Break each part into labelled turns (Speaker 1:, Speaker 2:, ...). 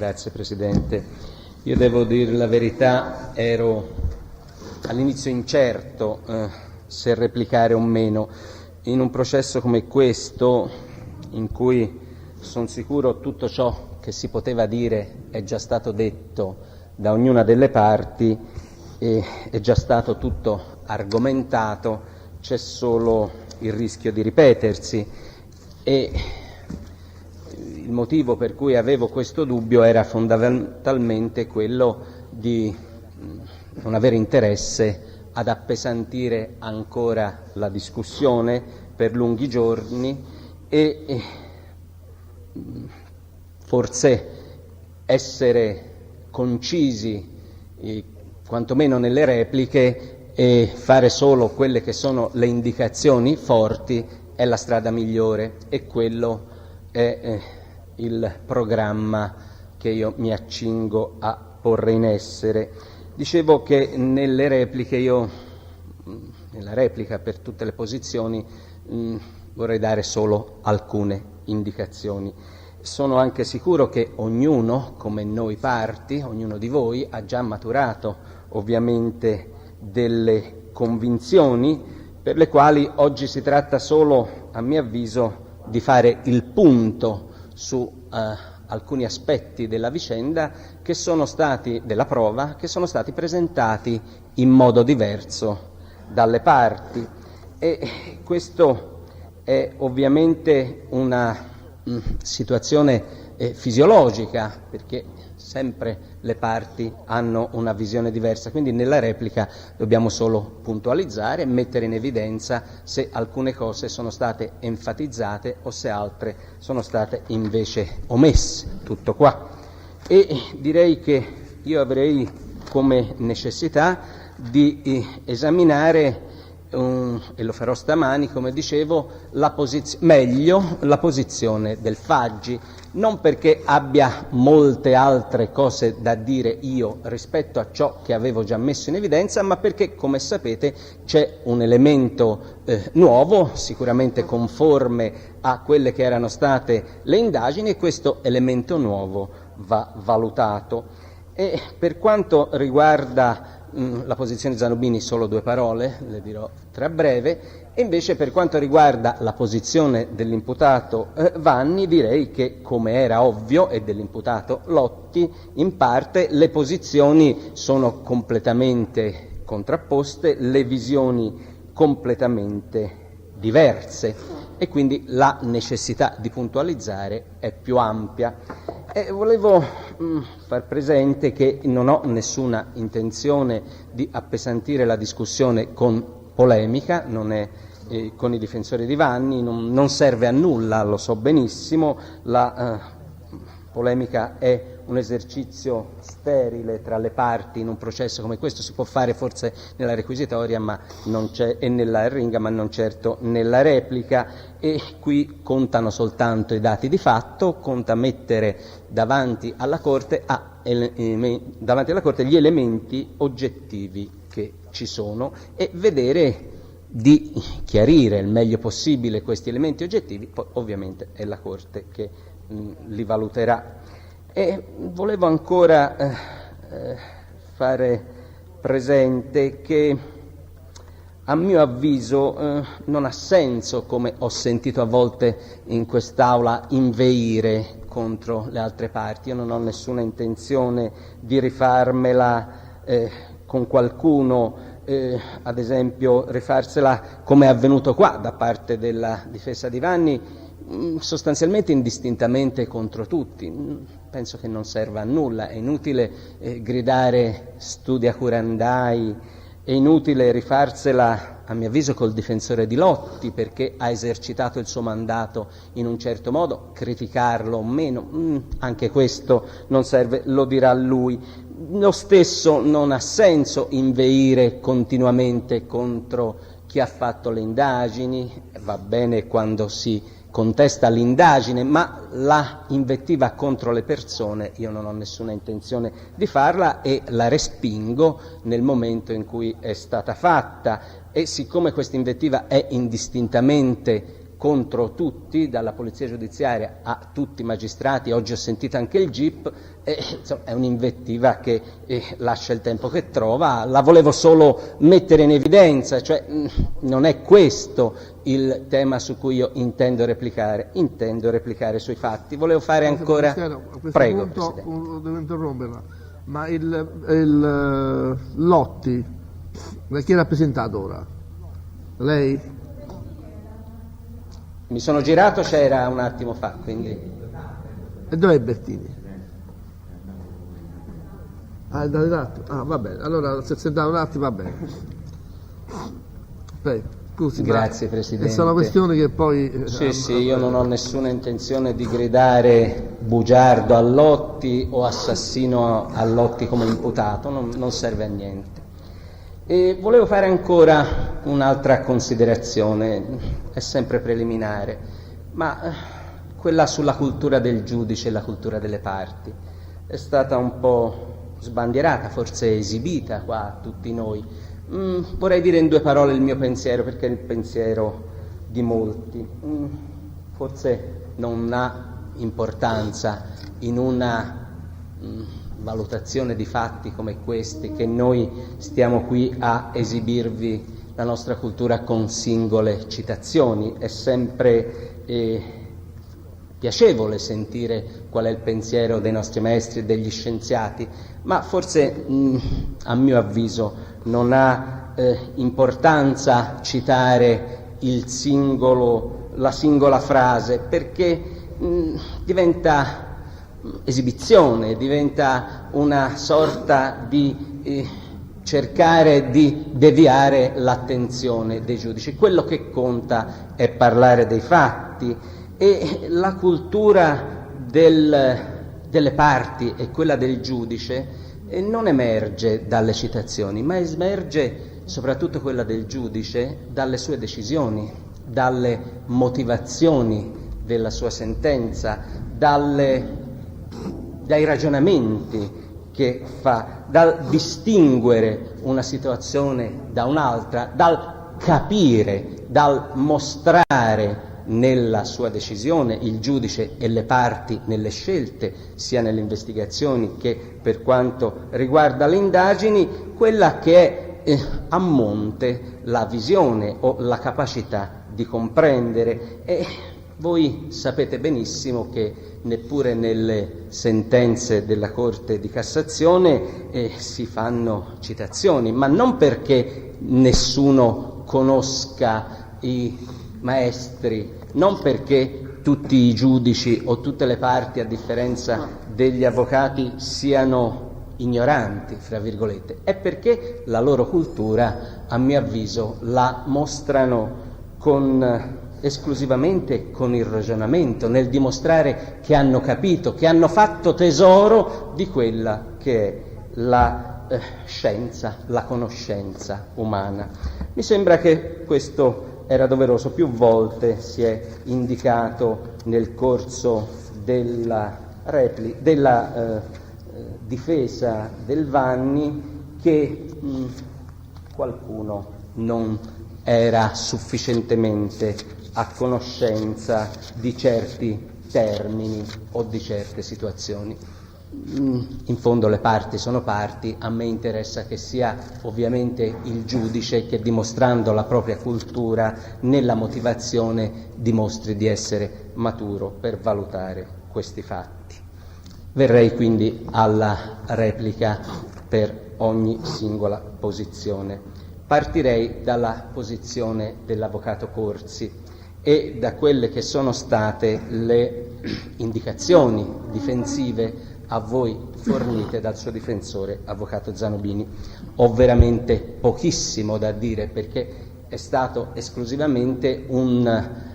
Speaker 1: Grazie Presidente. Io devo dire la verità, ero all'inizio incerto se replicare o meno. In un processo come questo, in cui sono sicuro tutto ciò che si poteva dire è già stato detto da ognuna delle parti e è già stato tutto argomentato, c'è solo il rischio di ripetersi, e il motivo per cui avevo questo dubbio era fondamentalmente quello di non avere interesse ad appesantire ancora la discussione per lunghi giorni e forse essere concisi quantomeno nelle repliche e fare solo quelle che sono le indicazioni forti è la strada migliore, e quello è il programma che io mi accingo a porre in essere. Dicevo che nella replica per tutte le posizioni vorrei dare solo alcune indicazioni. Sono anche sicuro che ognuno, come noi parti, ognuno di voi ha già maturato ovviamente delle convinzioni per le quali oggi si tratta solo, a mio avviso, di fare il punto su alcuni aspetti della vicenda che sono stati, della prova, che sono stati presentati in modo diverso dalle parti, e questo è ovviamente una situazione fisiologica, perché sempre le parti hanno una visione diversa, quindi nella replica dobbiamo solo puntualizzare e mettere in evidenza se alcune cose sono state enfatizzate o se altre sono state invece omesse. Tutto qua. E direi che io avrei come necessità di esaminare e lo farò stamani, come dicevo, meglio la posizione del Faggi, non perché abbia molte altre cose da dire io rispetto a ciò che avevo già messo in evidenza, ma perché, come sapete, c'è un elemento nuovo, sicuramente conforme a quelle che erano state le indagini, e questo elemento nuovo va valutato. E per quanto riguarda la posizione di Zanubini, solo due parole, le dirò tra breve, e invece per quanto riguarda la posizione dell'imputato Vanni, direi che, come era ovvio, e dell'imputato Lotti, in parte le posizioni sono completamente contrapposte, le visioni completamente diverse, e quindi la necessità di puntualizzare è più ampia. E volevo far presente che non ho nessuna intenzione di appesantire la discussione con polemica, non è con i difensori di Vanni, non serve a nulla, lo so benissimo, la polemica è un esercizio sterile tra le parti in un processo come questo, si può fare forse nella requisitoria e nella arringa, ma non certo nella replica, e qui contano soltanto i dati di fatto, conta mettere davanti alla Corte gli elementi oggettivi che ci sono e vedere di chiarire il meglio possibile questi elementi oggettivi, poi ovviamente è la Corte che li valuterà. E volevo ancora fare presente che a mio avviso non ha senso, come ho sentito a volte in quest'Aula, inveire contro le altre parti. Io non ho nessuna intenzione di rifarmela con qualcuno, ad esempio rifarsela come è avvenuto qua da parte della difesa di Vanni, sostanzialmente indistintamente contro tutti. Penso che non serva a nulla, è inutile gridare studia curandai, è inutile rifarsela, a mio avviso, col difensore di Lotti, perché ha esercitato il suo mandato in un certo modo, criticarlo o meno, anche questo non serve, lo dirà lui. Lo stesso non ha senso inveire continuamente contro chi ha fatto le indagini, va bene quando si contesta l'indagine, ma la invettiva contro le persone io non ho nessuna intenzione di farla e la respingo nel momento in cui è stata fatta, e siccome questa invettiva è indistintamente contro tutti, dalla polizia giudiziaria a tutti i magistrati, oggi ho sentito anche il GIP, insomma, è un'invettiva che lascia il tempo che trova. La volevo solo mettere in evidenza, cioè non è questo il tema su cui io intendo replicare sui fatti. Volevo fare ancora...
Speaker 2: A questo
Speaker 1: Prego,
Speaker 2: punto
Speaker 1: Presidente.
Speaker 2: devo interromperla, ma il Lotti, chi è rappresentato ora? Lei?
Speaker 1: Mi sono girato, c'era un attimo fa, quindi...
Speaker 2: E dov'è Bertini? Ah, è dato un attimo? Ah, va bene, allora se sentato un attimo va bene. Prego, scusi.
Speaker 1: Grazie, Presidente.
Speaker 2: Sono questioni che poi...
Speaker 1: Sì, io non ho nessuna intenzione di gridare bugiardo a Lotti o assassino a Lotti come imputato, non serve a niente. E volevo fare ancora un'altra considerazione, è sempre preliminare, ma quella sulla cultura del giudice e la cultura delle parti. È stata un po' sbandierata, forse esibita qua a tutti noi. Vorrei dire in 2 parole il mio pensiero, perché è il pensiero di molti. Forse non ha importanza in una valutazione di fatti come questi, che noi stiamo qui a esibirvi la nostra cultura con singole citazioni. È sempre piacevole sentire qual è il pensiero dei nostri maestri e degli scienziati, ma forse a mio avviso non ha importanza citare la singola frase, perché diventa esibizione, diventa una sorta di cercare di deviare l'attenzione dei giudici. Quello che conta è parlare dei fatti, e la cultura delle parti e quella del giudice non emerge dalle citazioni, ma emerge soprattutto quella del giudice dalle sue decisioni, dalle motivazioni della sua sentenza, dai ragionamenti che fa, dal distinguere una situazione da un'altra, dal capire, dal mostrare nella sua decisione il giudice e le parti nelle scelte, sia nelle investigazioni che per quanto riguarda le indagini, quella che è a monte la visione o la capacità di comprendere. E voi sapete benissimo che neppure nelle sentenze della Corte di Cassazione si fanno citazioni, ma non perché nessuno conosca i maestri, non perché tutti i giudici o tutte le parti, a differenza degli avvocati, siano ignoranti, fra virgolette, è perché la loro cultura, a mio avviso, la mostrano esclusivamente con il ragionamento, nel dimostrare che hanno capito, che hanno fatto tesoro di quella che è la scienza, la conoscenza umana. Mi sembra che questo era doveroso. Più volte si è indicato nel corso della difesa del Vanni che qualcuno non era sufficientemente a conoscenza di certi termini o di certe situazioni. In fondo le parti sono parti, a me interessa che sia ovviamente il giudice che, dimostrando la propria cultura nella motivazione, dimostri di essere maturo per valutare questi fatti. Verrei quindi alla replica per ogni singola posizione. Partirei dalla posizione dell'avvocato Corsi e da quelle che sono state le indicazioni difensive a voi fornite dal suo difensore, avvocato Zanobini. Ho veramente pochissimo da dire, perché è stato esclusivamente un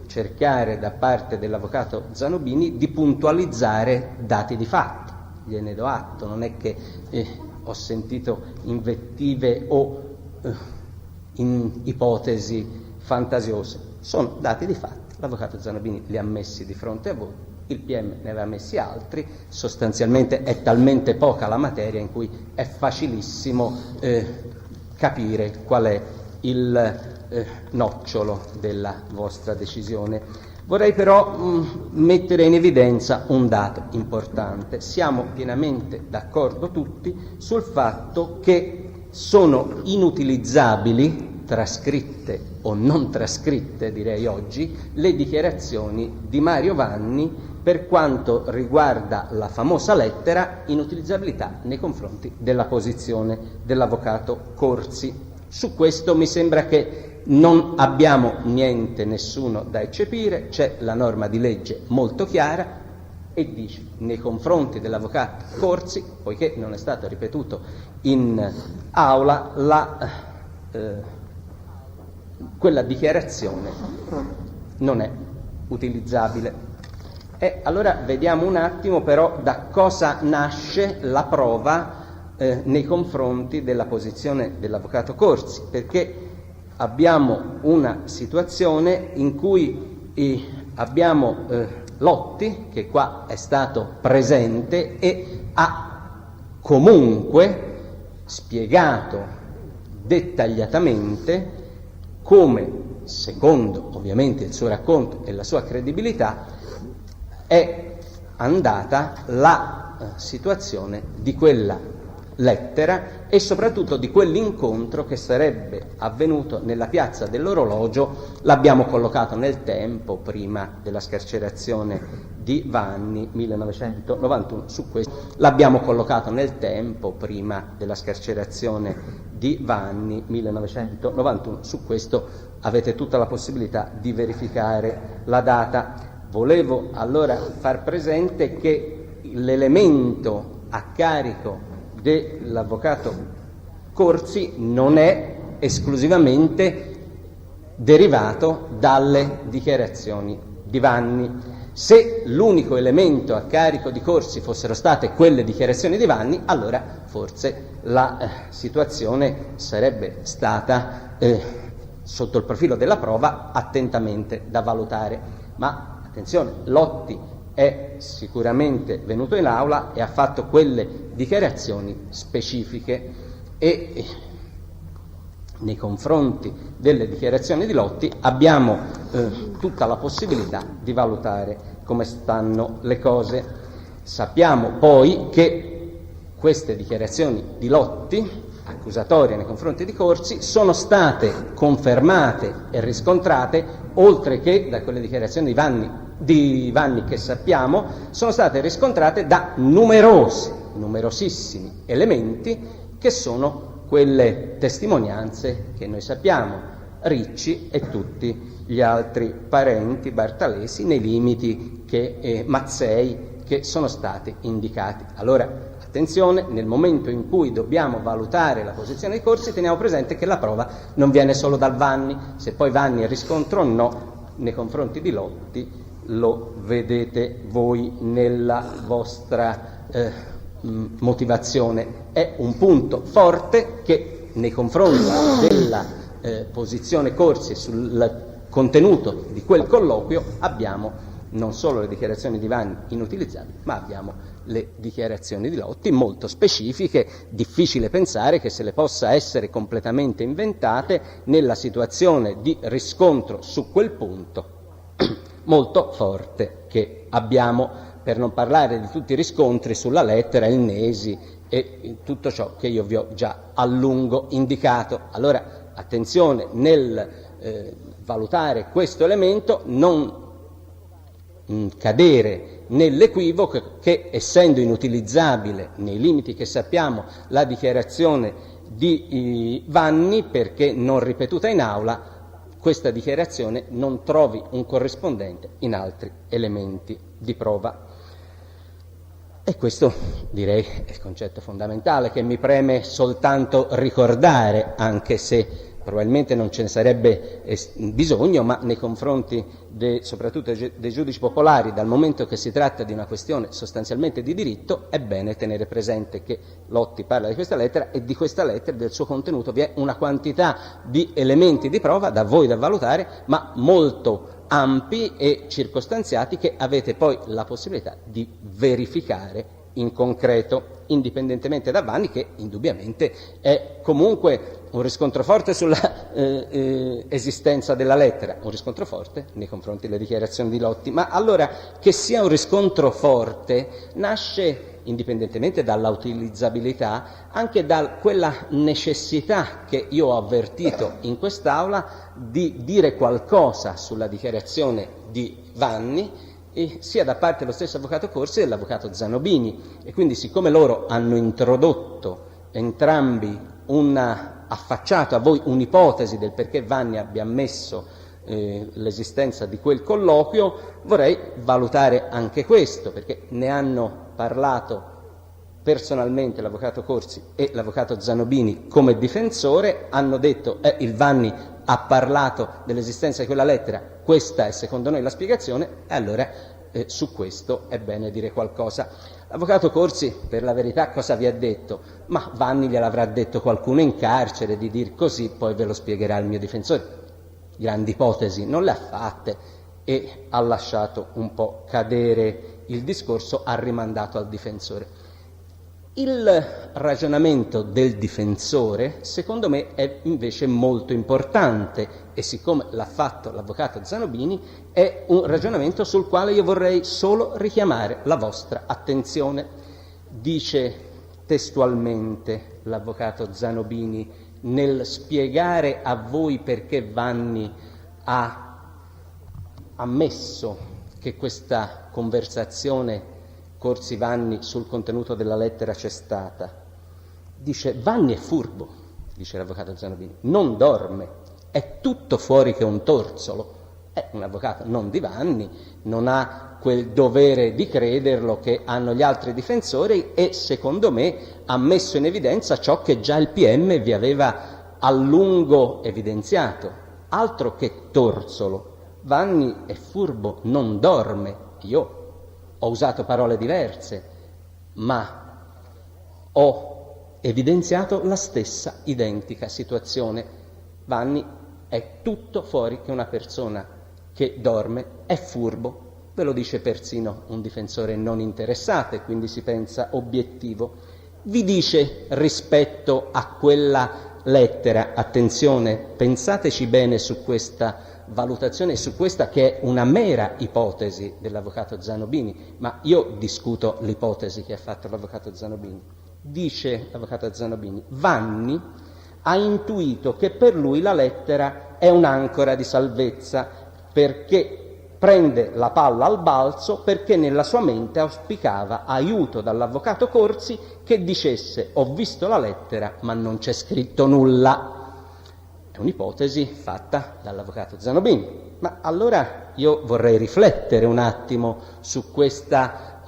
Speaker 1: cercare da parte dell'avvocato Zanobini di puntualizzare dati di fatto. Gliene do atto, non è che ho sentito invettive o ipotesi fantasiose, sono dati di fatto. L'avvocato Zanobini li ha messi di fronte a voi, il PM ne aveva messi altri, sostanzialmente è talmente poca la materia in cui è facilissimo capire qual è il nocciolo della vostra decisione. Vorrei però mettere in evidenza un dato importante. Siamo pienamente d'accordo tutti sul fatto che sono inutilizzabili, trascritte o non trascritte direi oggi, le dichiarazioni di Mario Vanni per quanto riguarda la famosa lettera, inutilizzabilità nei confronti della posizione dell'avvocato Corsi. Su questo mi sembra che non abbiamo nessuno da eccepire, c'è la norma di legge molto chiara e dice nei confronti dell'avvocato Corsi, poiché non è stato ripetuto in aula, quella dichiarazione non è utilizzabile. E allora vediamo un attimo però da cosa nasce la prova nei confronti della posizione dell'avvocato Corsi, perché abbiamo una situazione in cui abbiamo Lotti, che qua è stato presente e ha comunque spiegato dettagliatamente come, secondo ovviamente il suo racconto e la sua credibilità, è andata la situazione di quella lettera e soprattutto di quell'incontro che sarebbe avvenuto nella piazza dell'Orologio. L'abbiamo collocato nel tempo prima della scarcerazione di Vanni 1991, su questo l'abbiamo collocato nel tempo prima della scarcerazione di Vanni 1991, su questo avete tutta la possibilità di verificare la data. Volevo allora far presente che l'elemento a carico dell'avvocato Corsi non è esclusivamente derivato dalle dichiarazioni di Vanni. Se l'unico elemento a carico di Corsi fossero state quelle dichiarazioni di Vanni, allora forse la situazione sarebbe stata sotto il profilo della prova attentamente da valutare. Ma attenzione, Lotti è sicuramente venuto in aula e ha fatto quelle dichiarazioni specifiche e nei confronti delle dichiarazioni di Lotti abbiamo tutta la possibilità di valutare come stanno le cose. Sappiamo poi che queste dichiarazioni di Lotti, accusatorie nei confronti di Corsi, sono state confermate e riscontrate, oltre che da quelle dichiarazioni di Vanni che sappiamo, sono state riscontrate da numerosissimi elementi che sono quelle testimonianze che noi sappiamo, Ricci e tutti gli altri parenti bartalesi nei limiti che Mazzei che sono stati indicati. Allora, attenzione, nel momento in cui dobbiamo valutare la posizione dei Corsi, teniamo presente che la prova non viene solo dal Vanni, se poi Vanni è riscontro o no nei confronti di Lotti lo vedete voi nella vostra motivazione. È un punto forte che nei confronti della posizione Corsi sul contenuto di quel colloquio abbiamo non solo le dichiarazioni di Vanni inutilizzabili, ma abbiamo le dichiarazioni di Lotti molto specifiche, difficile pensare che se le possa essere completamente inventate nella situazione di riscontro su quel punto molto forte che abbiamo, per non parlare di tutti i riscontri sulla lettera, il Nesi e tutto ciò che io vi ho già a lungo indicato. Allora, attenzione nel valutare questo elemento, non cadere nell'equivoco che, essendo inutilizzabile nei limiti che sappiamo la dichiarazione di Vanni, perché non ripetuta in aula, questa dichiarazione non trovi un corrispondente in altri elementi di prova. E questo, direi, è il concetto fondamentale che mi preme soltanto ricordare, anche se probabilmente non ce ne sarebbe bisogno, ma nei confronti soprattutto dei giudici popolari, dal momento che si tratta di una questione sostanzialmente di diritto, è bene tenere presente che Lotti parla di questa lettera e di questa lettera, del suo contenuto, vi è una quantità di elementi di prova da voi da valutare, ma molto ampi e circostanziati, che avete poi la possibilità di verificare in concreto. indipendentemente da Vanni, che indubbiamente è comunque un riscontro forte sulla esistenza della lettera, un riscontro forte nei confronti delle dichiarazioni di Lotti, ma allora che sia un riscontro forte nasce indipendentemente dalla utilizzabilità, anche da quella necessità che io ho avvertito in quest'Aula di dire qualcosa sulla dichiarazione di Vanni, sia da parte dello stesso avvocato Corsi che dell'avvocato Zanobini. E quindi, siccome loro hanno introdotto entrambi affacciato a voi un'ipotesi del perché Vanni abbia ammesso l'esistenza di quel colloquio, vorrei valutare anche questo, perché ne hanno parlato personalmente l'avvocato Corsi e l'avvocato Zanobini come difensore, hanno detto il Vanni ha parlato dell'esistenza di quella lettera, questa è secondo noi la spiegazione, e allora su questo è bene dire qualcosa. L'avvocato Corsi, per la verità, cosa vi ha detto? Ma Vanni gliel'avrà detto qualcuno in carcere di dir così, poi ve lo spiegherà il mio difensore. Grandi ipotesi non le ha fatte e ha lasciato un po' cadere il discorso, ha rimandato al difensore. Il ragionamento del difensore, secondo me, è invece molto importante e siccome l'ha fatto l'avvocato Zanobini, è un ragionamento sul quale io vorrei solo richiamare la vostra attenzione. Dice testualmente l'avvocato Zanobini nel spiegare a voi perché Vanni ha ammesso che questa conversazione Corsi-Vanni sul contenuto della lettera c'è stata. Dice: Vanni è furbo, dice l'avvocato Zanobini, non dorme, è tutto fuori che un torzolo. È un avvocato non di Vanni, non ha quel dovere di crederlo che hanno gli altri difensori e secondo me ha messo in evidenza ciò che già il PM vi aveva a lungo evidenziato. Altro che torzolo. Vanni è furbo, non dorme. Io ho usato parole diverse, ma ho evidenziato la stessa identica situazione. Vanni è tutto fuori che una persona che dorme, è furbo. Ve lo dice persino un difensore non interessato e quindi si pensa obiettivo. Vi dice rispetto a quella lettera, attenzione, pensateci bene su questa valutazione, su questa che è una mera ipotesi dell'avvocato Zanobini, ma io discuto l'ipotesi che ha fatto l'avvocato Zanobini. Dice l'avvocato Zanobini: Vanni ha intuito che per lui la lettera è un'ancora di salvezza perché prende la palla al balzo, perché nella sua mente auspicava aiuto dall'avvocato Corsi che dicesse: ho visto la lettera ma non c'è scritto nulla. È un'ipotesi fatta dall'avvocato Zanobini, ma allora io vorrei riflettere un attimo su questa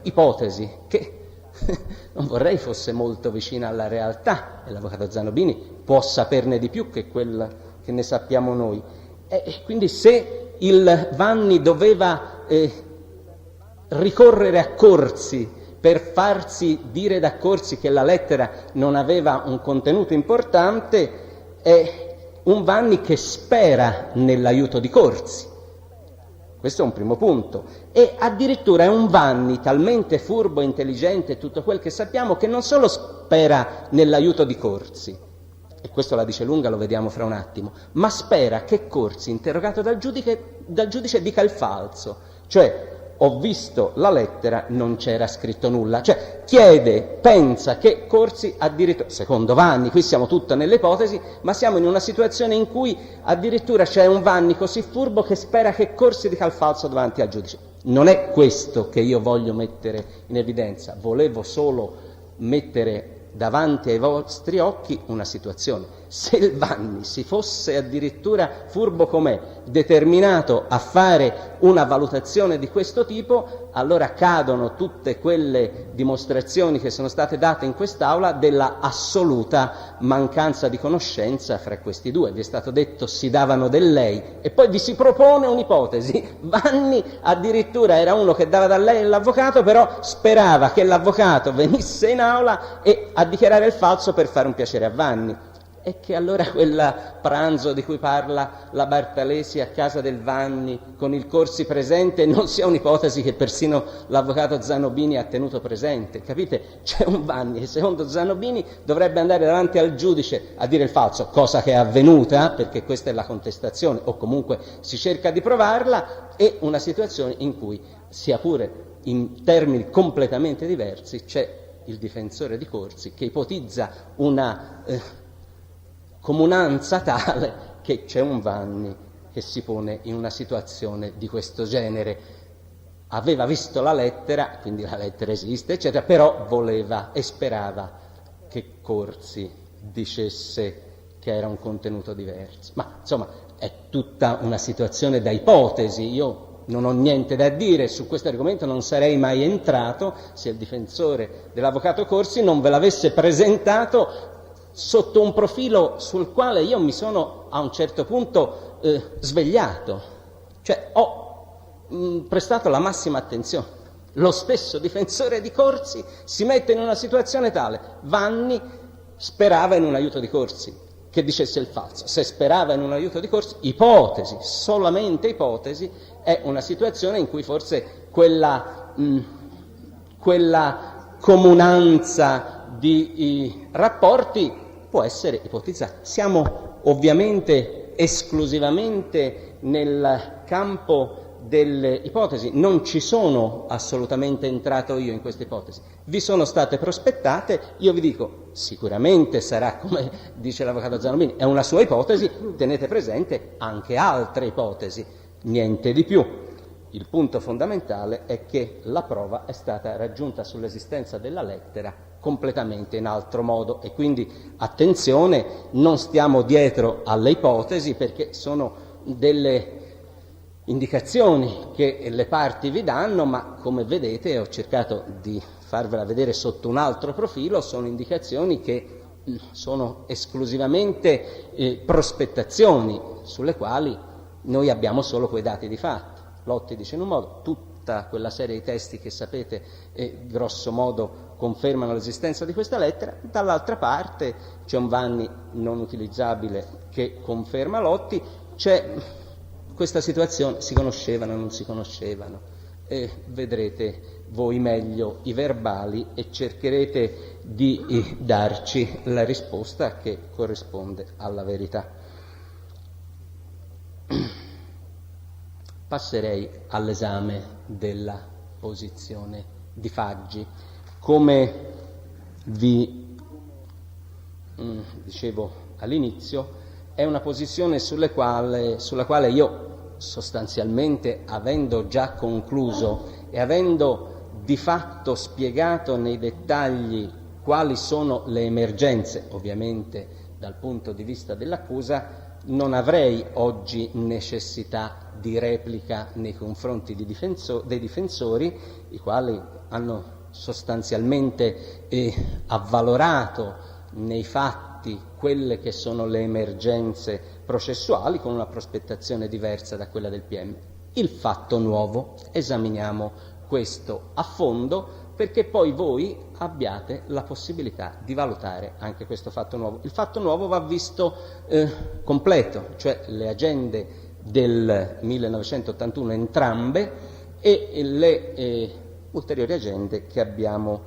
Speaker 1: ipotesi che non vorrei fosse molto vicina alla realtà, e l'avvocato Zanobini può saperne di più che quel che ne sappiamo noi. E quindi se il Vanni doveva ricorrere a Corsi per farsi dire da Corsi che la lettera non aveva un contenuto importante, è un Vanni che spera nell'aiuto di Corsi. Questo è un primo punto. E addirittura è un Vanni talmente furbo, intelligente, tutto quel che sappiamo, che non solo spera nell'aiuto di Corsi, e questo la dice lunga, lo vediamo fra un attimo, ma spera che Corsi, interrogato dal giudice, dica il falso, cioè: ho visto la lettera, non c'era scritto nulla. Cioè pensa che Corsi addirittura, secondo Vanni, qui siamo tutto nelle ipotesi, ma siamo in una situazione in cui addirittura c'è un Vanni così furbo che spera che Corsi dica il falso davanti al giudice. Non è questo che io voglio mettere in evidenza, volevo solo mettere davanti ai vostri occhi una situazione. Se il Vanni si fosse addirittura furbo com'è, determinato a fare una valutazione di questo tipo, allora cadono tutte quelle dimostrazioni che sono state date in quest'Aula della assoluta mancanza di conoscenza fra questi due. Vi è stato detto si davano del lei e poi vi si propone un'ipotesi. Vanni addirittura era uno che dava da lei all'avvocato, però sperava che l'avvocato venisse in aula e a dichiarare il falso per fare un piacere a Vanni. E che allora quel pranzo di cui parla la Bartalesi a casa del Vanni con il Corsi presente non sia un'ipotesi che persino l'avvocato Zanobini ha tenuto presente. Capite? C'è un Vanni che secondo Zanobini dovrebbe andare davanti al giudice a dire il falso, cosa che è avvenuta, perché questa è la contestazione, o comunque si cerca di provarla, e una situazione in cui, sia pure in termini completamente diversi, c'è il difensore di Corsi che ipotizza una comunanza tale che c'è un Vanni che si pone in una situazione di questo genere. Aveva visto la lettera, quindi la lettera esiste, eccetera, però voleva e sperava che Corsi dicesse che era un contenuto diverso. Ma insomma è tutta una situazione da ipotesi. Io non ho niente da dire su questo argomento, non sarei mai entrato se il difensore dell'avvocato Corsi non ve l'avesse presentato sotto un profilo sul quale io mi sono a un certo punto svegliato, cioè ho prestato la massima attenzione. Lo stesso difensore di Corsi si mette in una situazione tale. Vanni sperava in un aiuto di Corsi che dicesse il falso. Se sperava in un aiuto di Corsi, ipotesi, solamente ipotesi, è una situazione in cui forse quella comunanza di rapporti può essere ipotizzata. Siamo ovviamente esclusivamente nel campo delle ipotesi, non ci sono assolutamente entrato io in queste ipotesi, vi sono state prospettate, io vi dico sicuramente sarà, come dice l'avvocato Zanobini, è una sua ipotesi, tenete presente anche altre ipotesi, niente di più. Il punto fondamentale è che la prova è stata raggiunta sull'esistenza della lettera completamente in altro modo, e quindi attenzione, non stiamo dietro alle ipotesi, perché sono delle indicazioni che le parti vi danno, ma come vedete, ho cercato di farvela vedere sotto un altro profilo, sono indicazioni che sono esclusivamente prospettazioni sulle quali noi abbiamo solo quei dati di fatto. Lotti dice in un modo, tutta quella serie di testi che sapete grosso modo confermano l'esistenza di questa lettera, dall'altra parte c'è un Vanni non utilizzabile che conferma Lotti, c'è questa situazione, si conoscevano o non si conoscevano, vedrete voi meglio i verbali e cercherete di darci la risposta che corrisponde alla verità. Passerei all'esame della posizione di Faggi. Come vi dicevo all'inizio, è una posizione sulla quale io sostanzialmente, avendo già concluso e avendo di fatto spiegato nei dettagli quali sono le emergenze, ovviamente dal punto di vista dell'accusa, non avrei oggi necessità di replica nei confronti dei difensori, i quali hanno sostanzialmente avvalorato nei fatti quelle che sono le emergenze processuali con una prospettazione diversa da quella del PM. Il fatto nuovo, esaminiamo questo a fondo perché poi voi abbiate la possibilità di valutare anche questo fatto nuovo. Il fatto nuovo va visto completo, cioè le agende del 1981 entrambe e le ulteriori agende che abbiamo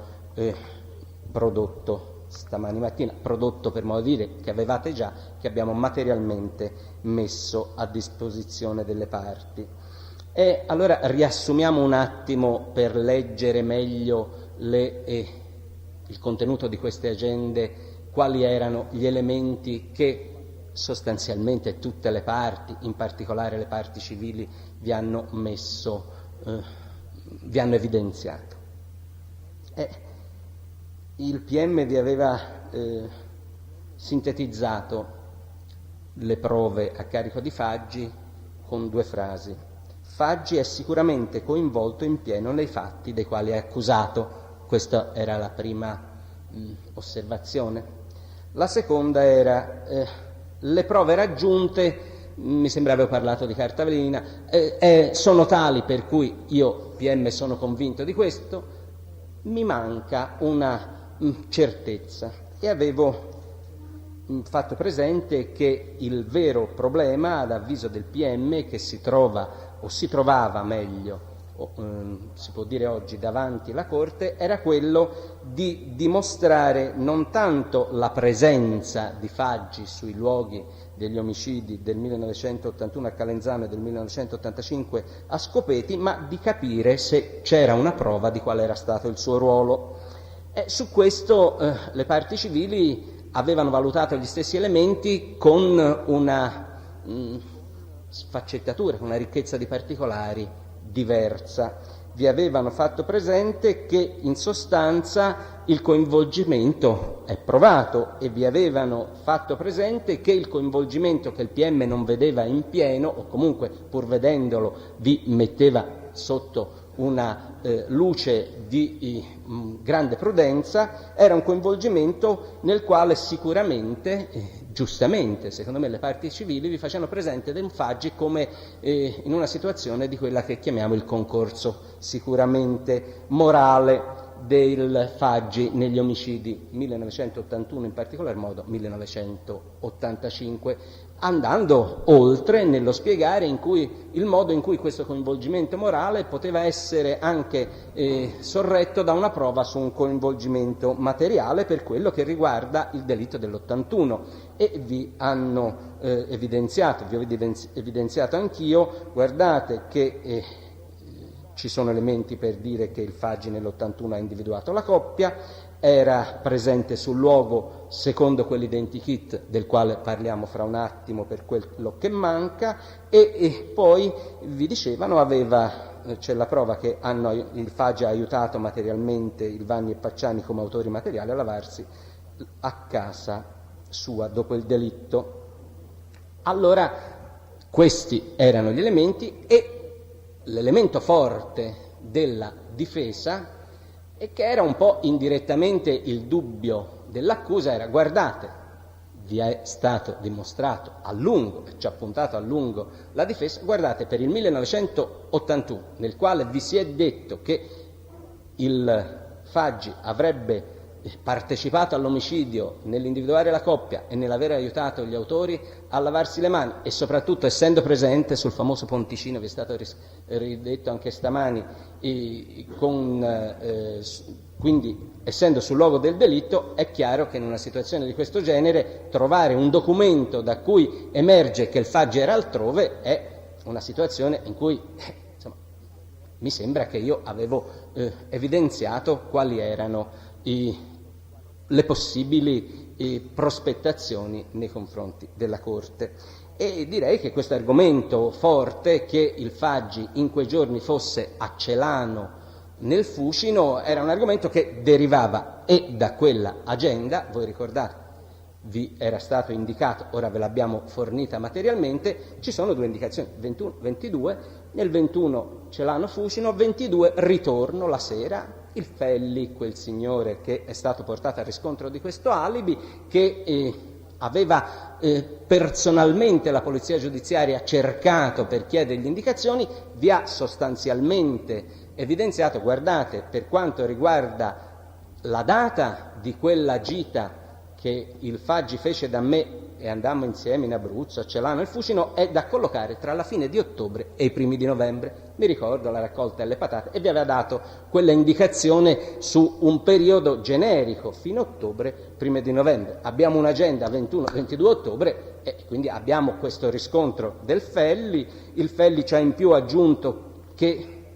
Speaker 1: prodotto stamani mattina, prodotto per modo di dire che avevate già, che abbiamo materialmente messo a disposizione delle parti. E allora riassumiamo un attimo per leggere meglio il contenuto di queste agende, quali erano gli elementi che sostanzialmente tutte le parti, in particolare le parti civili, vi hanno evidenziato. Il PM vi aveva sintetizzato le prove a carico di Faggi con 2 frasi. Faggi è sicuramente coinvolto in pieno nei fatti dei quali è accusato. Questa era la prima osservazione. La seconda era le prove raggiunte, mi sembra avevo parlato di carta velina, sono tali per cui io, PM, sono convinto di questo, mi manca una certezza, e avevo fatto presente che il vero problema, ad avviso del PM, che si trovava meglio, si può dire oggi, davanti alla Corte, era quello di dimostrare non tanto la presenza di Faggi sui luoghi degli omicidi del 1981 a Calenzano e del 1985 a Scopeti, ma di capire se c'era una prova di qual era stato il suo ruolo. E su questo le parti civili avevano valutato gli stessi elementi con una sfaccettatura, con una ricchezza di particolari diversa. Vi avevano fatto presente che in sostanza il coinvolgimento è provato e vi avevano fatto presente che il coinvolgimento che il PM non vedeva in pieno, o comunque pur vedendolo vi metteva sotto una luce di grande prudenza, era un coinvolgimento nel quale sicuramente, giustamente, secondo me, le parti civili vi facevano presente del Faggi come in una situazione di quella che chiamiamo il concorso sicuramente morale del Faggi negli omicidi 1981, in particolar modo 1985, andando oltre nello spiegare il modo in cui questo coinvolgimento morale poteva essere anche sorretto da una prova su un coinvolgimento materiale per quello che riguarda il delitto dell'81, e vi hanno evidenziato, vi ho evidenziato anch'io, guardate che ci sono elementi per dire che il Faggi nell'81 ha individuato la coppia, era presente sul luogo secondo quell'identikit del quale parliamo fra un attimo per quello che manca, e poi vi dicevano c'è la prova che il Faggi ha aiutato materialmente il Vanni e Pacciani come autori materiali a lavarsi a casa sua dopo il delitto. Allora questi erano gli elementi, e l'elemento forte della difesa, e che era un po' indirettamente il dubbio dell'accusa, era: guardate, vi è stato dimostrato a lungo, ci ha puntato a lungo la difesa, guardate, per il 1981, nel quale vi si è detto che il Faggi avrebbe partecipato all'omicidio nell'individuare la coppia e nell'aver aiutato gli autori a lavarsi le mani, e soprattutto essendo presente sul famoso ponticino, vi è stato ridetto anche stamani, quindi essendo sul luogo del delitto, è chiaro che in una situazione di questo genere trovare un documento da cui emerge che il Faggi era altrove è una situazione in cui mi sembra che io avevo evidenziato quali erano le possibili prospettazioni nei confronti della Corte. E direi che questo argomento forte, che il Faggi in quei giorni fosse a Celano nel Fucino, era un argomento che derivava e da quella agenda, voi ricordate, vi era stato indicato, ora ve l'abbiamo fornita materialmente, ci sono due indicazioni, 21, 22, nel 21 Celano Fucino, 22 ritorno la sera, il Felli, quel signore che è stato portato al riscontro di questo alibi, che aveva personalmente la polizia giudiziaria cercato per chiedergli indicazioni, vi ha sostanzialmente evidenziato: guardate, per quanto riguarda la data di quella gita che il Faggi fece da me e andammo insieme in Abruzzo, a Celano e Fucino, è da collocare tra la fine di ottobre e i primi di novembre. Mi ricordo la raccolta delle patate, e vi aveva dato quella indicazione su un periodo generico, fine ottobre, primi di novembre. Abbiamo un'agenda 21-22 ottobre e quindi abbiamo questo riscontro del Felli. Il Felli ci ha in più aggiunto che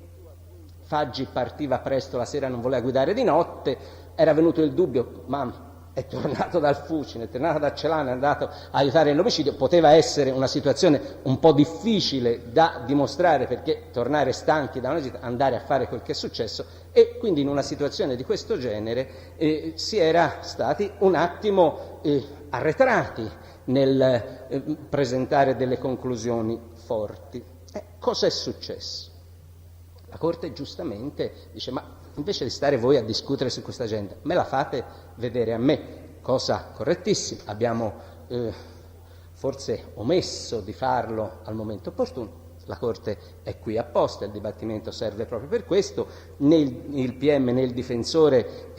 Speaker 1: Faggi partiva presto la sera, non voleva guidare di notte, era venuto il dubbio, ma è tornato dal Fucino, è tornato da Celano, è andato a aiutare nell'omicidio, poteva essere una situazione un po' difficile da dimostrare, perché tornare stanchi da una gita, andare a fare quel che è successo, e quindi in una situazione di questo genere si era stati un attimo arretrati nel presentare delle conclusioni forti. Cosa è successo? La Corte giustamente dice: ma invece di stare voi a discutere su questa agenda, me la fate vedere a me, cosa correttissima. Abbiamo forse omesso di farlo al momento opportuno. La Corte è qui apposta, il dibattimento serve proprio per questo. Né il PM né il difensore,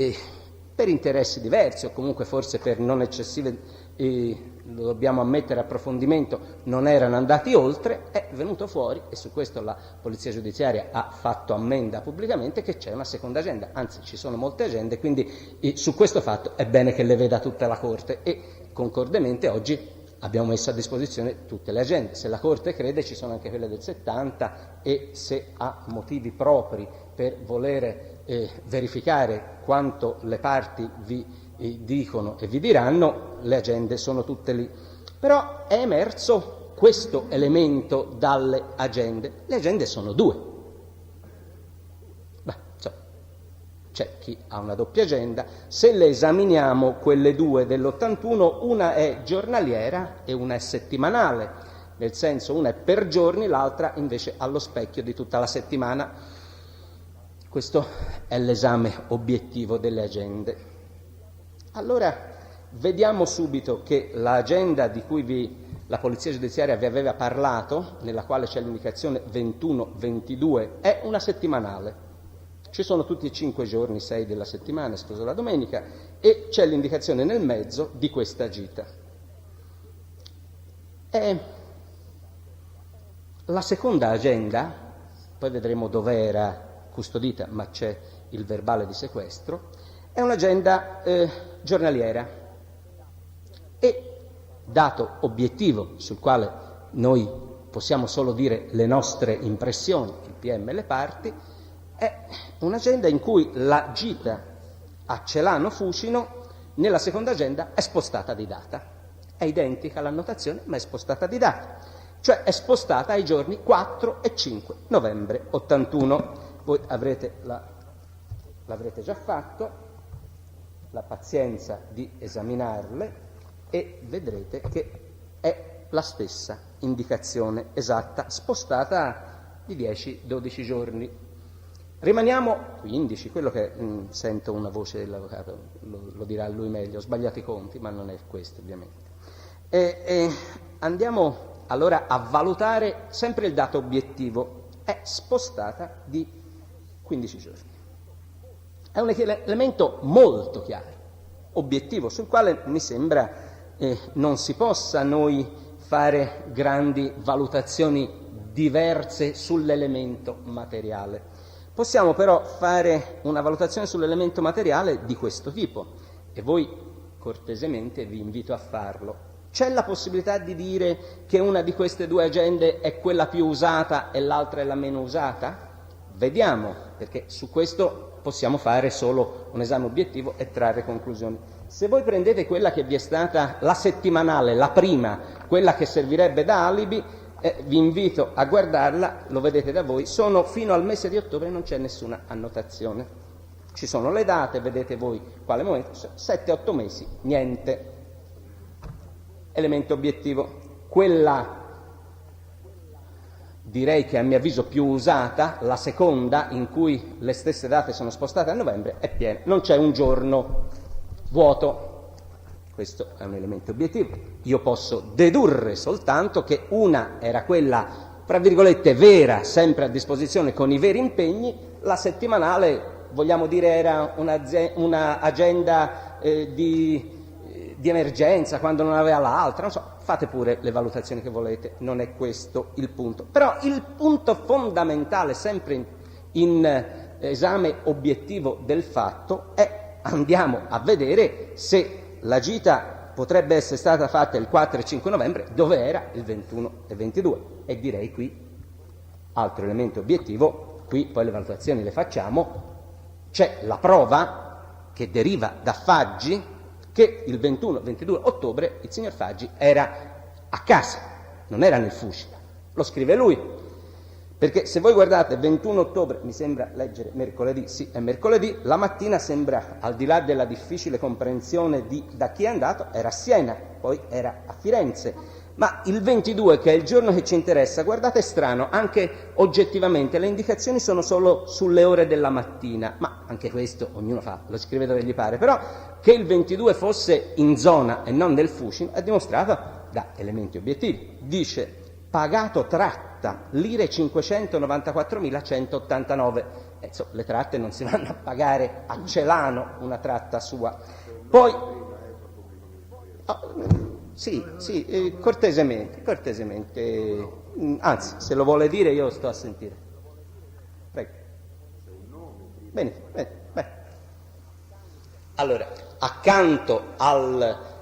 Speaker 1: per interessi diversi o comunque forse per non eccessive lo dobbiamo ammettere, approfondimento, non erano andati oltre, è venuto fuori, e su questo la Polizia Giudiziaria ha fatto ammenda pubblicamente, che c'è una seconda agenda, anzi ci sono molte agende, quindi su questo fatto è bene che le veda tutta la Corte, e concordemente oggi abbiamo messo a disposizione tutte le agende. Se la Corte crede, ci sono anche quelle del 70, e se ha motivi propri per volere verificare quanto le parti vi dicono e vi diranno, le agende sono tutte lì. Però è emerso questo elemento dalle agende. Le agende sono due. C'è chi ha una doppia agenda. Se le esaminiamo, quelle due dell'81, una è giornaliera e una è settimanale, nel senso una è per giorni, l'altra invece allo specchio di tutta la settimana. Questo è l'esame obiettivo delle agende. Allora, vediamo subito che l'agenda di cui la Polizia Giudiziaria vi aveva parlato, nella quale c'è l'indicazione 21-22, è una settimanale. Ci sono tutti i 5 giorni, 6 della settimana, escluso la domenica, e c'è l'indicazione nel mezzo di questa gita. La seconda agenda, poi vedremo dove era custodita, ma c'è il verbale di sequestro, è un'agenda giornaliera, e dato obiettivo sul quale noi possiamo solo dire le nostre impressioni, il PM e le parti, è un'agenda in cui la gita a Celano Fucino nella seconda agenda è spostata di data. È identica l'annotazione, ma è spostata di data, cioè è spostata ai giorni 4 e 5 novembre 81. Voi l'avrete già fatto, la pazienza di esaminarle, e vedrete che è la stessa indicazione esatta, spostata di 10-12 giorni. Rimaniamo 15, quello che sento una voce dell'avvocato, lo dirà lui meglio, ho sbagliato i conti, ma non è questo ovviamente. Andiamo allora a valutare sempre il dato obiettivo, è spostata di 15 giorni. È un elemento molto chiaro, obiettivo, sul quale mi sembra non si possa noi fare grandi valutazioni diverse sull'elemento materiale. Possiamo però fare una valutazione sull'elemento materiale di questo tipo, e voi cortesemente vi invito a farlo. C'è la possibilità di dire che una di queste due agende è quella più usata e l'altra è la meno usata? Vediamo, perché su questo possiamo fare solo un esame obiettivo e trarre conclusioni. Se voi prendete quella che vi è stata la settimanale, la prima, quella che servirebbe da alibi, vi invito a guardarla, lo vedete da voi, sono fino al mese di ottobre, non c'è nessuna annotazione. Ci sono le date, vedete voi quale momento, 7-8 mesi, niente. Elemento obiettivo. Quella, direi che a mio avviso più usata, la seconda, in cui le stesse date sono spostate a novembre, è piena, non c'è un giorno vuoto. Questo è un elemento obiettivo. Io posso dedurre soltanto che una era quella, tra virgolette, vera, sempre a disposizione con i veri impegni, la settimanale, vogliamo dire, era una agenda di emergenza, quando non aveva l'altra, non so, fate pure le valutazioni che volete, non è questo il punto. Però il punto fondamentale, sempre in esame obiettivo del fatto, è andiamo a vedere se la gita potrebbe essere stata fatta il 4 e 5 novembre, dove era il 21 e 22. E direi qui, altro elemento obiettivo, qui poi le valutazioni le facciamo, c'è la prova che deriva da Faggi che il 21 e 22 ottobre il signor Faggi era a casa, non era nel Fucino. Lo scrive lui. Perché se voi guardate 21 ottobre, mi sembra leggere mercoledì, sì è mercoledì, la mattina sembra, al di là della difficile comprensione da chi è andato, era a Siena, poi era a Firenze, ma il 22, che è il giorno che ci interessa, guardate, è strano, anche oggettivamente le indicazioni sono solo sulle ore della mattina, ma anche questo ognuno fa, lo scrive dove gli pare, però che il 22 fosse in zona e non nel Fucino è dimostrato da elementi obiettivi. Dice, pagato tratta, lire 594.189. Insomma, le tratte non si vanno a pagare a Celano una tratta sua. Poi cortesemente. Anzi, se lo vuole dire io sto a sentire. Prego. Bene. Allora, accanto al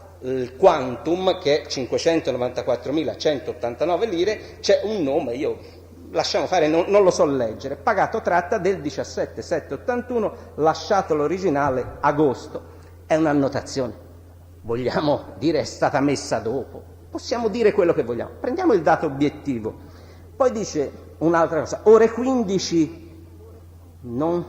Speaker 1: quantum, che è 594.189 lire, c'è un nome, lasciamo fare, non lo so leggere, pagato tratta del 17.781, lasciato l'originale agosto. È un'annotazione, vogliamo dire è stata messa dopo, possiamo dire quello che vogliamo, prendiamo il dato obiettivo. Poi dice un'altra cosa, ore 15, non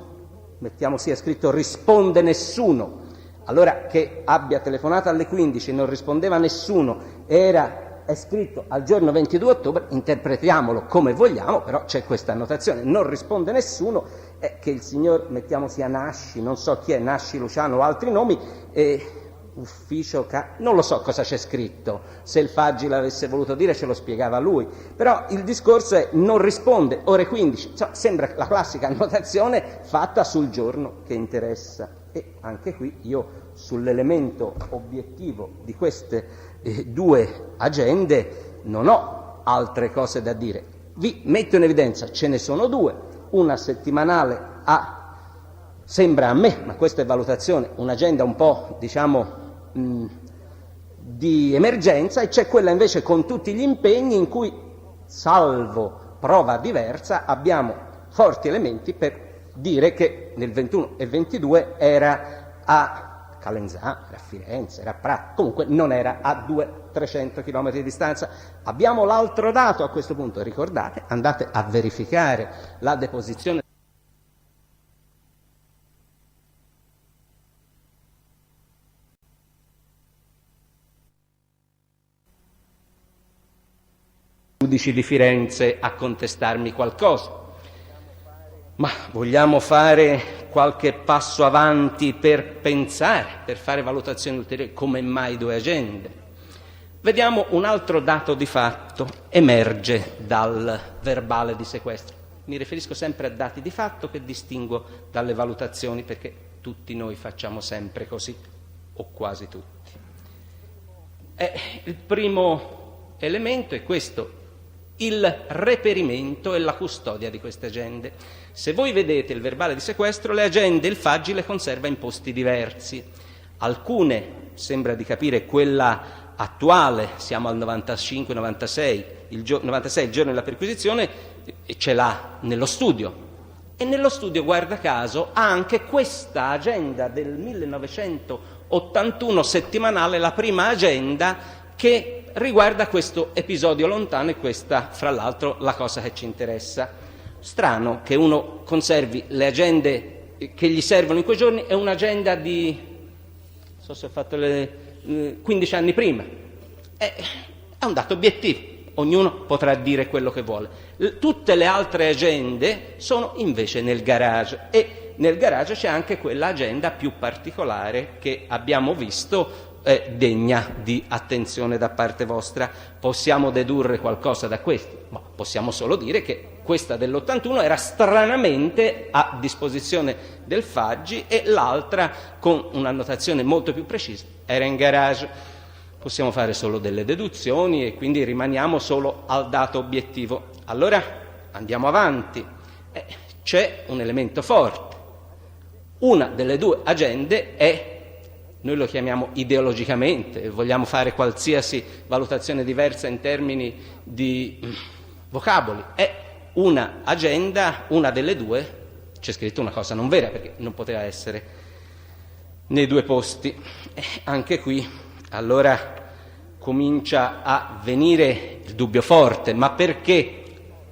Speaker 1: mettiamo sia scritto risponde nessuno. Allora, che abbia telefonato alle 15 e non rispondeva nessuno, è scritto al giorno 22 ottobre, interpretiamolo come vogliamo, però c'è questa annotazione, non risponde nessuno, che il signor, mettiamo sia Nasci, non so chi è, Nasci Luciano o altri nomi, ufficio, non lo so cosa c'è scritto, se il Faggi l'avesse voluto dire ce lo spiegava lui, però il discorso è non risponde, ore 15, sembra la classica annotazione fatta sul giorno che interessa. E anche qui io sull'elemento obiettivo di queste due agende non ho altre cose da dire. Vi metto in evidenza, ce ne sono due, una settimanale sembra a me, ma questa è valutazione, un'agenda un po' di emergenza, e c'è quella invece con tutti gli impegni in cui, salvo prova diversa, abbiamo forti elementi per dire che nel 21 e 22 era a Calenzano, era a Firenze, era a Prato, comunque non era a 200-300 km di distanza. Abbiamo l'altro dato a questo punto, ricordate, andate a verificare la deposizione giudici di Firenze a contestarmi qualcosa. Ma vogliamo fare qualche passo avanti per pensare, per fare valutazioni ulteriori, come mai due agende? Vediamo un altro dato di fatto, emerge dal verbale di sequestro. Mi riferisco sempre a dati di fatto che distingo dalle valutazioni, perché tutti noi facciamo sempre così, o quasi tutti. Il primo elemento è questo, il reperimento e la custodia di queste agende. Se voi vedete il verbale di sequestro, le agende il Faggi le conserva in posti diversi. Alcune, sembra di capire quella attuale, siamo al 95-96, il giorno della perquisizione, ce l'ha nello studio. E nello studio, guarda caso, ha anche questa agenda del 1981 settimanale, la prima agenda che riguarda questo episodio lontano, e questa, fra l'altro, la cosa che ci interessa. Strano che uno conservi le agende che gli servono in quei giorni e un'agenda di, non so se ho fatto 15 anni prima. È un dato obiettivo, ognuno potrà dire quello che vuole. Tutte le altre agende sono invece nel garage, e nel garage c'è anche quella agenda più particolare che abbiamo visto, degna di attenzione da parte vostra. Possiamo dedurre qualcosa da questo? Ma possiamo solo dire che questa dell'81 era stranamente a disposizione del Faggi e l'altra, con un'annotazione molto più precisa, era in garage. Possiamo fare solo delle deduzioni e quindi rimaniamo solo al dato obiettivo. Allora andiamo avanti. C'è un elemento forte. Una delle due agende è, noi lo chiamiamo ideologicamente, vogliamo fare qualsiasi valutazione diversa in termini di vocaboli, è una agenda, una delle due, c'è scritto una cosa non vera perché non poteva essere nei due posti. Anche qui allora comincia a venire il dubbio forte, ma perché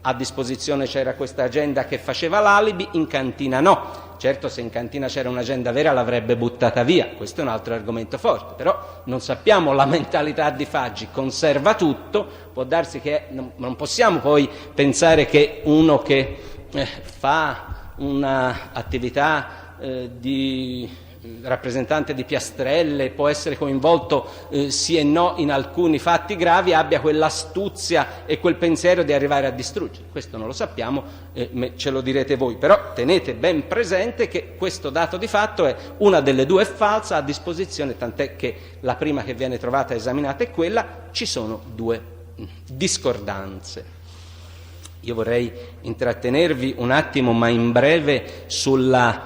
Speaker 1: a disposizione c'era questa agenda che faceva l'alibi, in cantina no? Certo, se in cantina c'era un'agenda vera l'avrebbe buttata via, questo è un altro argomento forte, però non sappiamo la mentalità di Faggi, conserva tutto, può darsi che non possiamo poi pensare che uno che fa un'attività di rappresentante di Piastrelle, può essere coinvolto sì e no in alcuni fatti gravi, abbia quell'astuzia e quel pensiero di arrivare a distruggere. Questo non lo sappiamo, ce lo direte voi, però tenete ben presente che questo dato di fatto è una delle due falsa a disposizione, tant'è che la prima che viene trovata e esaminata è quella, ci sono due discordanze. Io vorrei intrattenervi un attimo, ma in breve, sul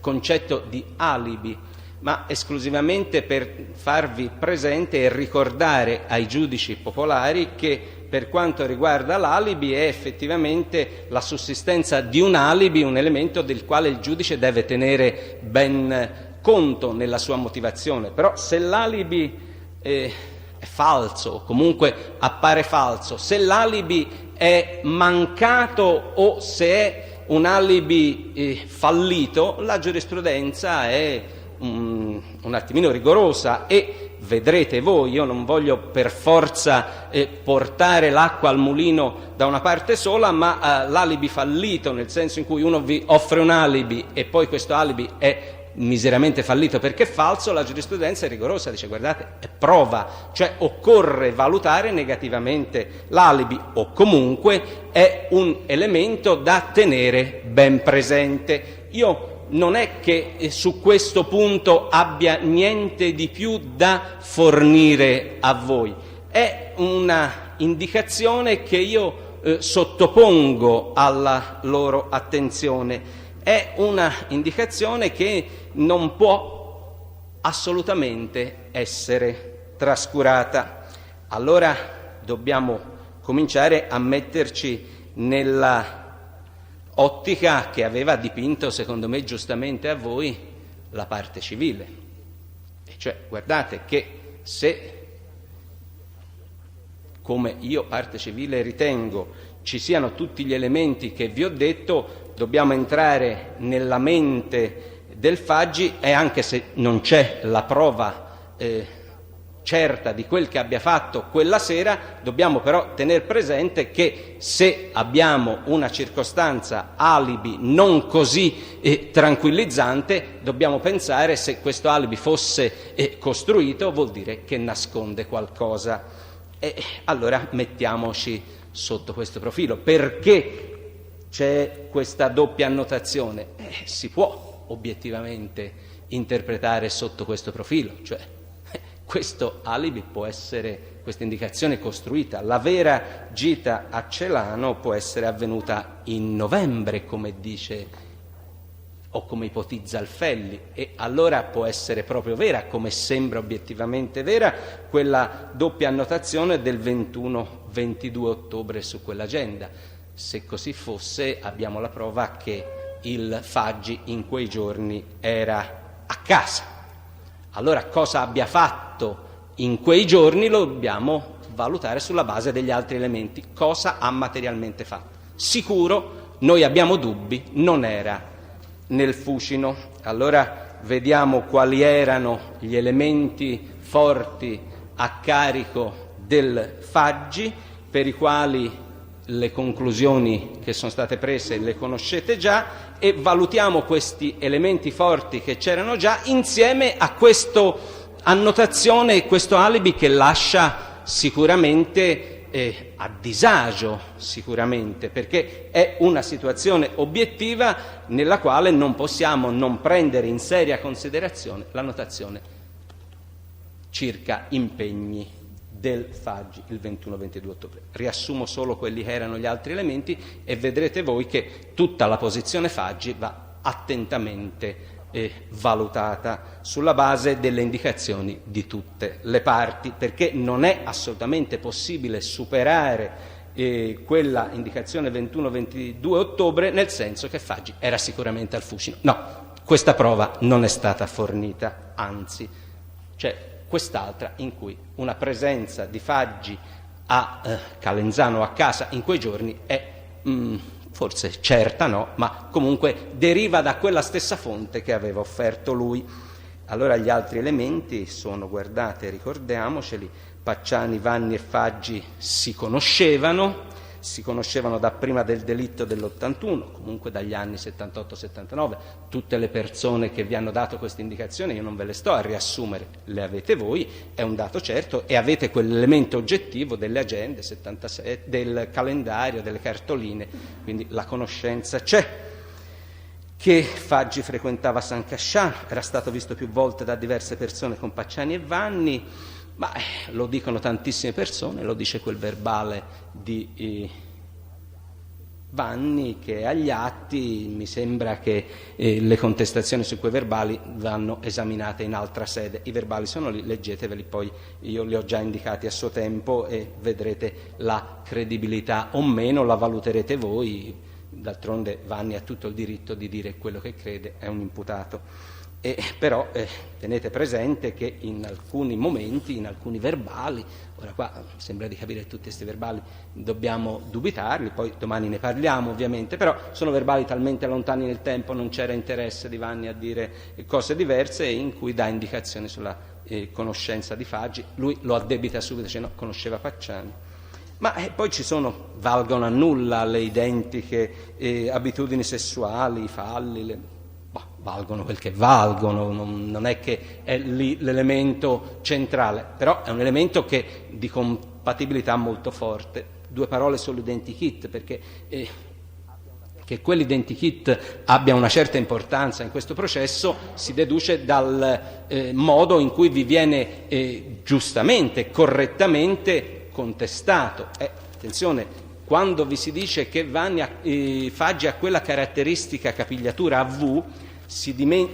Speaker 1: concetto di alibi, ma esclusivamente per farvi presente e ricordare ai giudici popolari che per quanto riguarda l'alibi è effettivamente la sussistenza di un alibi, un elemento del quale il giudice deve tenere ben conto nella sua motivazione. Però se l'alibi è falso o comunque appare falso, se l'alibi è mancato o se è un alibi fallito, la giurisprudenza è un attimino rigorosa e vedrete voi, io non voglio per forza portare l'acqua al mulino da una parte sola, ma l'alibi fallito, nel senso in cui uno vi offre un alibi e poi questo alibi è miseramente fallito perché è falso, la giurisprudenza è rigorosa, dice guardate, è prova, cioè occorre valutare negativamente l'alibi o comunque è un elemento da tenere ben presente. Io non è che su questo punto abbia niente di più da fornire a voi, è una indicazione che io sottopongo alla loro attenzione. È una indicazione che non può assolutamente essere trascurata. Allora dobbiamo cominciare a metterci nella ottica che aveva dipinto, secondo me giustamente a voi, la parte civile. E cioè, guardate che se, come io parte civile ritengo, ci siano tutti gli elementi che vi ho detto, dobbiamo entrare nella mente del Faggi e anche se non c'è la prova certa di quel che abbia fatto quella sera, dobbiamo però tenere presente che se abbiamo una circostanza alibi non così tranquillizzante, dobbiamo pensare se questo alibi fosse costruito vuol dire che nasconde qualcosa. E allora mettiamoci sotto questo profilo. Perché c'è questa doppia annotazione? Si può obiettivamente interpretare sotto questo profilo, cioè questo alibi può essere, questa indicazione costruita, la vera gita a Celano può essere avvenuta in novembre, come dice o come ipotizza Alfelli, e allora può essere proprio vera, come sembra obiettivamente vera, quella doppia annotazione del 21-22 ottobre su quell'agenda. Se così fosse, abbiamo la prova che il Faggi in quei giorni era a casa. Allora cosa abbia fatto in quei giorni lo dobbiamo valutare sulla base degli altri elementi. Cosa ha materialmente fatto? Sicuro, noi abbiamo dubbi, non era nel Fucino. Allora vediamo quali erano gli elementi forti a carico del Faggi, per i quali le conclusioni che sono state prese le conoscete già, e valutiamo questi elementi forti che c'erano già insieme a questa annotazione e questo alibi che lascia sicuramente a disagio, sicuramente, perché è una situazione obiettiva nella quale non possiamo non prendere in seria considerazione la notazione circa impegni del Faggi il 21-22 ottobre. Riassumo solo quelli che erano gli altri elementi e vedrete voi che tutta la posizione Faggi va attentamente valutata sulla base delle indicazioni di tutte le parti, perché non è assolutamente possibile superare quella indicazione 21-22 ottobre nel senso che Faggi era sicuramente al Fucino. No, questa prova non è stata fornita, anzi c'è quest'altra in cui una presenza di Faggi a Calenzano a casa in quei giorni è forse certa, no, ma comunque deriva da quella stessa fonte che aveva offerto lui. Allora gli altri elementi sono, guardate, ricordiamoceli, Pacciani, Vanni e Faggi si conoscevano, si conoscevano da prima del delitto dell'81, comunque dagli anni 78-79, tutte le persone che vi hanno dato queste indicazioni io non ve le sto a riassumere, le avete voi, è un dato certo, e avete quell'elemento oggettivo delle agende 77, del calendario, delle cartoline, quindi la conoscenza c'è. Che Faggi frequentava San Casciano, era stato visto più volte da diverse persone con Pacciani e Vanni, ma lo dicono tantissime persone, lo dice quel verbale di Vanni che agli atti. Mi sembra che le contestazioni su quei verbali vanno esaminate in altra sede. I verbali sono lì, leggeteveli, poi io li ho già indicati a suo tempo e vedrete la credibilità o meno, la valuterete voi. D'altronde Vanni ha tutto il diritto di dire quello che crede, è un imputato. Però tenete presente che in alcuni momenti, in alcuni verbali, ora qua sembra di capire tutti questi verbali, dobbiamo dubitarli, poi domani ne parliamo ovviamente, però sono verbali talmente lontani nel tempo, non c'era interesse di Vanni a dire cose diverse, in cui dà indicazioni sulla conoscenza di Faggi. Lui lo addebita subito, dice no, conosceva Pacciani. Ma poi ci sono, valgono a nulla le identiche abitudini sessuali, i falli, valgono quel che valgono, non è che è lì l'elemento centrale, però è un elemento che di compatibilità molto forte. 2 parole sull'identikit, perché che quell'identikit abbia una certa importanza in questo processo si deduce dal modo in cui vi viene giustamente, correttamente contestato. Attenzione, quando vi si dice che Faggi ha quella caratteristica capigliatura a V,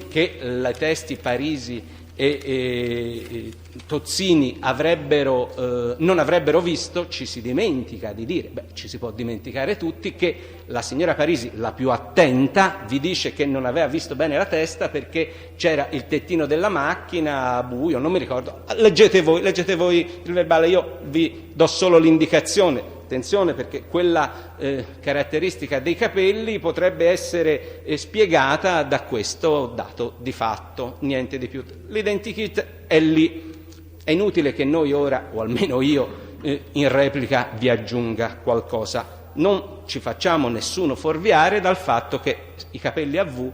Speaker 1: che i testi Parisi e Tozzini non avrebbero visto, ci si dimentica di dire, ci si può dimenticare tutti, che la signora Parisi, la più attenta, vi dice che non aveva visto bene la testa perché c'era il tettino della macchina buio, non mi ricordo, leggete voi il verbale, io vi do solo l'indicazione. Attenzione, perché quella caratteristica dei capelli potrebbe essere spiegata da questo dato di fatto, niente di più. L'identikit è lì. È inutile che noi ora, o almeno io, in replica vi aggiunga qualcosa. Non ci facciamo nessuno fuorviare dal fatto che i capelli a V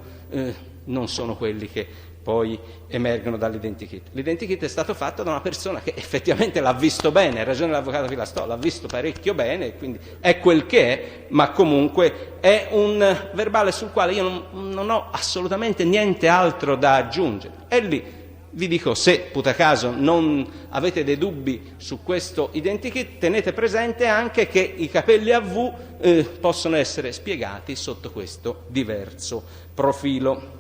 Speaker 1: non sono quelli che poi emergono dall'identikit. L'identikit è stato fatto da una persona che effettivamente l'ha visto bene, ha ragione l'avvocato Filastò, l'ha visto parecchio bene, quindi è quel che è, ma comunque è un verbale sul quale io non ho assolutamente niente altro da aggiungere. E lì vi dico, se putacaso non avete dei dubbi su questo identikit, tenete presente anche che i capelli a V possono essere spiegati sotto questo diverso profilo.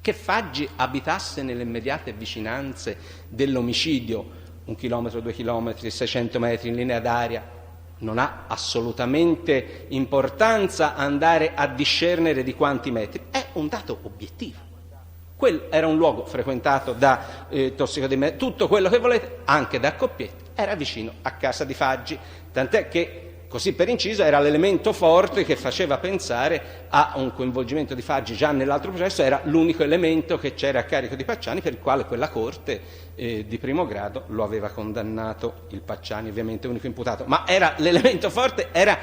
Speaker 1: Che Faggi abitasse nelle immediate vicinanze dell'omicidio, 1 chilometro, 2 chilometri, 600 metri in linea d'aria, non ha assolutamente importanza andare a discernere di quanti metri, è un dato obiettivo. Quello era un luogo frequentato da tossicodipendenti, tutto quello che volete, anche da Coppietti, era vicino a casa di Faggi, tant'è che, così per inciso, era l'elemento forte che faceva pensare a un coinvolgimento di Faggi già nell'altro processo, era l'unico elemento che c'era a carico di Pacciani, per il quale quella corte di primo grado lo aveva condannato, il Pacciani ovviamente unico imputato, ma era l'elemento forte, era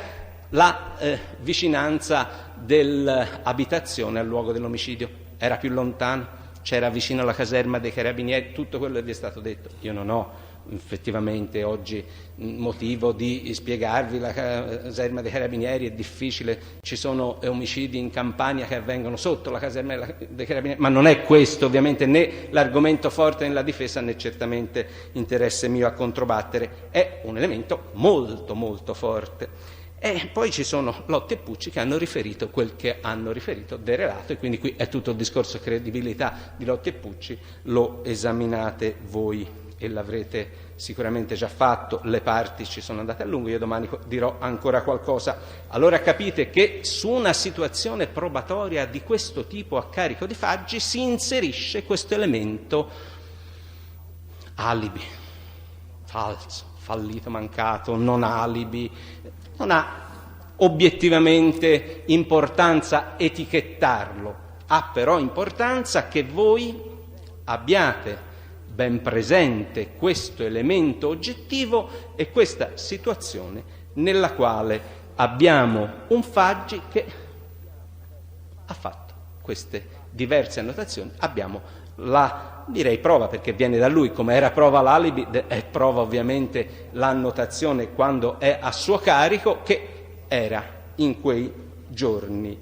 Speaker 1: la vicinanza dell'abitazione al luogo dell'omicidio. Era più lontano, c'era vicino alla caserma dei carabinieri, tutto quello che vi è stato detto. Io non ho effettivamente oggi motivo di spiegarvi la caserma dei carabinieri, è difficile, ci sono omicidi in Campania che avvengono sotto la caserma dei carabinieri, ma non è questo ovviamente né l'argomento forte nella difesa né certamente interesse mio a controbattere, è un elemento molto molto forte. E poi ci sono Lotti e Pucci che hanno riferito quel che hanno riferito del relato, e quindi qui è tutto il discorso credibilità di Lotti e Pucci, lo esaminate voi e l'avrete sicuramente già fatto, le parti ci sono andate a lungo, io domani dirò ancora qualcosa. Allora capite che su una situazione probatoria di questo tipo a carico di Faggi si inserisce questo elemento alibi, falso, fallito, mancato, non alibi, non ha obiettivamente importanza etichettarlo, ha però importanza che voi abbiate ben presente questo elemento oggettivo e questa situazione nella quale abbiamo un Faggi che ha fatto queste diverse annotazioni. Abbiamo la, direi prova, perché viene da lui, come era prova l'alibi, è prova ovviamente l'annotazione quando è a suo carico, che era in quei giorni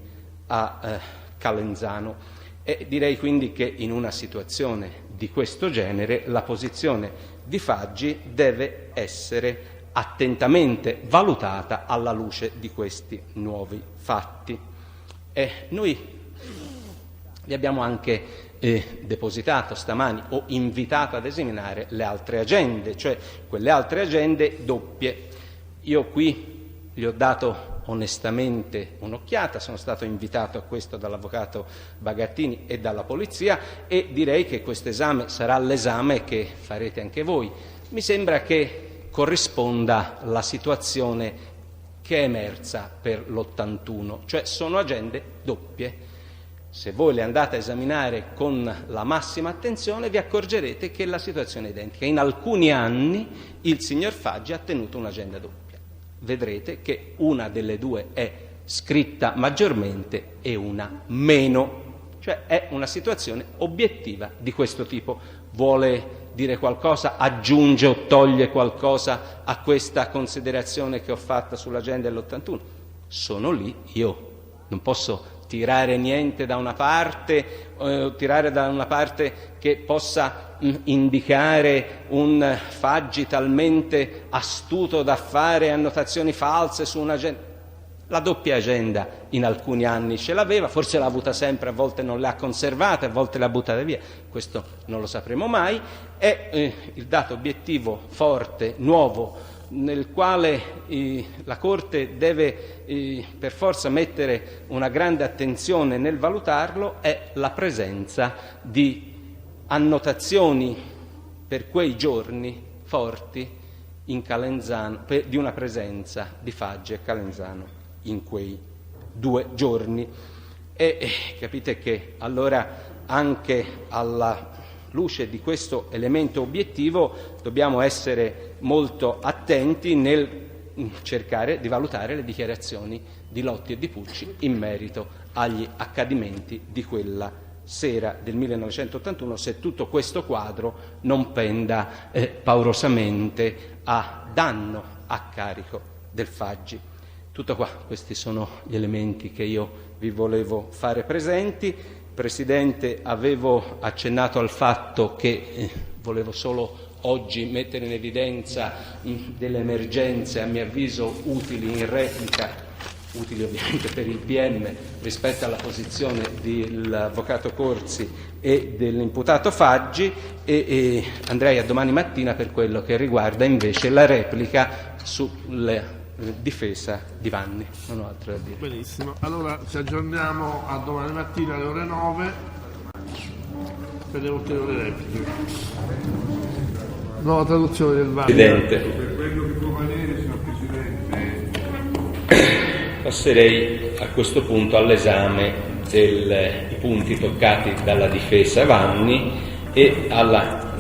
Speaker 1: a Calenzano. E direi quindi che in una situazione di questo genere la posizione di Faggi deve essere attentamente valutata alla luce di questi nuovi fatti. Noi vi abbiamo anche depositato stamani o invitato ad esaminare le altre agende, cioè quelle altre agende doppie. Io qui gli ho dato onestamente un'occhiata, sono stato invitato a questo dall'avvocato Bagattini e dalla polizia, e direi che questo esame sarà l'esame che farete anche voi. Mi sembra che corrisponda la situazione che è emersa per l'81, cioè sono agende doppie. Se voi le andate a esaminare con la massima attenzione vi accorgerete che la situazione è identica. In alcuni anni il signor Faggi ha tenuto un'agenda doppia. Vedrete che una delle due è scritta maggiormente e una meno, cioè è una situazione obiettiva di questo tipo. Vuole dire qualcosa, aggiunge o toglie qualcosa a questa considerazione che ho fatta sull'agenda dell'81? Sono lì, io non posso tirare niente da una parte, tirare da una parte che possa indicare un Faggi talmente astuto da fare annotazioni false su un'agenda. La doppia agenda in alcuni anni ce l'aveva, forse l'ha avuta sempre, a volte non l'ha conservata, a volte l'ha buttata via, questo non lo sapremo mai. È il dato obiettivo forte, nuovo, nel quale la Corte deve per forza mettere una grande attenzione nel valutarlo, è la presenza di annotazioni per quei giorni forti in Calenzano, di una presenza di Faggi e Calenzano in quei 2 giorni. E capite che allora anche alla luce di questo elemento obiettivo dobbiamo essere molto attenti nel cercare di valutare le dichiarazioni di Lotti e di Pucci in merito agli accadimenti di quella sera del 1981, se tutto questo quadro non penda paurosamente a danno, a carico del Faggi. Tutto qua, questi sono gli elementi che io vi volevo fare presenti. Presidente, avevo accennato al fatto che volevo solo oggi mettere in evidenza delle emergenze, a mio avviso utili in replica, utili ovviamente per il PM rispetto alla posizione dell'avvocato Corsi e dell'imputato Faggi, e andrei a domani mattina per quello che riguarda invece la replica sulla difesa di Vanni. Non ho altro da dire.
Speaker 2: Benissimo, allora ci aggiorniamo a domani mattina alle ore 9 per le ulteriori repliche. Nuova traduzione del Vanni.
Speaker 1: Presidente,
Speaker 3: Per quello che può valere, signor Presidente.
Speaker 1: passerei a questo punto all'esame dei punti toccati dalla difesa Vanni e alla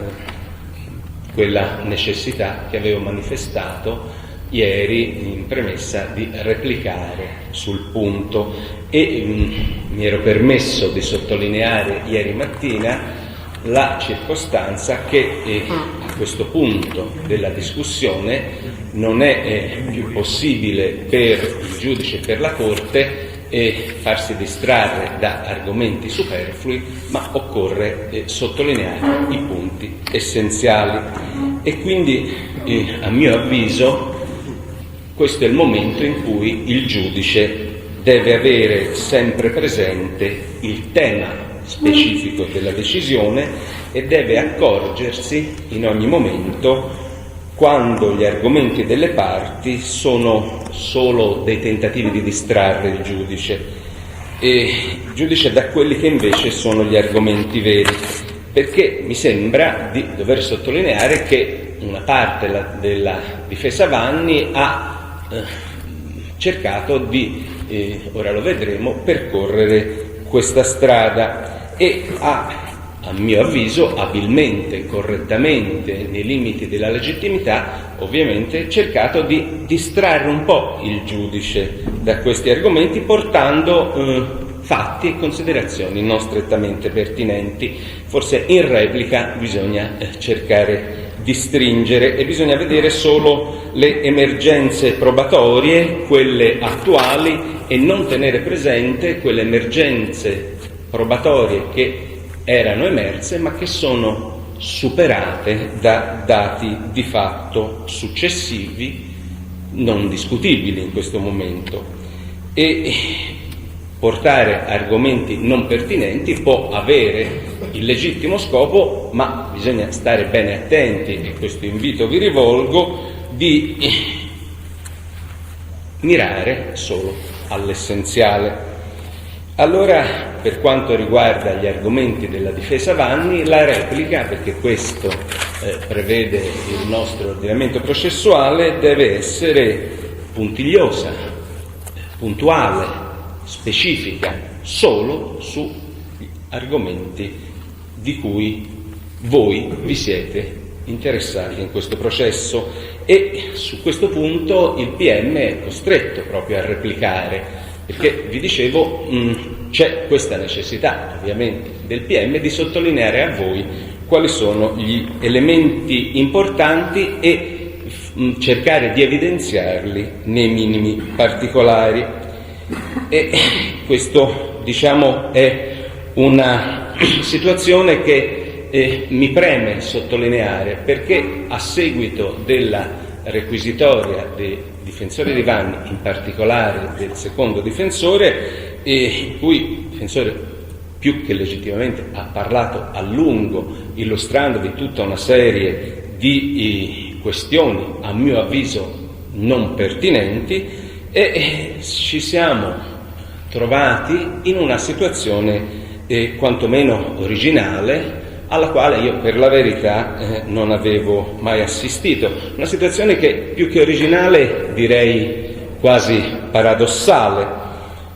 Speaker 1: quella necessità che avevo manifestato ieri in premessa di replicare sul punto, e mi ero permesso di sottolineare ieri mattina la circostanza che a questo punto della discussione non è più possibile per il giudice e per la Corte farsi distrarre da argomenti superflui, ma occorre sottolineare i punti essenziali, e quindi a mio avviso questo è il momento in cui il giudice deve avere sempre presente il tema specifico della decisione e deve accorgersi in ogni momento quando gli argomenti delle parti sono solo dei tentativi di distrarre il giudice da quelli che invece sono gli argomenti veri, perché mi sembra di dover sottolineare che una parte della difesa Vanni ha cercato di, ora lo vedremo, percorrere questa strada e ha a mio avviso, abilmente, correttamente, nei limiti della legittimità, ovviamente, cercato di distrarre un po' il giudice da questi argomenti, portando fatti e considerazioni non strettamente pertinenti. Forse in replica bisogna cercare di stringere e bisogna vedere solo le emergenze probatorie, quelle attuali, e non tenere presente quelle emergenze probatorie che erano emerse ma che sono superate da dati di fatto successivi non discutibili in questo momento. E portare argomenti non pertinenti può avere il legittimo scopo, ma bisogna stare bene attenti, e questo invito vi rivolgo, di mirare solo all'essenziale. Allora, per quanto riguarda gli argomenti della difesa Vanni, la replica, perché questo prevede il nostro ordinamento processuale, deve essere puntigliosa, puntuale, specifica, solo su argomenti di cui voi vi siete interessati in questo processo, e su questo punto il PM è costretto proprio a replicare, perché vi dicevo c'è questa necessità ovviamente del PM di sottolineare a voi quali sono gli elementi importanti e cercare di evidenziarli nei minimi particolari. E questo, diciamo, è una situazione che mi preme sottolineare, perché a seguito della requisitoria dei difensori di Vanni, in particolare del secondo difensore, in cui il difensore più che legittimamente ha parlato a lungo, illustrandovi tutta una serie di questioni a mio avviso non pertinenti, e ci siamo trovati in una situazione quantomeno originale, alla quale io per la verità non avevo mai assistito. Una situazione che più che originale direi quasi paradossale,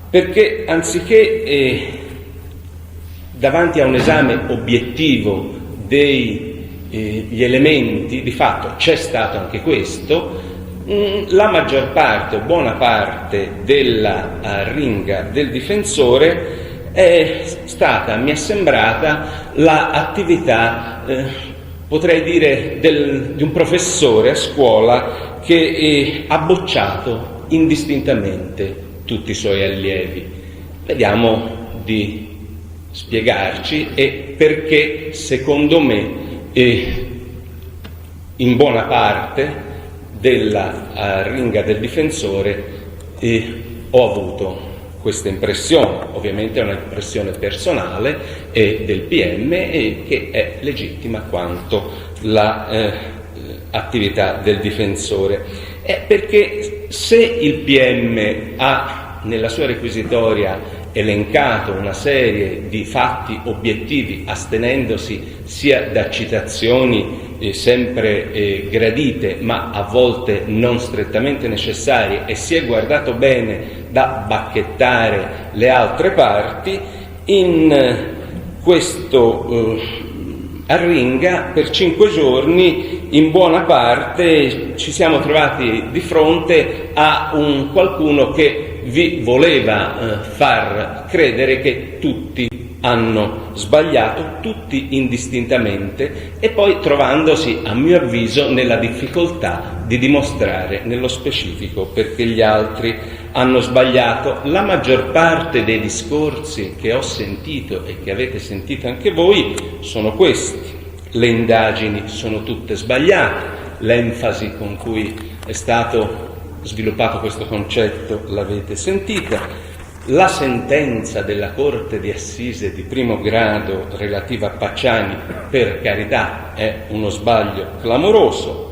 Speaker 1: perché anziché davanti a un esame obiettivo degli elementi, di fatto c'è stato anche questo, la maggior parte o buona parte della arringa del difensore è stata, mi è sembrata, l'attività, potrei dire, di un professore a scuola che ha bocciato indistintamente tutti i suoi allievi. Vediamo di spiegarci e perché, secondo me, in buona parte della arringa del difensore ho avuto questa impressione. Ovviamente è un'impressione personale del PM che è legittima quanto l'attività del difensore. Perché se il PM ha nella sua requisitoria elencato una serie di fatti obiettivi, astenendosi sia da citazioni sempre gradite ma a volte non strettamente necessarie, e si è guardato bene da bacchettare le altre parti, in questo arringa per 5 giorni in buona parte ci siamo trovati di fronte a un qualcuno che vi voleva far credere che tutti hanno sbagliato, tutti indistintamente, e poi trovandosi, a mio avviso, nella difficoltà di dimostrare nello specifico perché gli altri hanno sbagliato. La maggior parte dei discorsi che ho sentito e che avete sentito anche voi sono questi: le indagini sono tutte sbagliate, l'enfasi con cui è stato sviluppato questo concetto l'avete sentita, la sentenza della Corte di Assise di primo grado relativa a Pacciani, per carità, è uno sbaglio clamoroso,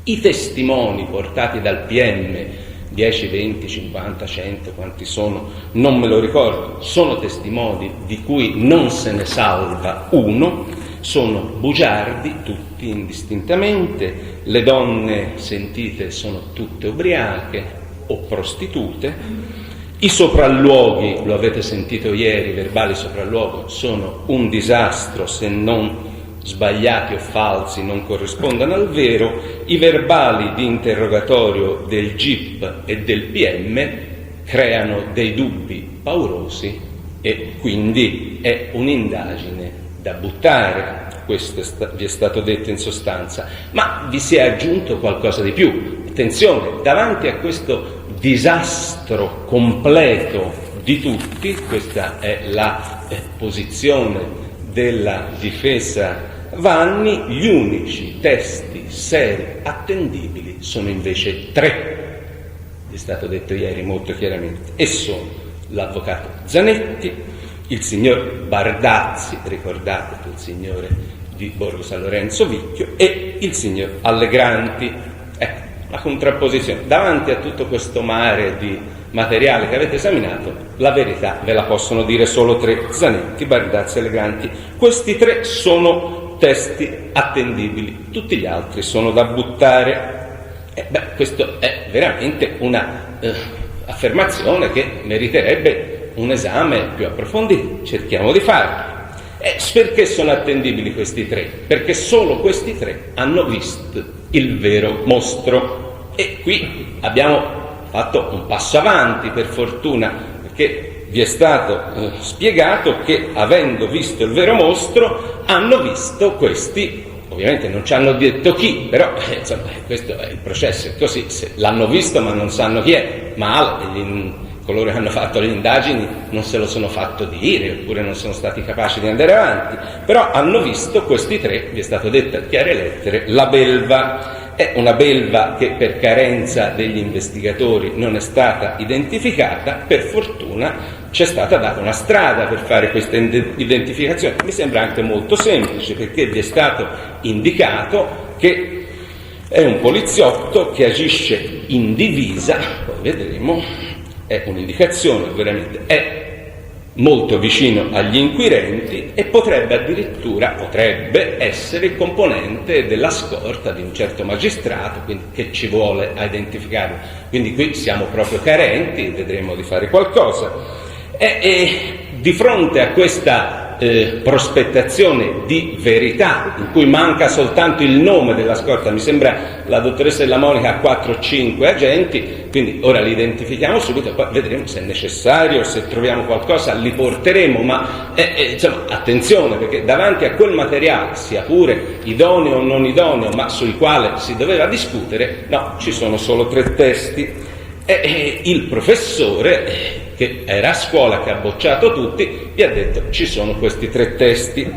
Speaker 1: i testimoni portati dal PM, 10, 20, 50, 100, quanti sono, non me lo ricordo, sono testimoni di cui non se ne salva uno, sono bugiardi tutti indistintamente, le donne sentite sono tutte ubriache o prostitute, I sopralluoghi, lo avete sentito ieri, i verbali sopralluogo sono un disastro se non sbagliati o falsi, non corrispondono al vero. I verbali di interrogatorio del GIP e del PM creano dei dubbi paurosi e quindi è un'indagine da buttare. Questo vi è stato detto in sostanza, ma vi si è aggiunto qualcosa di più. Attenzione, davanti a questo disastro completo di tutti, questa è la posizione della difesa Vanni, gli unici testi seri attendibili sono invece 3, è stato detto ieri molto chiaramente, e sono l'avvocato Zanetti, il signor Bardazzi, ricordate il signore di Borgo San Lorenzo Vicchio, e il signor Allegranti. Ecco, la contrapposizione. Davanti a tutto questo mare di materiale che avete esaminato, la verità ve la possono dire solo 3, Zanetti, Bardazzi e Allegranti. Questi 3 sono testi attendibili, tutti gli altri sono da buttare. Questo è veramente una affermazione che meriterebbe un esame più approfondito. Cerchiamo di farlo. Perché sono attendibili questi 3? Perché solo questi 3 hanno visto il vero mostro. E qui abbiamo fatto un passo avanti, per fortuna, perché vi è stato spiegato che, avendo visto il vero mostro, hanno visto questi. Ovviamente non ci hanno detto chi, però insomma, questo è il processo, è così. Se l'hanno visto ma non sanno chi è, male. Coloro che hanno fatto le indagini non se lo sono fatto dire, oppure non sono stati capaci di andare avanti, però hanno visto questi 3, vi è stato detto a chiare lettere, la belva. È una belva che per carenza degli investigatori non è stata identificata. Per fortuna c'è stata data una strada per fare questa identificazione. Mi sembra anche molto semplice, perché vi è stato indicato che è un poliziotto che agisce in divisa, poi vedremo, è un'indicazione veramente, è molto vicino agli inquirenti e potrebbe essere componente della scorta di un certo magistrato, quindi che ci vuole a identificarlo. Quindi qui siamo proprio carenti, vedremo di fare qualcosa. E di fronte a questa prospettazione di verità, in cui manca soltanto il nome della scorta, mi sembra la dottoressa Della Monica ha 4 o 5 agenti, quindi ora li identifichiamo subito, poi vedremo se è necessario, se troviamo qualcosa li porteremo, ma insomma, attenzione, perché davanti a quel materiale, sia pure idoneo o non idoneo, ma sul quale si doveva discutere, no, ci sono solo 3 testi. Il professore, che era a scuola, che ha bocciato tutti, vi ha detto ci sono questi 3 testi.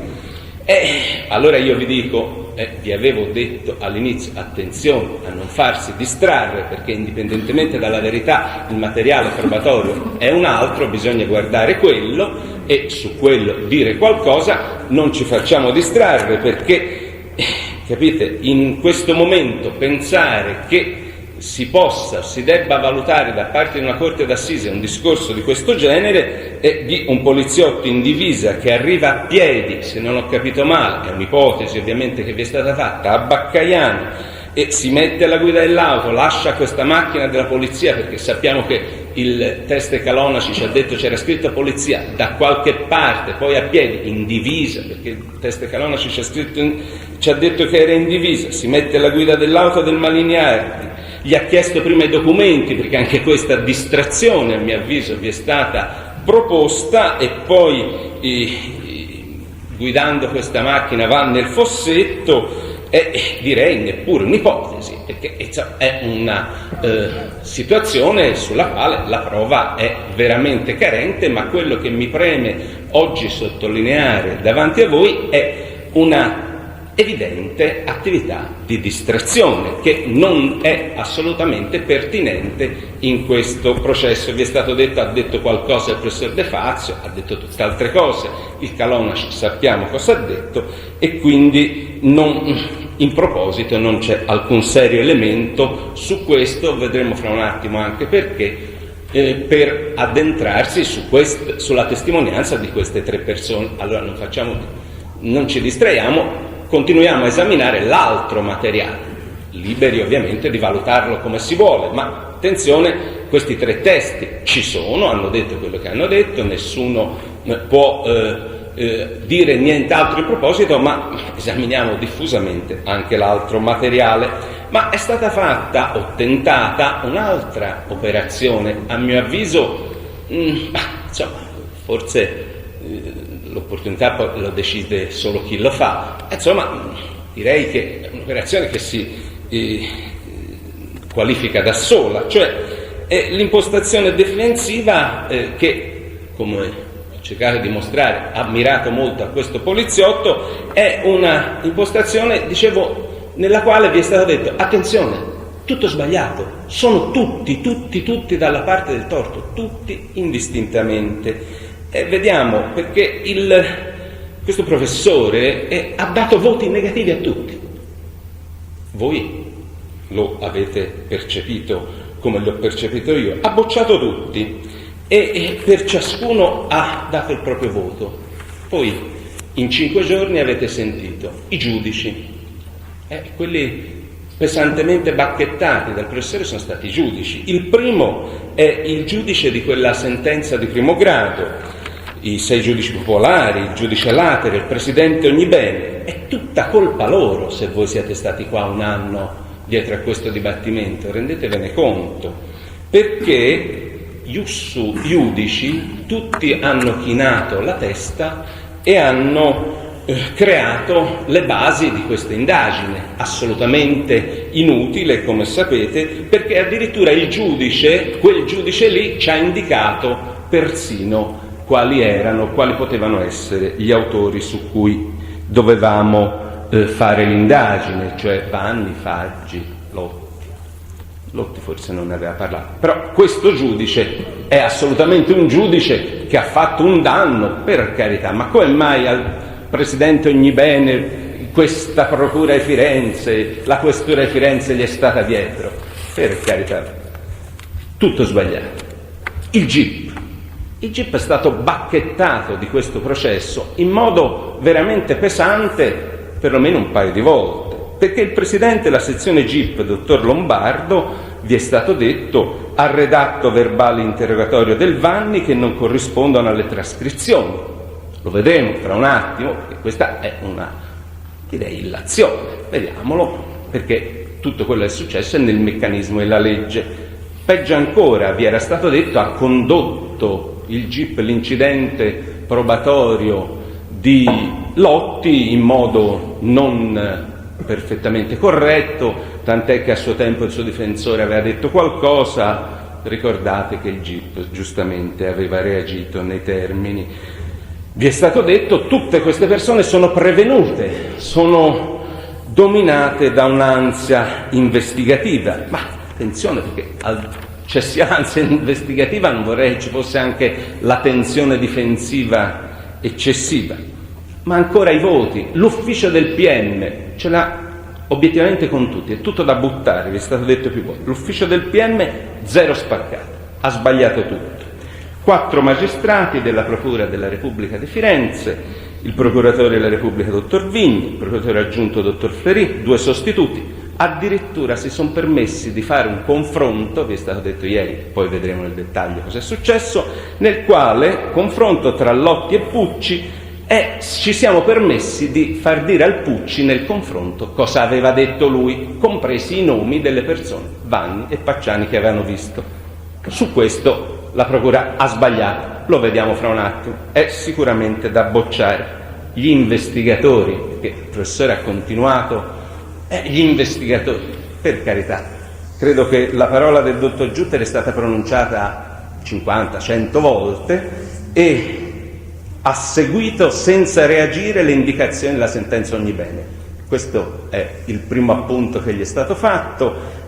Speaker 1: Allora io vi dico, vi avevo detto all'inizio, attenzione a non farsi distrarre, perché indipendentemente dalla verità il materiale probatorio è un altro, bisogna guardare quello e su quello dire qualcosa. Non ci facciamo distrarre, perché capite, in questo momento pensare che si debba valutare da parte di una corte d'assise un discorso di questo genere e di un poliziotto in divisa che arriva a piedi, se non ho capito male, è un'ipotesi ovviamente che vi è stata fatta, a Baccaiano, e si mette alla guida dell'auto, lascia questa macchina della polizia, perché sappiamo che il teste Calonaci ci ha detto c'era scritto polizia da qualche parte, poi a piedi, in divisa, perché il teste Calonaci ci ha detto che era in divisa, si mette alla guida dell'auto del Maliniardi, gli ha chiesto prima i documenti, perché anche questa distrazione, a mio avviso, vi è stata proposta, e poi guidando questa macchina va nel fossetto. Direi neppure un'ipotesi, perché è una situazione sulla quale la prova è veramente carente, ma quello che mi preme oggi sottolineare davanti a voi è una evidente attività di distrazione che non è assolutamente pertinente in questo processo. Vi è stato detto, ha detto qualcosa il professor De Fazio, ha detto tutte altre cose, il Calonaci sappiamo cosa ha detto, e quindi in proposito non c'è alcun serio elemento su questo. Vedremo fra un attimo anche perché, per addentrarsi sulla testimonianza di queste 3 persone. Allora non ci distraiamo, continuiamo a esaminare l'altro materiale, liberi ovviamente di valutarlo come si vuole, ma attenzione, questi 3 testi ci sono, hanno detto quello che hanno detto, nessuno può dire nient'altro in proposito, ma esaminiamo diffusamente anche l'altro materiale. Ma è stata fatta o tentata un'altra operazione, a mio avviso, insomma, forse l'opportunità poi lo decide solo chi lo fa, insomma direi che è un'operazione che si qualifica da sola, cioè è l'impostazione difensiva che, come ho cercato di mostrare, ha mirato molto a questo poliziotto, è una impostazione, dicevo, nella quale vi è stato detto: attenzione, tutto sbagliato, sono tutti dalla parte del torto, tutti indistintamente. E vediamo perché questo professore ha dato voti negativi a tutti. Voi lo avete percepito come l'ho percepito io, ha bocciato tutti e per ciascuno ha dato il proprio voto. Poi in 5 giorni avete sentito i giudici, quelli pesantemente bacchettati dal professore sono stati i giudici. Il primo è il giudice di quella sentenza di primo grado, i 6 giudici popolari, il giudice Latere, il presidente Ognibene. È tutta colpa loro se voi siete stati qua un anno dietro a questo dibattimento, rendetevene conto, perché giudici tutti hanno chinato la testa e hanno creato le basi di questa indagine, assolutamente inutile, come sapete, perché addirittura quel giudice lì ci ha indicato persino quali potevano essere gli autori su cui dovevamo fare l'indagine, cioè Vanni, Faggi, Lotti forse non ne aveva parlato, però questo giudice è assolutamente un giudice che ha fatto un danno, per carità, ma come mai al presidente Ognibene questa procura di Firenze, la questura di Firenze gli è stata dietro? Per carità, tutto sbagliato. Il GIP è stato bacchettato di questo processo in modo veramente pesante, perlomeno un paio di volte, perché il presidente della sezione GIP, dottor Lombardo, vi è stato detto, ha redatto verbali interrogatorio del Vanni che non corrispondono alle trascrizioni. Lo vedremo tra un attimo, perché questa è una, direi, illazione. Vediamolo, perché tutto quello che è successo è nel meccanismo della legge. Peggio ancora, vi era stato detto, ha condotto il GIP l'incidente probatorio di Lotti in modo non perfettamente corretto, tant'è che a suo tempo il suo difensore aveva detto qualcosa. Ricordate che il GIP giustamente aveva reagito nei termini. Vi è stato detto: tutte queste persone sono prevenute, sono dominate da un'ansia investigativa. Ma attenzione, perché c'è sia ansia investigativa, non vorrei che ci fosse anche la tensione difensiva eccessiva. Ma ancora i voti, l'ufficio del PM ce l'ha obiettivamente con tutti, è tutto da buttare, vi è stato detto più volte. L'ufficio del PM 0 spaccato, ha sbagliato tutto. 4 magistrati della Procura della Repubblica di Firenze, il procuratore della Repubblica dottor Vigni, il procuratore aggiunto dottor Ferì, 2 sostituti, addirittura si sono permessi di fare un confronto, vi è stato detto ieri, poi vedremo nel dettaglio cosa è successo, nel quale confronto tra Lotti e Pucci, e ci siamo permessi di far dire al Pucci nel confronto cosa aveva detto lui, compresi i nomi delle persone, Vanni e Pacciani, che avevano visto. Su questo la Procura ha sbagliato, lo vediamo fra un attimo, è sicuramente da bocciare. Gli investigatori, perché il professore ha continuato, gli investigatori, per carità, credo che la parola del dottor Giutter è stata pronunciata 50-100 volte e ha seguito senza reagire le indicazioni della sentenza Ognibene. Questo è il primo appunto che gli è stato fatto.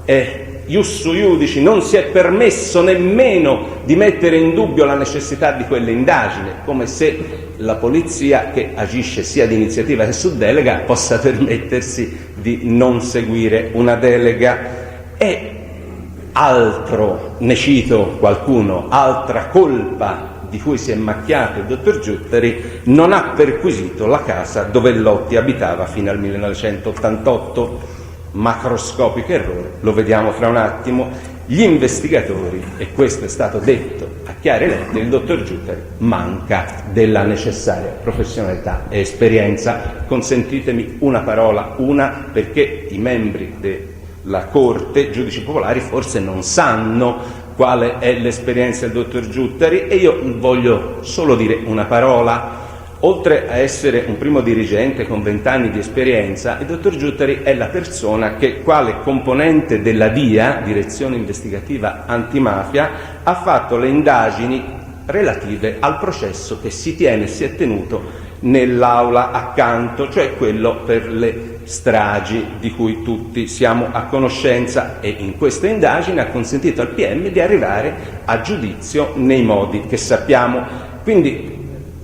Speaker 1: Iussu iudici, non si è permesso nemmeno di mettere in dubbio la necessità di quell'indagine, come se la polizia, che agisce sia di iniziativa che su delega, possa permettersi di non seguire una delega. E altro, ne cito qualcuno, altra colpa di cui si è macchiato il dottor Giutteri: non ha perquisito la casa dove Lotti abitava fino al 1988. Macroscopico errore, lo vediamo fra un attimo. gli investigatori, e questo è stato detto a chiare lettere, il dottor Giuttari manca della necessaria professionalità e esperienza. Consentitemi una parola, perché i membri della Corte, giudici popolari, forse non sanno quale è l'esperienza del dottor Giuttari, e io voglio solo dire una parola. Oltre a essere un primo dirigente con 20 anni di esperienza, il dottor Giuttari è la persona che, quale componente della DIA, Direzione Investigativa Antimafia, ha fatto le indagini relative al processo che si è tenuto nell'aula accanto, cioè quello per le stragi di cui tutti siamo a conoscenza, e in questa indagine ha consentito al PM di arrivare a giudizio nei modi che sappiamo. Quindi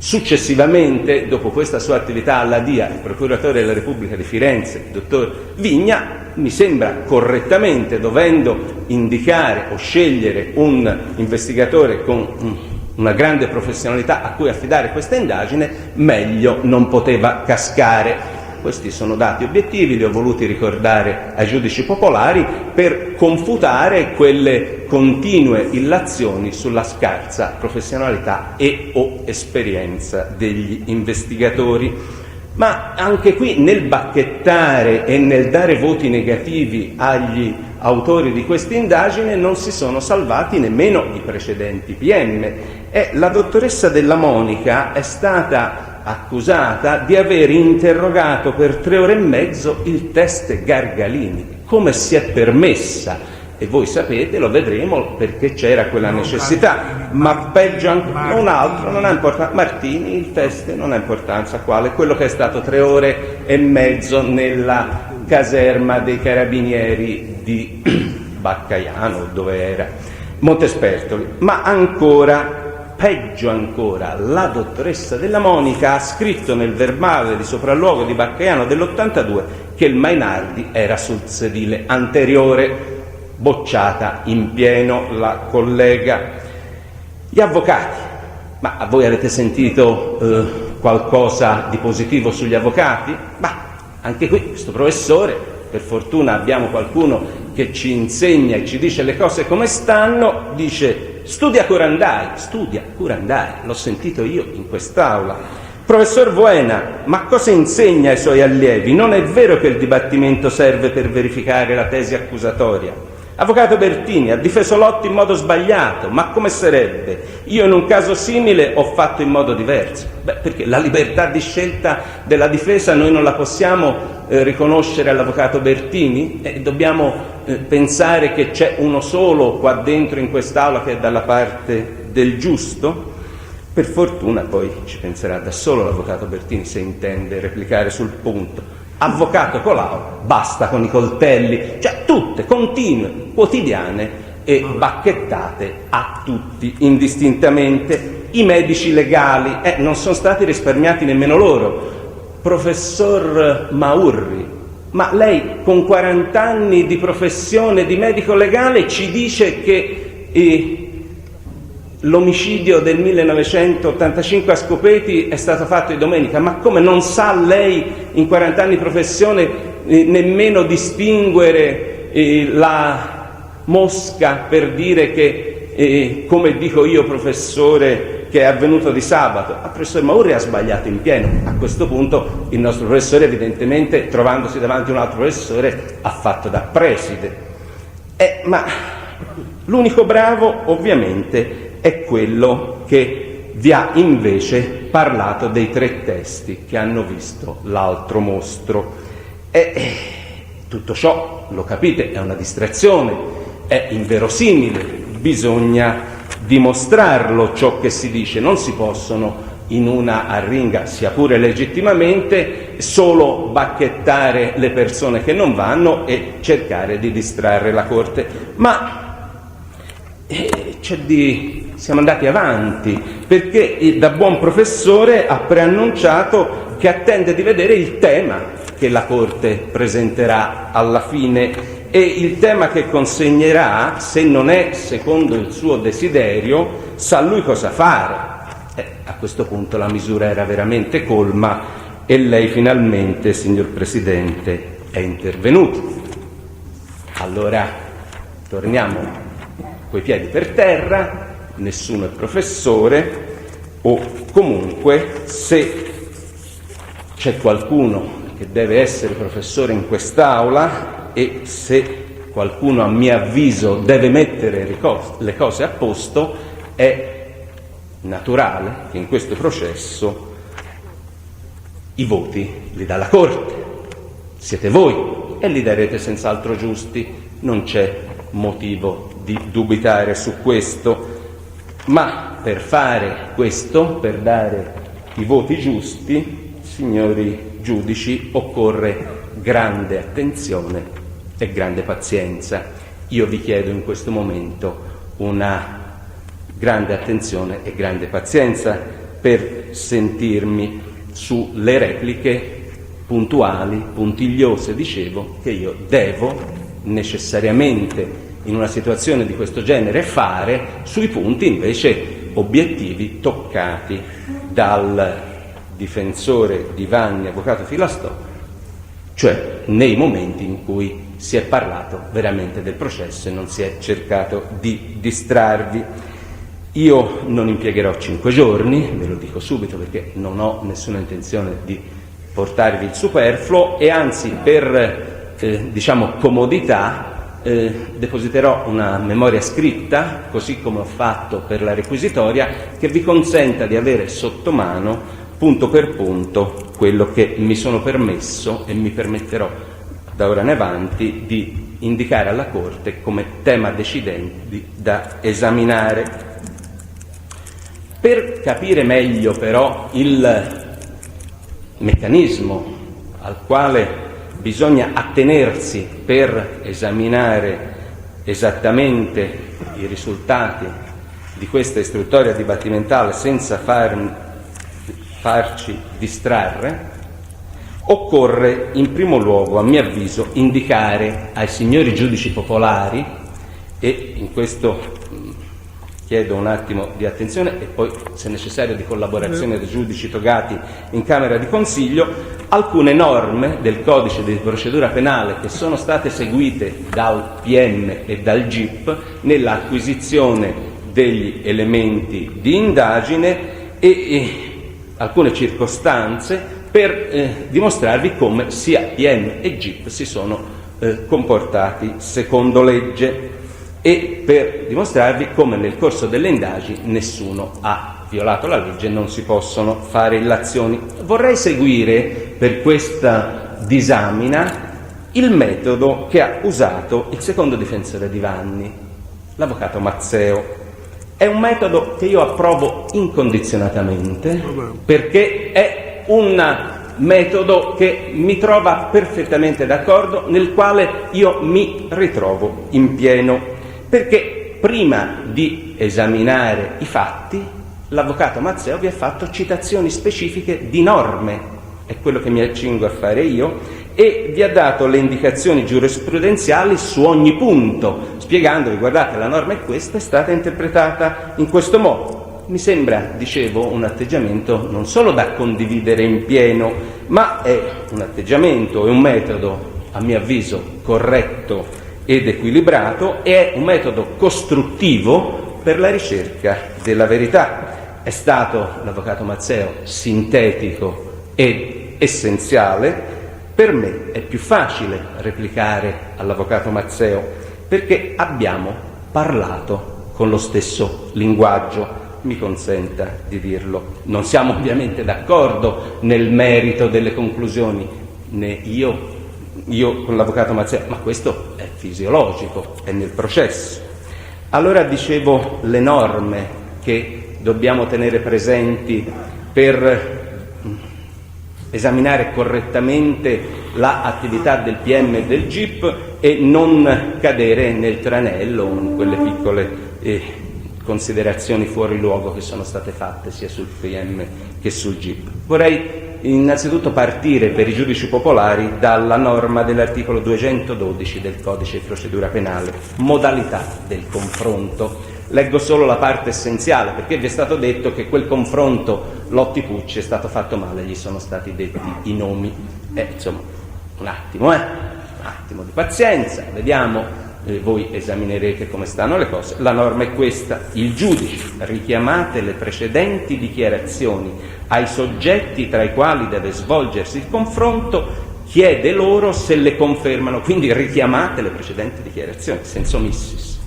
Speaker 1: successivamente, dopo questa sua attività alla DIA, il procuratore della Repubblica di Firenze, il dottor Vigna, mi sembra correttamente, dovendo indicare o scegliere un investigatore con una grande professionalità a cui affidare questa indagine, meglio non poteva cascare. Questi sono dati obiettivi, li ho voluti ricordare ai giudici popolari per confutare quelle continue illazioni sulla scarsa professionalità e o esperienza degli investigatori. Ma anche qui, nel bacchettare e nel dare voti negativi agli autori di questa indagine, non si sono salvati nemmeno i precedenti PM. La dottoressa Della Monica è stata accusata di aver interrogato per 3 ore e mezzo il teste Gargalini. Come si è permessa? E voi sapete, lo vedremo, perché c'era quella necessità. Ma peggio non altro, non ha importanza. Martini, il teste non ha importanza. Quale? Quello che è stato 3 ore e mezzo nella caserma dei carabinieri di Baccaiano, dove era, Montespertoli. Ma ancora, peggio ancora, la dottoressa Della Monica ha scritto nel verbale di sopralluogo di Baccaiano dell'82 che il Mainardi era sul sedile anteriore, bocciata in pieno la collega. Gli avvocati, ma voi avete sentito qualcosa di positivo sugli avvocati? Ma anche qui questo professore, per fortuna abbiamo qualcuno che ci insegna e ci dice le cose come stanno, dice: studia Curandai, l'ho sentito io in quest'aula. Professor Voena, ma cosa insegna ai suoi allievi? Non è vero che il dibattimento serve per verificare la tesi accusatoria. Avvocato Bertini, ha difeso Lotti in modo sbagliato, ma come sarebbe? Io in un caso simile ho fatto in modo diverso. Perché la libertà di scelta della difesa noi non la possiamo riconoscere all'avvocato Bertini? Dobbiamo pensare che c'è uno solo qua dentro in quest'aula che è dalla parte del giusto? Per fortuna poi ci penserà da solo l'avvocato Bertini, se intende replicare sul punto. Avvocato Colau, basta con i coltelli, cioè tutte continue, quotidiane e bacchettate a tutti indistintamente. I medici legali non sono stati risparmiati nemmeno loro. Professor Maurri, ma lei con 40 anni di professione di medico legale ci dice che l'omicidio del 1985 a Scopeti è stato fatto di domenica? Ma come, non sa lei in 40 anni di professione nemmeno distinguere la mosca per dire che, come dico io professore, che è avvenuto di sabato? Il professor Maurri ha sbagliato in pieno. A questo punto il nostro professore, evidentemente, trovandosi davanti a un altro professore, ha fatto da preside. Ma l'unico bravo ovviamente è quello che vi ha invece parlato dei 3 testi che hanno visto l'altro mostro. Tutto ciò, lo capite, è una distrazione, è inverosimile, bisogna dimostrarlo ciò che si dice. Non si possono in una arringa, sia pure legittimamente, solo bacchettare le persone che non vanno e cercare di distrarre la Corte. Ma siamo andati avanti, perché da buon professore ha preannunciato che attende di vedere il tema che la Corte presenterà alla fine, e il tema che consegnerà, se non è secondo il suo desiderio, sa lui cosa fare. A questo punto la misura era veramente colma e lei finalmente, signor Presidente, è intervenuto. Allora torniamo coi piedi per terra, nessuno è professore, o comunque se c'è qualcuno che deve essere professore in quest'aula e se qualcuno a mio avviso deve mettere le cose a posto, è naturale che in questo processo i voti li dà la Corte, siete voi e li darete senz'altro giusti, non c'è motivo di dubitare su questo, ma per fare questo, per dare i voti giusti, signori giudici, occorre grande attenzione e grande pazienza. Io vi chiedo in questo momento una grande attenzione e grande pazienza per sentirmi sulle repliche puntuali, puntigliose, dicevo, che io devo necessariamente in una situazione di questo genere fare sui punti invece obiettivi toccati dal difensore di Vanni, avvocato Filastò, cioè nei momenti in cui si è parlato veramente del processo e non si è cercato di distrarvi. Io non impiegherò 5 giorni, ve lo dico subito perché non ho nessuna intenzione di portarvi il superfluo e anzi per comodità depositerò una memoria scritta, così come ho fatto per la requisitoria, che vi consenta di avere sotto mano punto per punto quello che mi sono permesso e mi permetterò da ora in avanti di indicare alla Corte come tema decidenti da esaminare. Per capire meglio però il meccanismo al quale bisogna attenersi per esaminare esattamente i risultati di questa istruttoria dibattimentale senza farci distrarre, occorre in primo luogo, a mio avviso, indicare ai signori giudici popolari, e in questo chiedo un attimo di attenzione e poi, se necessario, di collaborazione dei giudici togati in Camera di Consiglio, alcune norme del Codice di procedura penale che sono state seguite dal PM e dal GIP nell'acquisizione degli elementi di indagine e alcune circostanze per dimostrarvi come sia PM e GIP si sono comportati secondo legge e per dimostrarvi come nel corso delle indagini nessuno ha violato la legge e non si possono fare illazioni. Vorrei seguire per questa disamina il metodo che ha usato il secondo difensore di Vanni, l'avvocato Mazzeo. È un metodo che io approvo incondizionatamente perché è un metodo che mi trova perfettamente d'accordo, nel quale io mi ritrovo in pieno. Perché prima di esaminare i fatti, l'avvocato Mazzeo vi ha fatto citazioni specifiche di norme, è quello che mi accingo a fare io, e vi ha dato le indicazioni giurisprudenziali su ogni punto, spiegandovi: guardate, la norma è questa, è stata interpretata in questo modo. Mi sembra, dicevo, un atteggiamento non solo da condividere in pieno, ma è un atteggiamento e un metodo, a mio avviso, corretto ed equilibrato, e è un metodo costruttivo per la ricerca della verità. È stato l'avvocato Mazzeo sintetico ed essenziale. Per me è più facile replicare all'avvocato Mazzeo perché abbiamo parlato con lo stesso linguaggio, mi consenta di dirlo. Non siamo ovviamente d'accordo nel merito delle conclusioni, né io con l'avvocato Mazzeo, ma questo è fisiologico, è nel processo. Allora dicevo le norme che dobbiamo tenere presenti per esaminare correttamente l'attività del PM e del GIP e non cadere nel tranello in quelle piccole considerazioni fuori luogo che sono state fatte sia sul PM che sul GIP. Vorrei innanzitutto partire per i giudici popolari dalla norma dell'articolo 212 del Codice di procedura penale, modalità del confronto. Leggo solo la parte essenziale, perché vi è stato detto che quel confronto Lotti-Pucci è stato fatto male, gli sono stati detti i nomi. Insomma, un attimo di pazienza, vediamo voi esaminerete come stanno le cose. La norma è questa: il giudice, richiamate le precedenti dichiarazioni ai soggetti tra i quali deve svolgersi il confronto, chiede loro se le confermano, quindi richiamate le precedenti dichiarazioni, senza omissis,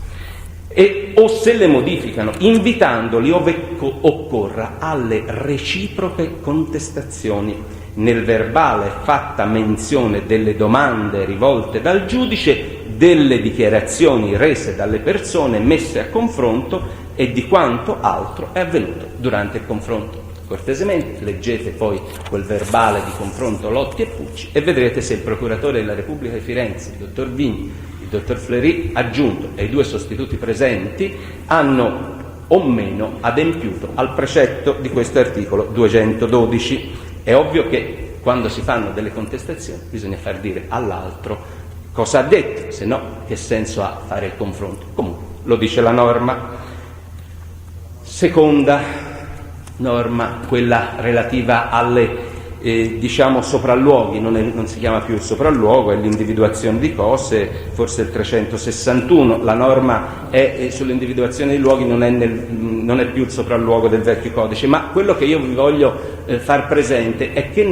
Speaker 1: o se le modificano, invitandoli ove occorra alle reciproche contestazioni. Nel verbale è fatta menzione delle domande rivolte dal giudice, delle dichiarazioni rese dalle persone messe a confronto e di quanto altro è avvenuto durante il confronto. Cortesemente leggete poi quel verbale di confronto Lotti e Pucci e vedrete se il procuratore della Repubblica di Firenze, il dottor Vigni, il dottor Fleury aggiunto e i due sostituti presenti hanno o meno adempiuto al precetto di questo articolo 212. È ovvio che quando si fanno delle contestazioni bisogna far dire all'altro cosa ha detto, se no che senso ha fare il confronto? Comunque lo dice la norma. Seconda norma, quella relativa alle sopralluoghi, non si chiama più il sopralluogo, è l'individuazione di cose, forse il 361, la norma è sull'individuazione di luoghi, non è più il sopralluogo del vecchio codice, ma quello che io vi voglio far presente è che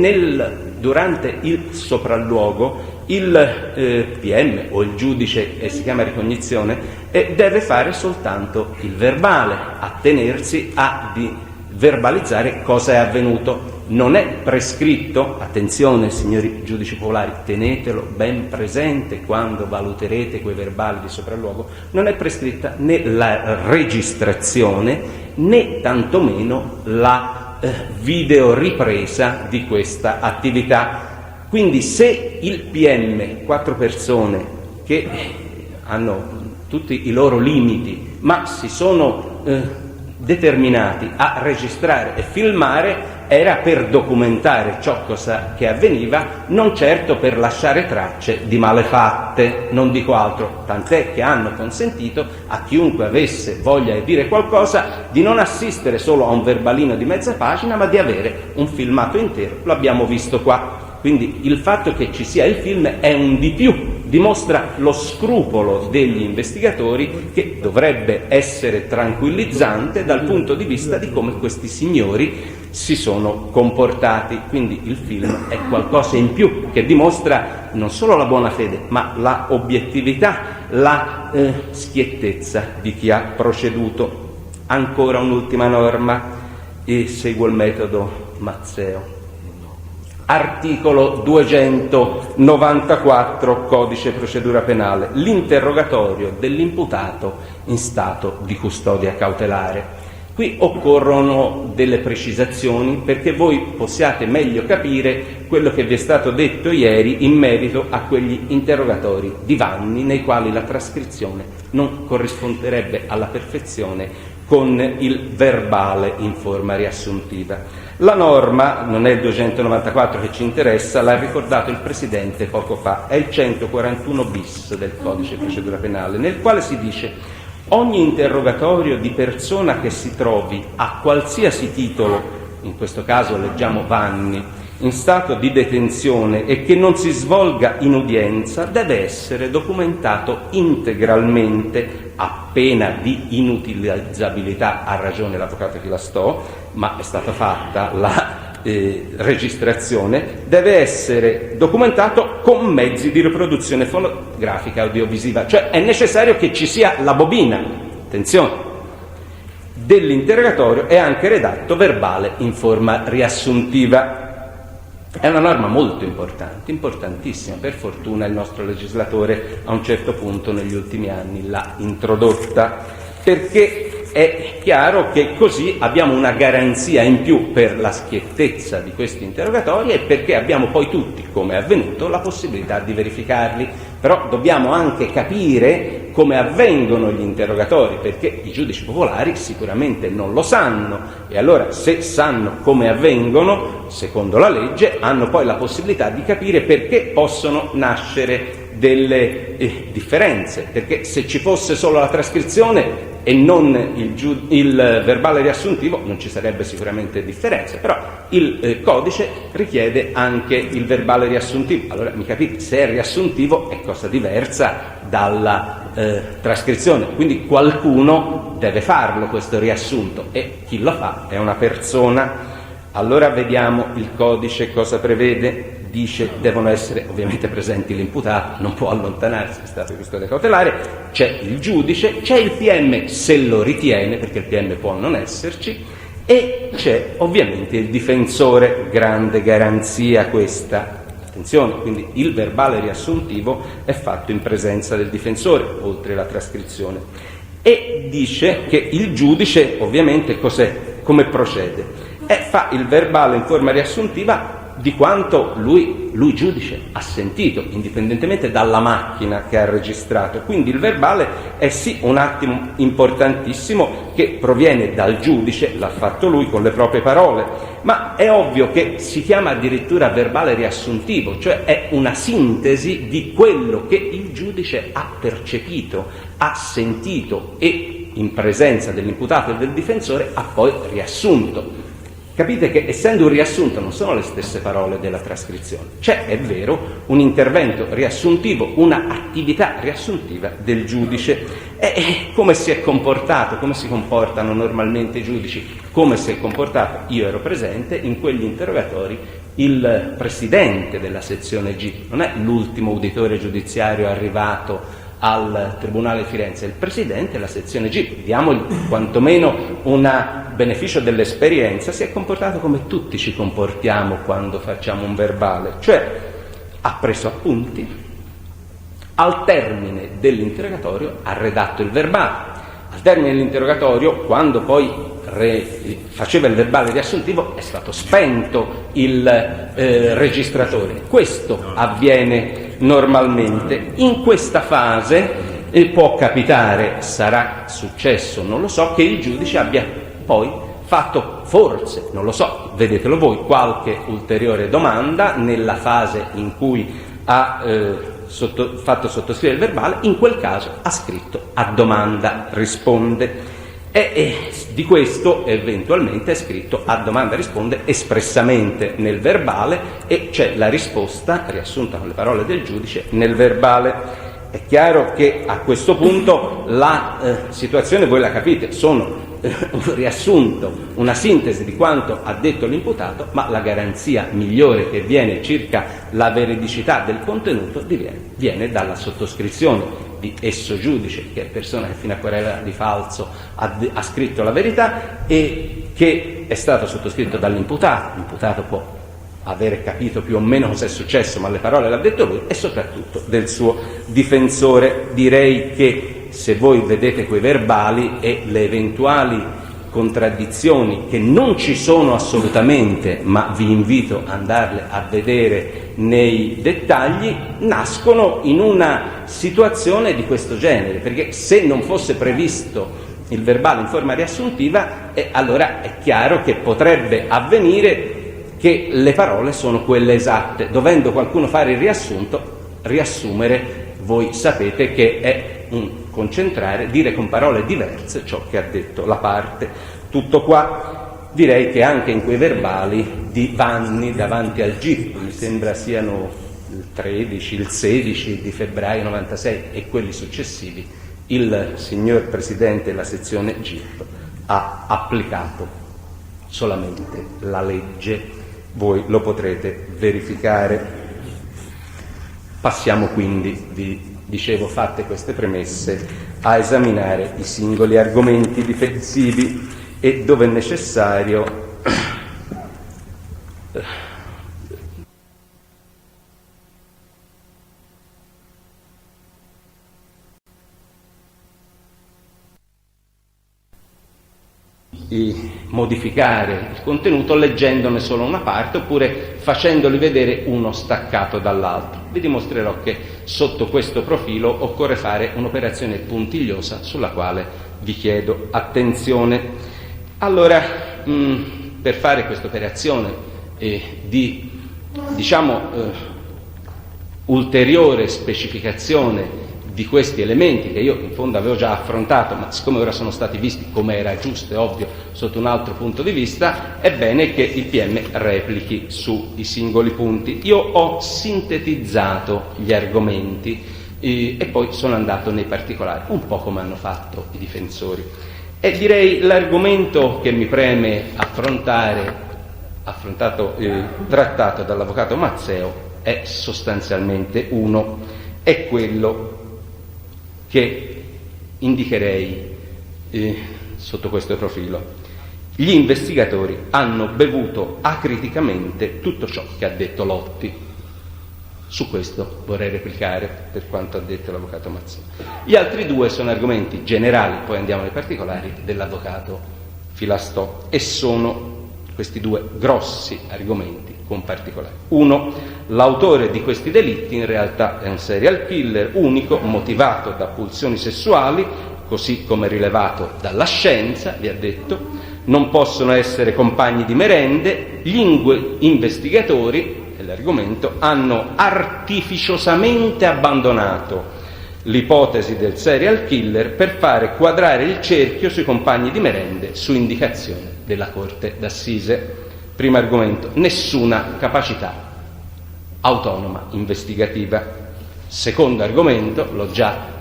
Speaker 1: durante il sopralluogo il PM o il giudice, si chiama ricognizione, deve fare soltanto il verbale, attenersi di verbalizzare cosa è avvenuto. Non è prescritto, attenzione signori giudici popolari, tenetelo ben presente quando valuterete quei verbali di sopralluogo, non è prescritta né la registrazione né tantomeno la videoripresa di questa attività. Quindi se il PM, 4 persone che hanno tutti i loro limiti, ma si sono determinati a registrare e filmare, era per documentare ciò che avveniva, non certo per lasciare tracce di malefatte, non dico altro, tant'è che hanno consentito a chiunque avesse voglia di dire qualcosa di non assistere solo a un verbalino di mezza pagina, ma di avere un filmato intero. Lo abbiamo visto qua. Quindi il fatto che ci sia il film è un di più, dimostra lo scrupolo degli investigatori, che dovrebbe essere tranquillizzante dal punto di vista di come questi signori si sono comportati. Quindi il film è qualcosa in più che dimostra non solo la buona fede, ma la obiettività, la schiettezza di chi ha proceduto. Ancora un'ultima norma, e seguo il metodo Mazzeo. Articolo 294 Codice Procedura Penale, l'interrogatorio dell'imputato in stato di custodia cautelare. Qui occorrono delle precisazioni perché voi possiate meglio capire quello che vi è stato detto ieri in merito a quegli interrogatori di Vanni, nei quali la trascrizione non corrisponderebbe alla perfezione con il verbale in forma riassuntiva. La norma, non è il 294 che ci interessa, l'ha ricordato il Presidente poco fa, è il 141 bis del Codice Procedura Penale, nel quale si dice: ogni interrogatorio di persona che si trovi a qualsiasi titolo, in questo caso leggiamo Vanni, in stato di detenzione e che non si svolga in udienza, deve essere documentato integralmente, a pena di inutilizzabilità. Ha ragione l'avvocato Chilastò, ma è stata fatta la registrazione, deve essere documentato con mezzi di riproduzione fonografica audiovisiva, cioè è necessario che ci sia la bobina, attenzione, dell'interrogatorio e anche redatto verbale in forma riassuntiva. È una norma molto importante, importantissima. Per fortuna il nostro legislatore a un certo punto negli ultimi anni l'ha introdotta, perché è chiaro che così abbiamo una garanzia in più per la schiettezza di questi interrogatori e perché abbiamo poi tutti, come è avvenuto, la possibilità di verificarli. Però dobbiamo anche capire come avvengono gli interrogatori, perché i giudici popolari sicuramente non lo sanno, e allora se sanno come avvengono, secondo la legge, hanno poi la possibilità di capire perché possono nascere delle differenze, perché se ci fosse solo la trascrizione e non il verbale riassuntivo non ci sarebbe sicuramente differenza, però il codice richiede anche il verbale riassuntivo. Allora mi capite, se è riassuntivo è cosa diversa dalla trascrizione, quindi qualcuno deve farlo questo riassunto, e chi lo fa è una persona. Allora vediamo il codice cosa prevede. Dice devono essere ovviamente presenti l'imputato, non può allontanarsi, è stato custodia cautelare, c'è il giudice, c'è il PM se lo ritiene, perché il PM può non esserci, e c'è ovviamente il difensore, grande garanzia questa. Attenzione, quindi il verbale riassuntivo è fatto in presenza del difensore, oltre la trascrizione. E dice che il giudice ovviamente come procede? Fa il verbale in forma riassuntiva di quanto lui giudice ha sentito, indipendentemente dalla macchina che ha registrato. Quindi il verbale è sì un attimo importantissimo che proviene dal giudice, l'ha fatto lui con le proprie parole, ma è ovvio che si chiama addirittura verbale riassuntivo, cioè è una sintesi di quello che il giudice ha percepito, ha sentito e in presenza dell'imputato e del difensore ha poi riassunto. Capite che essendo un riassunto non sono le stesse parole della trascrizione. C'è, è vero, un intervento riassuntivo, una attività riassuntiva del giudice. E come si è comportato, come si comportano normalmente i giudici, come si è comportato, io ero presente in quegli interrogatori, il presidente della sezione G, non è l'ultimo uditore giudiziario arrivato al Tribunale di Firenze, il presidente della sezione G, diamogli quantomeno un beneficio dell'esperienza, si è comportato come tutti ci comportiamo quando facciamo un verbale, cioè ha preso appunti, al termine dell'interrogatorio ha redatto il verbale, al termine dell'interrogatorio, quando poi faceva il verbale riassuntivo, è stato spento il registratore. Questo avviene normalmente. In questa fase può capitare, sarà successo, non lo so, che il giudice abbia poi fatto, forse, non lo so, vedetelo voi, qualche ulteriore domanda nella fase in cui ha fatto sottoscrivere il verbale, in quel caso ha scritto a domanda risponde. E di questo eventualmente è scritto a domanda risponde espressamente nel verbale e c'è la risposta riassunta con le parole del giudice nel verbale. È chiaro che a questo punto la situazione voi la capite, sono un riassunto, una sintesi di quanto ha detto l'imputato, ma la garanzia migliore che viene circa la veridicità del contenuto viene dalla sottoscrizione di esso giudice, che è persona che fino a querela di falso ha scritto la verità e che è stato sottoscritto dall'imputato. L'imputato può avere capito più o meno cosa è successo, ma le parole le ha detto lui, e soprattutto del suo difensore. Direi che se voi vedete quei verbali e le eventuali contraddizioni, che non ci sono assolutamente, ma vi invito ad andarle a vedere nei dettagli, nascono in una situazione di questo genere, perché se non fosse previsto il verbale in forma riassuntiva, allora è chiaro che potrebbe avvenire che le parole sono quelle esatte. Dovendo qualcuno fare il riassunto, riassumere, voi sapete che è un concentrare, dire con parole diverse ciò che ha detto la parte. Tutto qua. Direi che anche in quei verbali di Vanni davanti al GIP, mi sembra siano il 13, il 16 di febbraio 96 e quelli successivi, il signor Presidente della sezione GIP ha applicato solamente la legge. Voi lo potrete verificare. Passiamo quindi, dicevo, fatte queste premesse, a esaminare i singoli argomenti difensivi e, dove è necessario, modificare il contenuto leggendone solo una parte oppure facendoli vedere uno staccato dall'altro. Vi dimostrerò che sotto questo profilo occorre fare un'operazione puntigliosa sulla quale vi chiedo attenzione. Allora, per fare questa operazione di, ulteriore specificazione di questi elementi che io in fondo avevo già affrontato, ma siccome ora sono stati visti come era giusto e ovvio sotto un altro punto di vista, è bene che il PM replichi sui singoli punti. Io ho sintetizzato gli argomenti e poi sono andato nei particolari, un po' come hanno fatto i difensori. E direi l'argomento che mi preme trattato dall'avvocato Mazzeo è sostanzialmente uno, è quello che indicherei sotto questo profilo. Gli investigatori hanno bevuto acriticamente tutto ciò che ha detto Lotti. Su questo vorrei replicare per quanto ha detto l'avvocato Mazzeo. Gli altri due sono argomenti generali, poi andiamo nei particolari, dell'avvocato Filastò, e sono questi due grossi argomenti con particolari. Uno, l'autore di questi delitti in realtà è un serial killer unico, motivato da pulsioni sessuali, così come rilevato dalla scienza, vi ha detto. Non possono essere compagni di merende. Gli investigatori, è l'argomento, hanno artificiosamente abbandonato l'ipotesi del serial killer per fare quadrare il cerchio sui compagni di merende su indicazione della Corte d'Assise. Primo argomento, nessuna capacità autonoma investigativa. Secondo argomento, l'ho già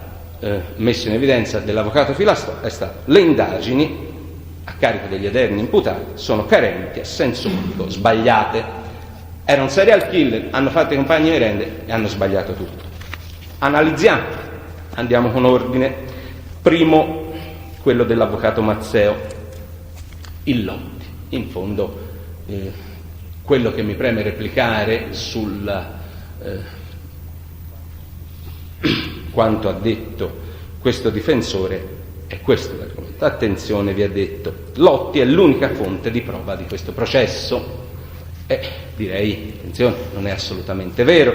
Speaker 1: messo in evidenza dell'avvocato Filastò, è stato: le indagini a carico degli eterni imputati sono carenti, a senso unico, sbagliate. Era un serial killer, hanno fatto i compagni di merende e hanno sbagliato tutto. Analizziamo, andiamo con ordine. Primo, quello dell'avvocato Mazzeo, il Lotti. In fondo, quello che mi preme replicare sul quanto ha detto questo difensore è questo l'argomento. Attenzione, vi ha detto, Lotti è l'unica fonte di prova di questo processo. Direi, attenzione, non è assolutamente vero.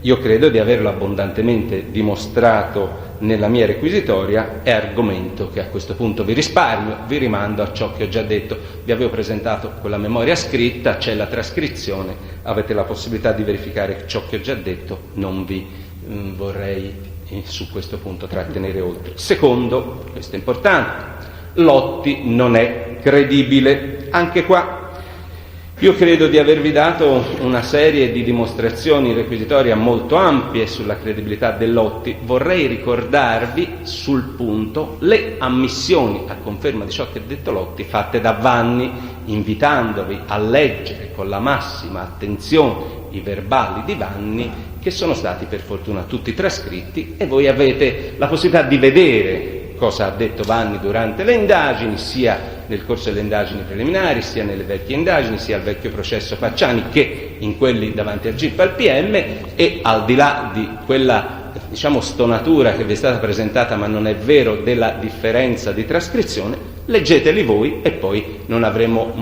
Speaker 1: Io credo di averlo abbondantemente dimostrato nella mia requisitoria. È argomento che a questo punto vi risparmio, vi rimando a ciò che ho già detto. Vi avevo presentato quella memoria scritta, c'è la trascrizione, avete la possibilità di verificare ciò che ho già detto, non vi vorrei su questo punto trattenere oltre. Secondo, questo è importante, Lotti non è credibile. Anche qua io credo di avervi dato una serie di dimostrazioni requisitorie molto ampie sulla credibilità del Lotti. Vorrei ricordarvi sul punto le ammissioni a conferma di ciò che ha detto Lotti fatte da Vanni, invitandovi a leggere con la massima attenzione i verbali di Vanni, che sono stati per fortuna tutti trascritti, e voi avete la possibilità di vedere cosa ha detto Vanni durante le indagini, sia nel corso delle indagini preliminari, sia nelle vecchie indagini, sia al vecchio processo Pacciani che in quelli davanti al GIP e al PM. E al di là di quella stonatura che vi è stata presentata, ma non è vero, della differenza di trascrizione, leggeteli voi e poi non avremo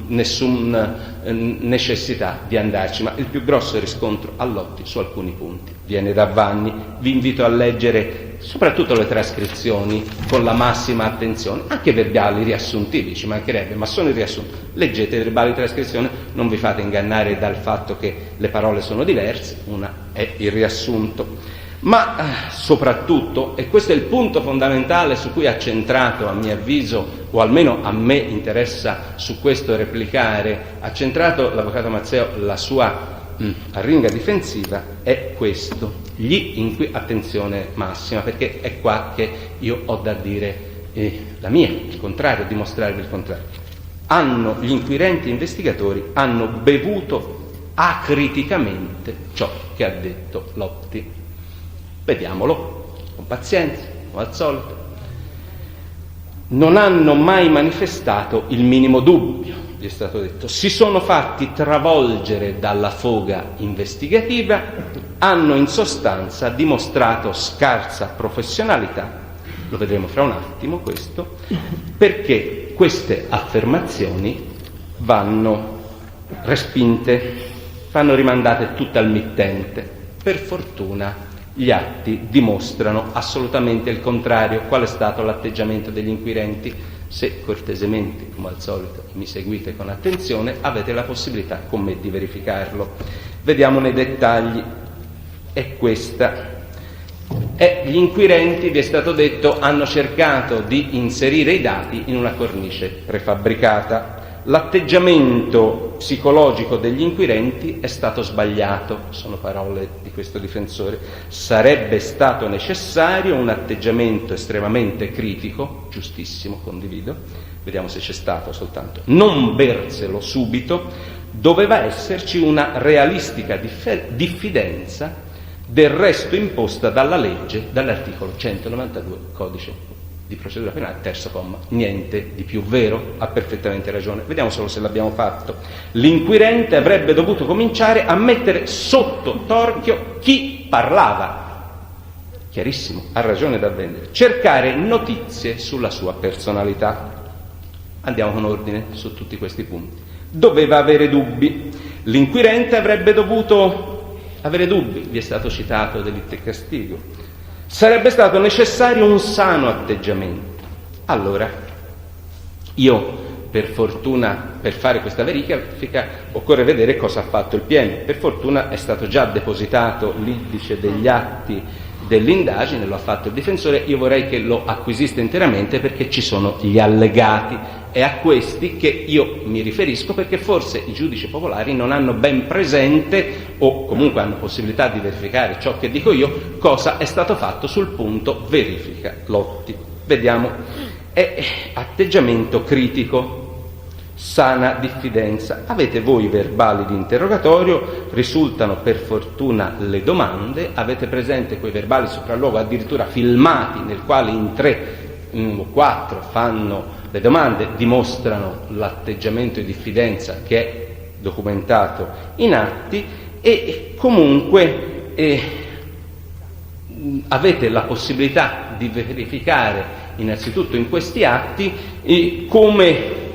Speaker 1: nessuna necessità di andarci. Ma il più grosso riscontro a Lotti su alcuni punti viene da Vanni. Vi invito a leggere soprattutto le trascrizioni con la massima attenzione, anche verbali riassuntivi, ci mancherebbe, ma sono i riassunti. Leggete i verbali di trascrizione, non vi fate ingannare dal fatto che le parole sono diverse, una è il riassunto. Ma soprattutto, e questo è il punto fondamentale su cui ha centrato, a mio avviso, o almeno a me interessa su questo replicare, ha centrato l'avvocato Mazzeo la sua arringa difensiva, è questo. Attenzione massima, perché è qua che io ho da dire la mia, il contrario, dimostrarvi il contrario. Gli inquirenti investigatori hanno bevuto acriticamente ciò che ha detto Lotti. Vediamolo con pazienza, come al solito. Non hanno mai manifestato il minimo dubbio, gli è stato detto. Si sono fatti travolgere dalla foga investigativa, hanno in sostanza dimostrato scarsa professionalità, lo vedremo fra un attimo questo, perché queste affermazioni vanno respinte, vanno rimandate tutte al mittente. Per fortuna gli atti dimostrano assolutamente il contrario. Qual è stato l'atteggiamento degli inquirenti? Se cortesemente, come al solito, mi seguite con attenzione, avete la possibilità con me di verificarlo. Vediamo nei dettagli. È questa. Gli inquirenti, vi è stato detto, hanno cercato di inserire i dati in una cornice prefabbricata. L'atteggiamento psicologico degli inquirenti è stato sbagliato, sono parole di questo difensore. Sarebbe stato necessario un atteggiamento estremamente critico, giustissimo, condivido, vediamo se c'è stato soltanto, non berselo subito, doveva esserci una realistica diffidenza del resto imposta dalla legge, dall'articolo 192 codice di procedura penale, terzo comma. Niente di più vero, ha perfettamente ragione. Vediamo solo se l'abbiamo fatto. L'inquirente avrebbe dovuto cominciare a mettere sotto torchio chi parlava. Chiarissimo, ha ragione da vendere. Cercare notizie sulla sua personalità. Andiamo con ordine su tutti questi punti. Doveva avere dubbi. L'inquirente avrebbe dovuto avere dubbi, vi è stato citato delitto e castigo. Sarebbe stato necessario un sano atteggiamento. Allora, io per fortuna, per fare questa verifica, occorre vedere cosa ha fatto il PM. Per fortuna è stato già depositato l'indice degli atti dell'indagine, lo ha fatto il difensore, io vorrei che lo acquisiste interamente perché ci sono gli allegati. È a questi che io mi riferisco perché forse i giudici popolari non hanno ben presente, o comunque hanno possibilità di verificare ciò che dico io, cosa è stato fatto sul punto verifica Lotti. Vediamo. È atteggiamento critico, sana diffidenza. Avete voi i verbali di interrogatorio, risultano per fortuna le domande, avete presente quei verbali sopralluogo addirittura filmati nel quale in 3 o 4 fanno le domande, dimostrano l'atteggiamento di diffidenza che è documentato in atti, e comunque avete la possibilità di verificare innanzitutto in questi atti come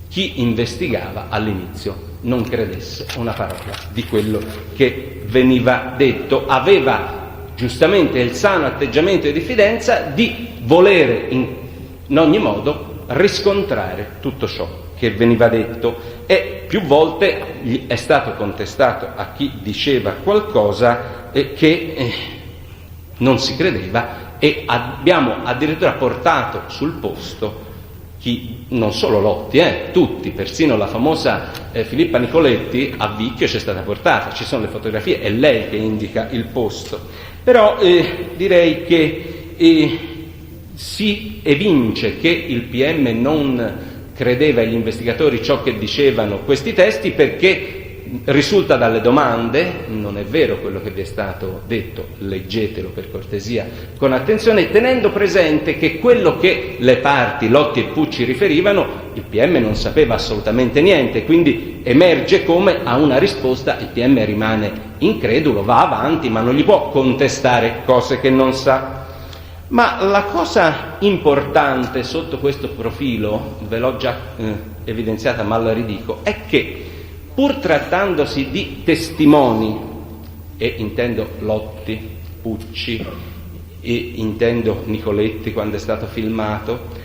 Speaker 1: chi investigava all'inizio non credesse una parola di quello che veniva detto. Aveva giustamente il sano atteggiamento di diffidenza di volere in ogni modo riscontrare tutto ciò che veniva detto, e più volte gli è stato contestato a chi diceva qualcosa che non si credeva, e abbiamo addirittura portato sul posto chi, non solo Lotti, tutti, persino la famosa Filippa Nicoletti a Vicchio c'è stata portata, ci sono le fotografie, è lei che indica il posto. Però direi che si evince che il PM non credeva agli investigatori ciò che dicevano questi testi, perché risulta dalle domande, non è vero quello che vi è stato detto, leggetelo per cortesia con attenzione, tenendo presente che quello che le parti Lotti e Pucci riferivano il PM non sapeva assolutamente niente, quindi emerge come a una risposta il PM rimane incredulo, va avanti, ma non gli può contestare cose che non sa. Ma la cosa importante sotto questo profilo, ve l'ho già evidenziata ma la ridico, è che pur trattandosi di testimoni, e intendo Lotti, Pucci, e intendo Nicoletti quando è stato filmato,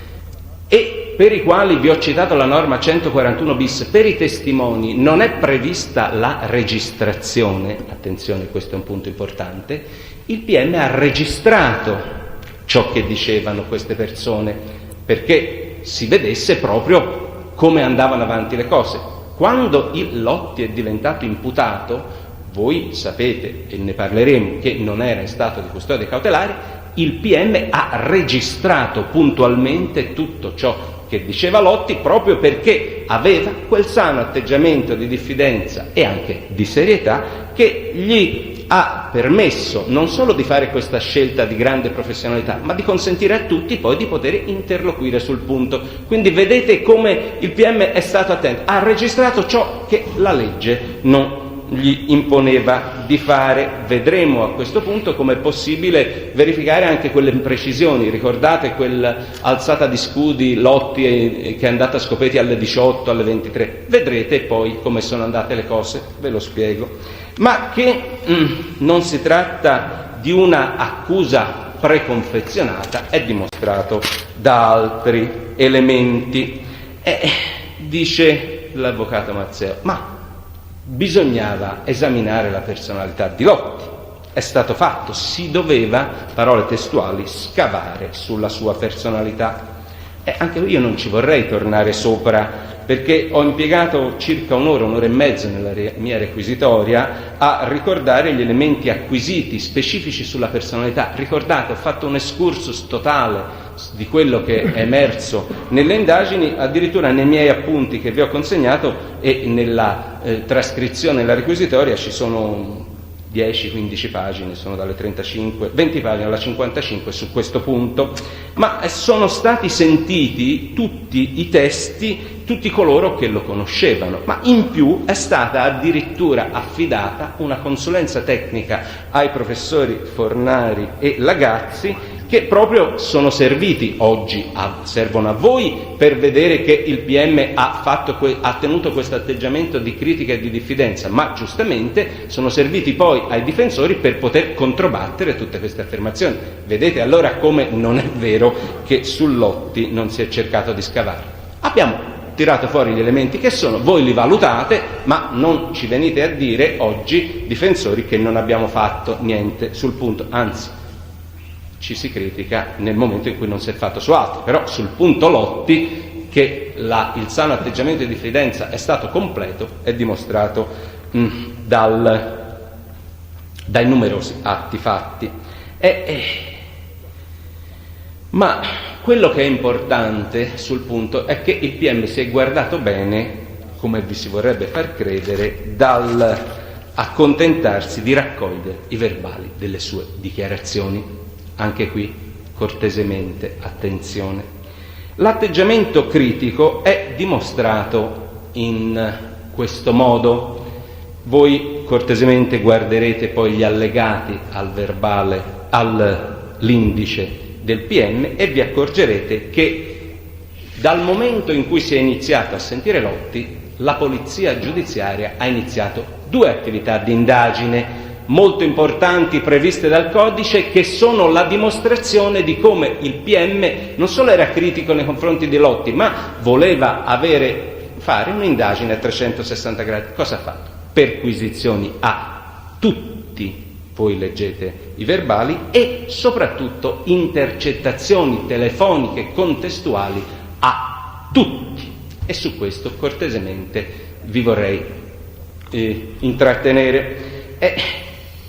Speaker 1: e per i quali vi ho citato la norma 141 bis, per i testimoni non è prevista la registrazione, attenzione, questo è un punto importante, il PM ha registrato ciò che dicevano queste persone, perché si vedesse proprio come andavano avanti le cose. Quando il Lotti è diventato imputato, voi sapete, e ne parleremo, che non era in stato di custodia cautelare, il PM ha registrato puntualmente tutto ciò che diceva Lotti, proprio perché aveva quel sano atteggiamento di diffidenza e anche di serietà che gli ha permesso non solo di fare questa scelta di grande professionalità, ma di consentire a tutti poi di poter interloquire sul punto. Quindi vedete come il PM è stato attento, ha registrato ciò che la legge non gli imponeva di fare. Vedremo a questo punto come è possibile verificare anche quelle imprecisioni. Ricordate quell'alzata di scudi Lotti che è andata a Scopeti alle 18, alle 23. Vedrete poi come sono andate le cose, ve lo spiego. Ma che non si tratta di una accusa preconfezionata è dimostrato da altri elementi. Dice l'avvocato Mazzeo, ma bisognava esaminare la personalità di Lotti. È stato fatto, si doveva, parole testuali, scavare sulla sua personalità. Anche io non ci vorrei tornare sopra, perché ho impiegato circa un'ora e mezza nella mia requisitoria a ricordare gli elementi acquisiti specifici sulla personalità. Ricordate, ho fatto un excursus totale di quello che è emerso nelle indagini, addirittura nei miei appunti che vi ho consegnato e nella trascrizione della requisitoria ci sono 10-15 pagine, sono dalle 20 pagine alla 55 su questo punto, ma sono stati sentiti tutti i testi, tutti coloro che lo conoscevano, ma in più è stata addirittura affidata una consulenza tecnica ai professori Fornari e Lagazzi, che proprio sono serviti oggi, servono a voi per vedere che il PM ha tenuto questo atteggiamento di critica e di diffidenza, ma giustamente sono serviti poi ai difensori per poter controbattere tutte queste affermazioni. Vedete allora come non è vero che su Lotti non si è cercato di scavare. Abbiamo tirato fuori gli elementi che sono, voi li valutate, ma non ci venite a dire oggi, difensori, che non abbiamo fatto niente sul punto, anzi ci si critica nel momento in cui non si è fatto su altri, però sul punto Lotti che il sano atteggiamento di diffidenza è stato completo è dimostrato dai numerosi atti fatti. Ma quello che è importante sul punto è che il PM si è guardato bene, come vi si vorrebbe far credere, dal accontentarsi di raccogliere i verbali delle sue dichiarazioni. Anche qui, cortesemente, attenzione. L'atteggiamento critico è dimostrato in questo modo. Voi cortesemente guarderete poi gli allegati al verbale, all'indice del PM, e vi accorgerete che dal momento in cui si è iniziato a sentire Lotti, la polizia giudiziaria ha iniziato 2 attività di indagine molto importanti previste dal codice, che sono la dimostrazione di come il PM non solo era critico nei confronti di Lotti, ma voleva fare un'indagine a 360 gradi. Cosa ha fatto? Perquisizioni a tutti, voi leggete i verbali, e soprattutto intercettazioni telefoniche contestuali a tutti. E su questo cortesemente vi vorrei intrattenere.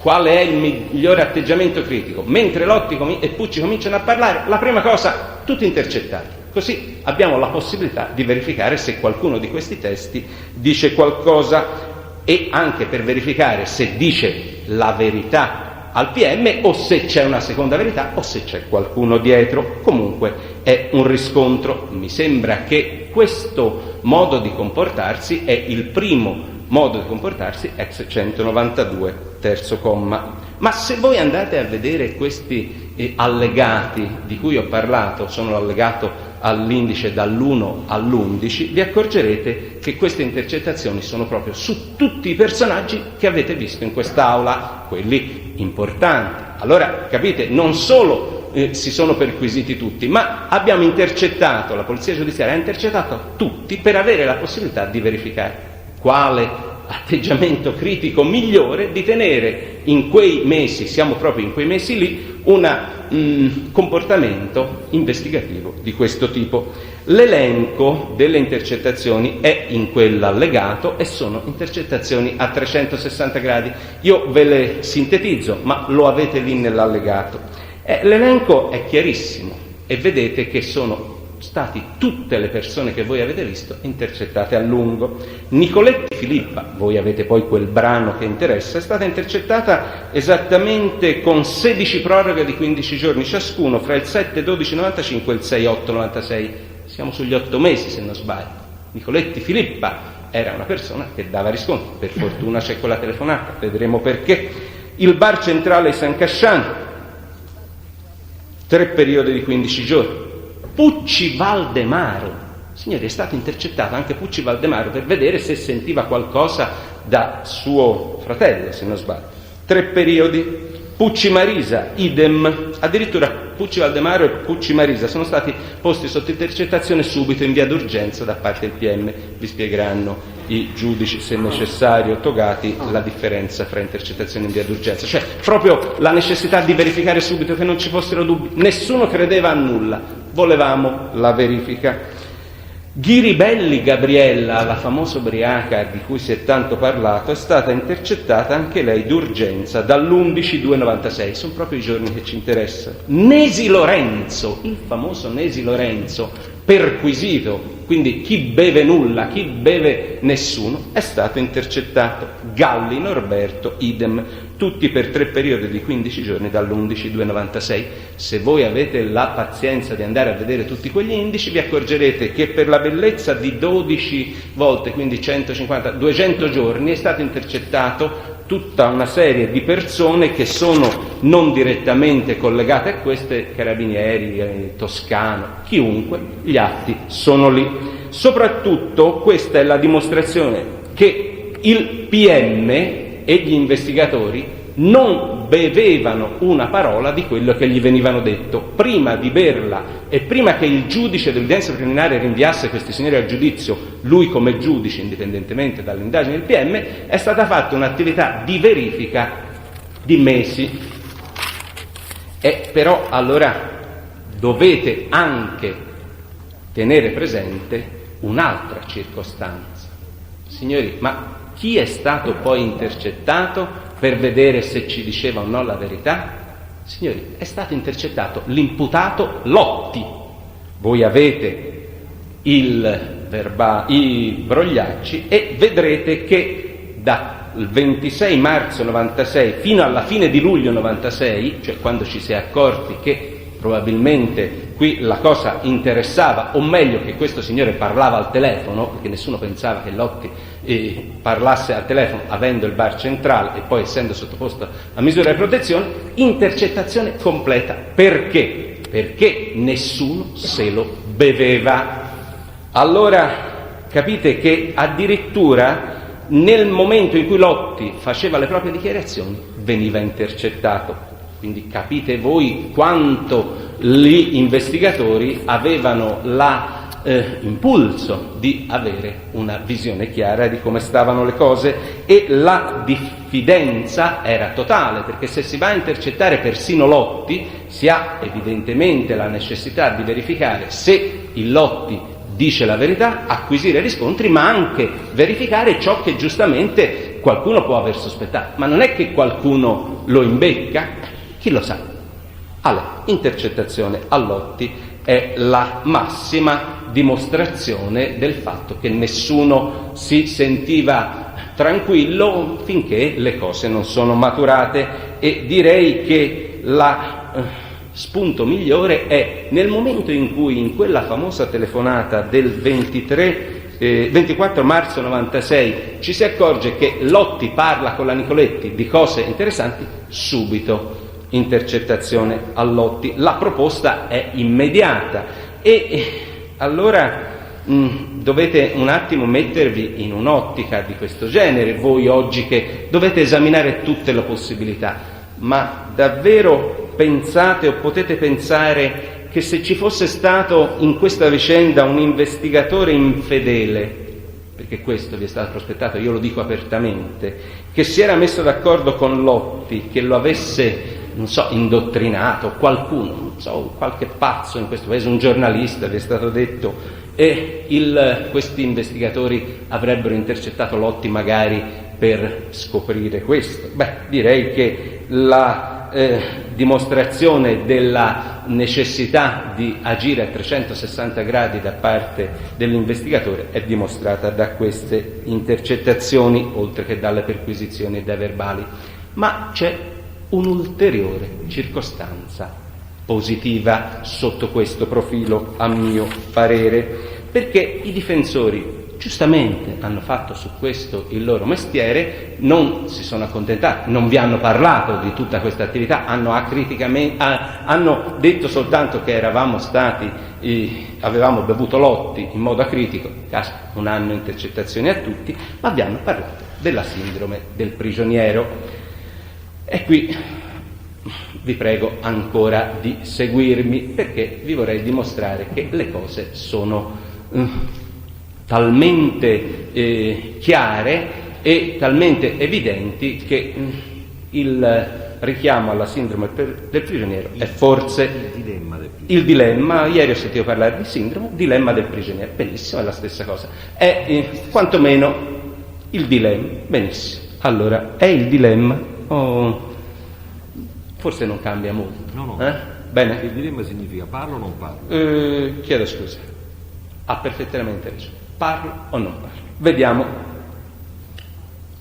Speaker 1: Qual è il migliore atteggiamento critico? Mentre Lotti e Pucci cominciano a parlare, la prima cosa, tutti intercettati. Così abbiamo la possibilità di verificare se qualcuno di questi testi dice qualcosa, e anche per verificare se dice la verità al PM o se c'è una seconda verità o se c'è qualcuno dietro. Comunque è un riscontro. Mi sembra che questo modo di comportarsi è il primo modo di comportarsi ex 192, terzo comma. Ma se voi andate a vedere questi allegati di cui ho parlato, sono l'allegato all'indice dall'1 all'11, vi accorgerete che queste intercettazioni sono proprio su tutti i personaggi che avete visto in quest'aula, quelli importanti. Allora, capite, non solo si sono perquisiti tutti, ma abbiamo intercettato, la polizia giudiziaria ha intercettato tutti per avere la possibilità di verificare quale atteggiamento critico migliore di tenere in quei mesi, siamo proprio in quei mesi lì, un comportamento investigativo di questo tipo. L'elenco delle intercettazioni è in quell'allegato e sono intercettazioni a 360 gradi. Io ve le sintetizzo, ma lo avete lì nell'allegato. L'elenco è chiarissimo e vedete che sono stati tutte le persone che voi avete visto intercettate a lungo. Nicoletti Filippa, voi avete poi quel brano che interessa, è stata intercettata esattamente con 16 proroghe di 15 giorni ciascuno fra il 7-12-95 e il 6-8-96. Siamo sugli 8 mesi, se non sbaglio. Nicoletti Filippa era una persona che dava riscontro, per fortuna c'è quella telefonata, vedremo perché. Il bar centrale di San Casciano, 3 periodi di 15 giorni. Pucci Valdemaro, signori, è stato intercettato anche Pucci Valdemaro per vedere se sentiva qualcosa da suo fratello, se non sbaglio. 3 periodi. Pucci Marisa, idem. Addirittura Pucci Valdemaro e Pucci Marisa sono stati posti sotto intercettazione subito in via d'urgenza da parte del PM. Vi spiegheranno i giudici, se necessario, togati, la differenza fra intercettazione in via d'urgenza. Cioè, proprio la necessità di verificare subito che non ci fossero dubbi. Nessuno credeva a nulla. Volevamo la verifica. Ghiribelli Gabriella, la famosa ubriaca di cui si è tanto parlato, è stata intercettata anche lei d'urgenza dall'11/2/96, sono proprio i giorni che ci interessano. Nesi Lorenzo, il famoso Nesi Lorenzo, perquisito, quindi chi beve nulla, chi beve nessuno, è stato intercettato. Galli Norberto, idem, tutti per 3 periodi di 15 giorni dall'11/2/96. Se voi avete la pazienza di andare a vedere tutti quegli indici, vi accorgerete che per la bellezza di 12 volte, quindi 150, 200 giorni, è stato intercettato tutta una serie di persone che sono non direttamente collegate a queste, carabinieri, Toscano, chiunque, gli atti sono lì. Soprattutto questa è la dimostrazione che il PM e gli investigatori non bevevano una parola di quello che gli venivano detto. Prima di berla e prima che il giudice dell'udienza preliminare rinviasse questi signori a giudizio, lui come giudice, indipendentemente dall'indagine del PM, è stata fatta un'attività di verifica di mesi. E però allora dovete anche tenere presente un'altra circostanza. Signori, ma chi è stato poi intercettato per vedere se ci diceva o no la verità? Signori, è stato intercettato l'imputato Lotti. Voi avete i brogliacci e vedrete che dal 26 marzo 96 fino alla fine di luglio 96, cioè quando ci si è accorti che probabilmente qui la cosa interessava, o meglio che questo signore parlava al telefono, perché nessuno pensava che Lotti parlasse al telefono avendo il bar centrale e poi essendo sottoposto a misure di protezione, intercettazione completa. Perché? Perché nessuno se lo beveva. Allora capite che addirittura nel momento in cui Lotti faceva le proprie dichiarazioni veniva intercettato. Quindi capite voi quanto gli investigatori avevano l'impulso di avere una visione chiara di come stavano le cose, e la diffidenza era totale, perché se si va a intercettare persino Lotti si ha evidentemente la necessità di verificare se il Lotti dice la verità, acquisire riscontri, ma anche verificare ciò che giustamente qualcuno può aver sospettato. Ma non è che qualcuno lo imbecca? Chi lo sa? Allora, intercettazione a Lotti è la massima dimostrazione del fatto che nessuno si sentiva tranquillo finché le cose non sono maturate, e direi che spunto migliore è nel momento in cui in quella famosa telefonata del 24 marzo 96 ci si accorge che Lotti parla con la Nicoletti di cose interessanti, subito intercettazione a Lotti. La proposta è immediata e allora dovete un attimo mettervi in un'ottica di questo genere, voi oggi che dovete esaminare tutte le possibilità. Ma davvero pensate o potete pensare che se ci fosse stato in questa vicenda un investigatore infedele, perché questo vi è stato prospettato, io lo dico apertamente, che si era messo d'accordo con Lotti, che lo avesse, non so, indottrinato, qualcuno, non so, qualche pazzo in questo paese, un giornalista, vi è stato detto, e questi investigatori avrebbero intercettato Lotti magari per scoprire questo. Beh, direi che la dimostrazione della necessità di agire a 360 gradi da parte dell'investigatore è dimostrata da queste intercettazioni, oltre che dalle perquisizioni e dai verbali. Ma c'è un'ulteriore circostanza positiva sotto questo profilo, a mio parere, perché i difensori giustamente hanno fatto su questo il loro mestiere, non si sono accontentati, non vi hanno parlato di tutta questa attività, hanno detto soltanto che avevamo bevuto Lotti in modo acritico, caso non hanno intercettazioni a tutti, ma vi hanno parlato della sindrome del prigioniero. E qui vi prego ancora di seguirmi, perché vi vorrei dimostrare che le cose sono talmente chiare e talmente evidenti che il richiamo alla sindrome del prigioniero è forse il dilemma. Ieri ho sentito parlare di sindrome, dilemma del prigioniero, benissimo, è la stessa cosa, è quantomeno il dilemma, benissimo. Allora, è il dilemma o forse non cambia molto?
Speaker 4: No.
Speaker 1: Bene.
Speaker 4: Il dilemma significa parlo o non parlo?
Speaker 1: Chiedo scusa, ha perfettamente ragione, parlo o non parlo? Vediamo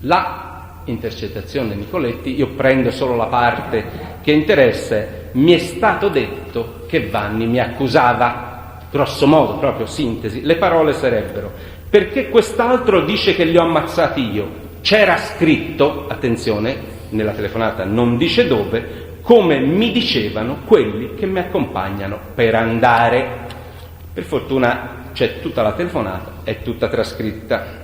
Speaker 1: la intercettazione Nicoletti. Io prendo solo la parte che interessa. Mi è stato detto che Vanni mi accusava, grosso modo, proprio sintesi, le parole sarebbero: perché quest'altro dice che li ho ammazzati io, c'era scritto, attenzione, nella telefonata non dice dove, come mi dicevano quelli che mi accompagnano per andare. Per fortuna c'è tutta la telefonata, è tutta trascritta.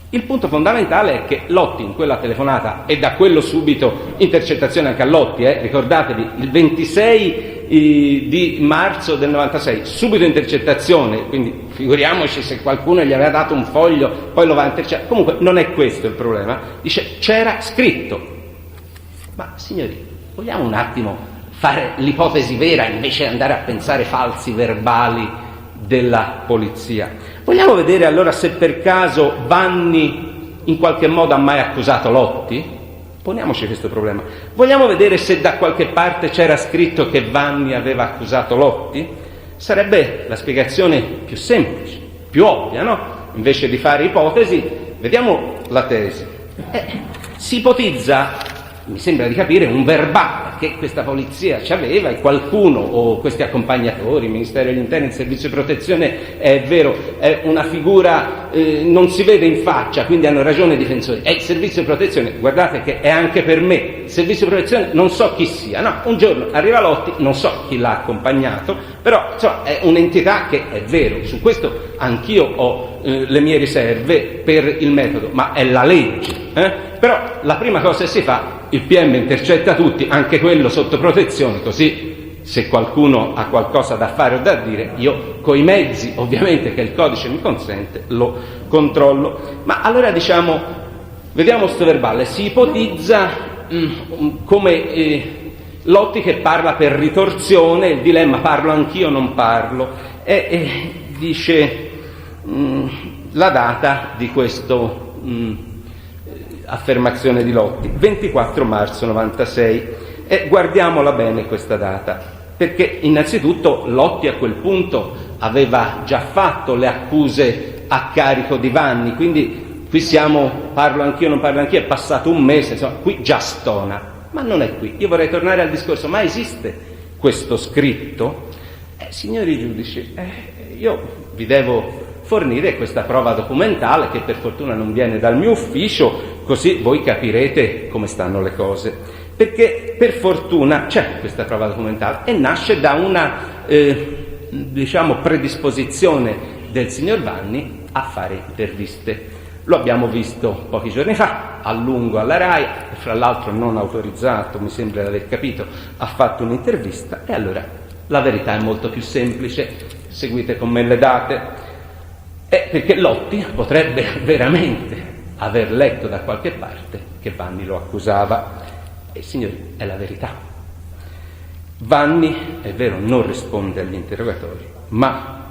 Speaker 1: Il punto fondamentale è che Lotti in quella telefonata, e da quello subito intercettazione anche a Lotti, ricordatevi, il 26 di marzo del 96, subito intercettazione, quindi figuriamoci se qualcuno gli aveva dato un foglio, poi lo va a intercettare. Comunque non è questo il problema, dice c'era scritto. Ma signori, vogliamo un attimo fare l'ipotesi vera invece di andare a pensare falsi verbali della polizia? Vogliamo vedere allora se per caso Vanni in qualche modo ha mai accusato Lotti? Poniamoci questo problema. Vogliamo vedere se da qualche parte c'era scritto che Vanni aveva accusato Lotti? Sarebbe la spiegazione più semplice, più ovvia, no? Invece di fare ipotesi, vediamo la tesi. Si ipotizza, mi sembra di capire, un verbale che questa polizia ci aveva e qualcuno, o questi accompagnatori, il Ministero degli Interni, il Servizio di Protezione, è vero, è una figura, non si vede in faccia, quindi hanno ragione i difensori. È il Servizio di Protezione, guardate che è anche per me, il Servizio di Protezione non so chi sia, no, un giorno arriva Lotti, non so chi l'ha accompagnato, però insomma è un'entità che è vero, su questo anch'io ho le mie riserve per il metodo, ma è la legge, Però la prima cosa che si fa, il PM intercetta tutti, anche quello sotto protezione, così se qualcuno ha qualcosa da fare o da dire, io coi mezzi ovviamente che il codice mi consente lo controllo. Ma allora diciamo, vediamo sto verbale, si ipotizza come Lotti che parla per ritorsione, il dilemma parlo anch'io o non parlo, e dice la data di questo affermazione di Lotti, 24 marzo 96, e guardiamola bene questa data, perché innanzitutto Lotti a quel punto aveva già fatto le accuse a carico di Vanni, quindi qui siamo, parlo anch'io, non parlo anch'io, è passato un mese, insomma, qui già stona, ma non è qui. Io vorrei tornare al discorso, ma esiste questo scritto? Signori giudici, io vi devo fornire questa prova documentale che per fortuna non viene dal mio ufficio, così voi capirete come stanno le cose, perché per fortuna c'è questa prova documentale e nasce da una predisposizione del signor Vanni a fare interviste. Lo abbiamo visto pochi giorni fa, a lungo alla RAI, e fra l'altro non autorizzato, mi sembra di aver capito, ha fatto un'intervista, e allora la verità è molto più semplice, seguite con me le date. Perché Lotti potrebbe veramente aver letto da qualche parte che Vanni lo accusava, e signori, è la verità. Vanni, è vero, non risponde agli interrogatori, ma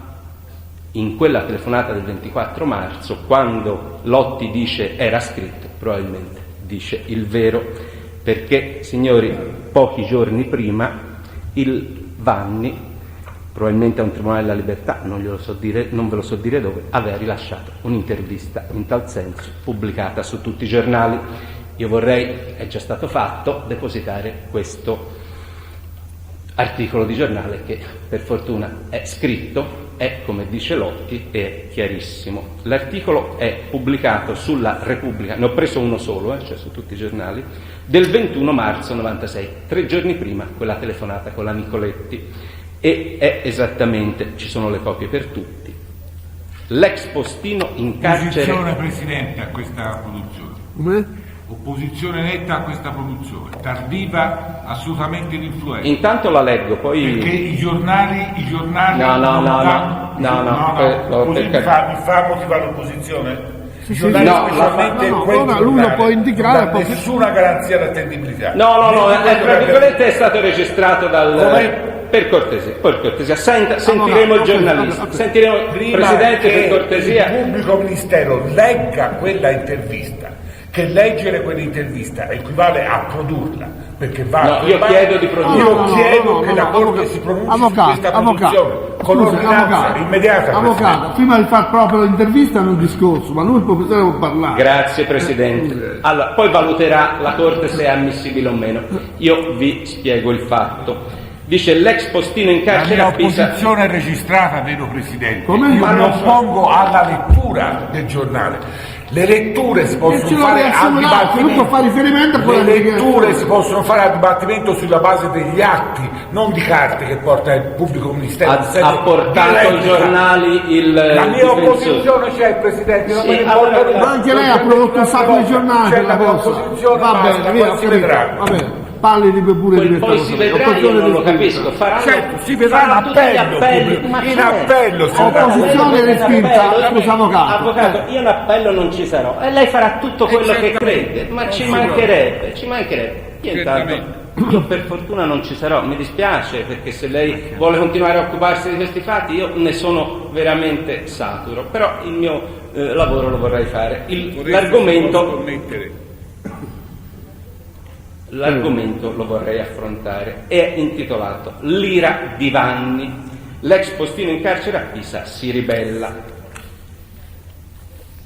Speaker 1: in quella telefonata del 24 marzo, quando Lotti dice era scritto, probabilmente dice il vero, perché, signori, pochi giorni prima il Vanni, probabilmente a un tribunale della libertà, non ve lo so dire dove, aveva rilasciato un'intervista in tal senso, pubblicata su tutti i giornali. Io vorrei, è già stato fatto, depositare questo articolo di giornale che per fortuna è scritto, è come dice Lotti, è chiarissimo. L'articolo è pubblicato sulla Repubblica, ne ho preso uno solo, cioè su tutti i giornali, del 21 marzo 96, 3 giorni prima quella telefonata con la Nicoletti. E è esattamente, ci sono le copie per tutti, l'ex postino in carcere.
Speaker 3: Opposizione, Presidente, a questa produzione.
Speaker 2: Come?
Speaker 3: Opposizione netta a questa produzione, tardiva, assolutamente ininfluente.
Speaker 1: Intanto la leggo, poi...
Speaker 3: Perché i giornali
Speaker 1: No,
Speaker 3: così mi fa motivare l'opposizione?
Speaker 2: ora lui lo può indicare,
Speaker 5: nessuna garanzia d'attendibilità.
Speaker 1: Tra virgolette è stato registrato dal... Per cortesia, sentiremo il giornalista. Sentiremo il Presidente, per cortesia.
Speaker 5: Il pubblico ministero legga quella intervista, che leggere quell'intervista equivale a produrla, perché va
Speaker 1: io chiedo di produrla.
Speaker 5: Io chiedo che la Corte si pronunci su questa produzione con ordinanza immediata.
Speaker 2: Avvocato, prima di far proprio l'intervista non un discorso, ma lui il professore può parlare.
Speaker 1: Grazie Presidente. Allora, poi valuterà la Corte se è ammissibile o meno. Io vi spiego il fatto. Dice l'ex postino in carcere a Pisa.
Speaker 5: La mia opposizione è registrata, vedo Presidente.
Speaker 2: Ma
Speaker 5: non pongo alla lettura del giornale. Le letture si possono fare al dibattimento. Le letture si possono fare al dibattimento sulla base degli atti, non di carte che porta il pubblico ministero.
Speaker 1: Ha portato i giornali
Speaker 5: la mia opposizione c'è, Presidente.
Speaker 2: Ma anche lei ha prodotto un sacco di giornali.
Speaker 5: C'è la mia opposizione,
Speaker 2: va bene, via, si vedrà. Va bene. Parli di pure di
Speaker 1: poi si vedrà, io non lo capisco.
Speaker 5: Si vedrà in appello.
Speaker 2: Opposizione respinta. Scusa,
Speaker 1: avvocato, io in appello non ci sarò e lei farà tutto quello che crede, ma ci mancherebbe. Io intanto per fortuna non ci sarò, mi dispiace, perché se lei vuole continuare a occuparsi di questi fatti io ne sono veramente saturo, però il mio lavoro lo vorrei fare. L'argomento lo vorrei affrontare, è intitolato L'ira di Vanni, l'ex postino in carcere a Pisa si ribella.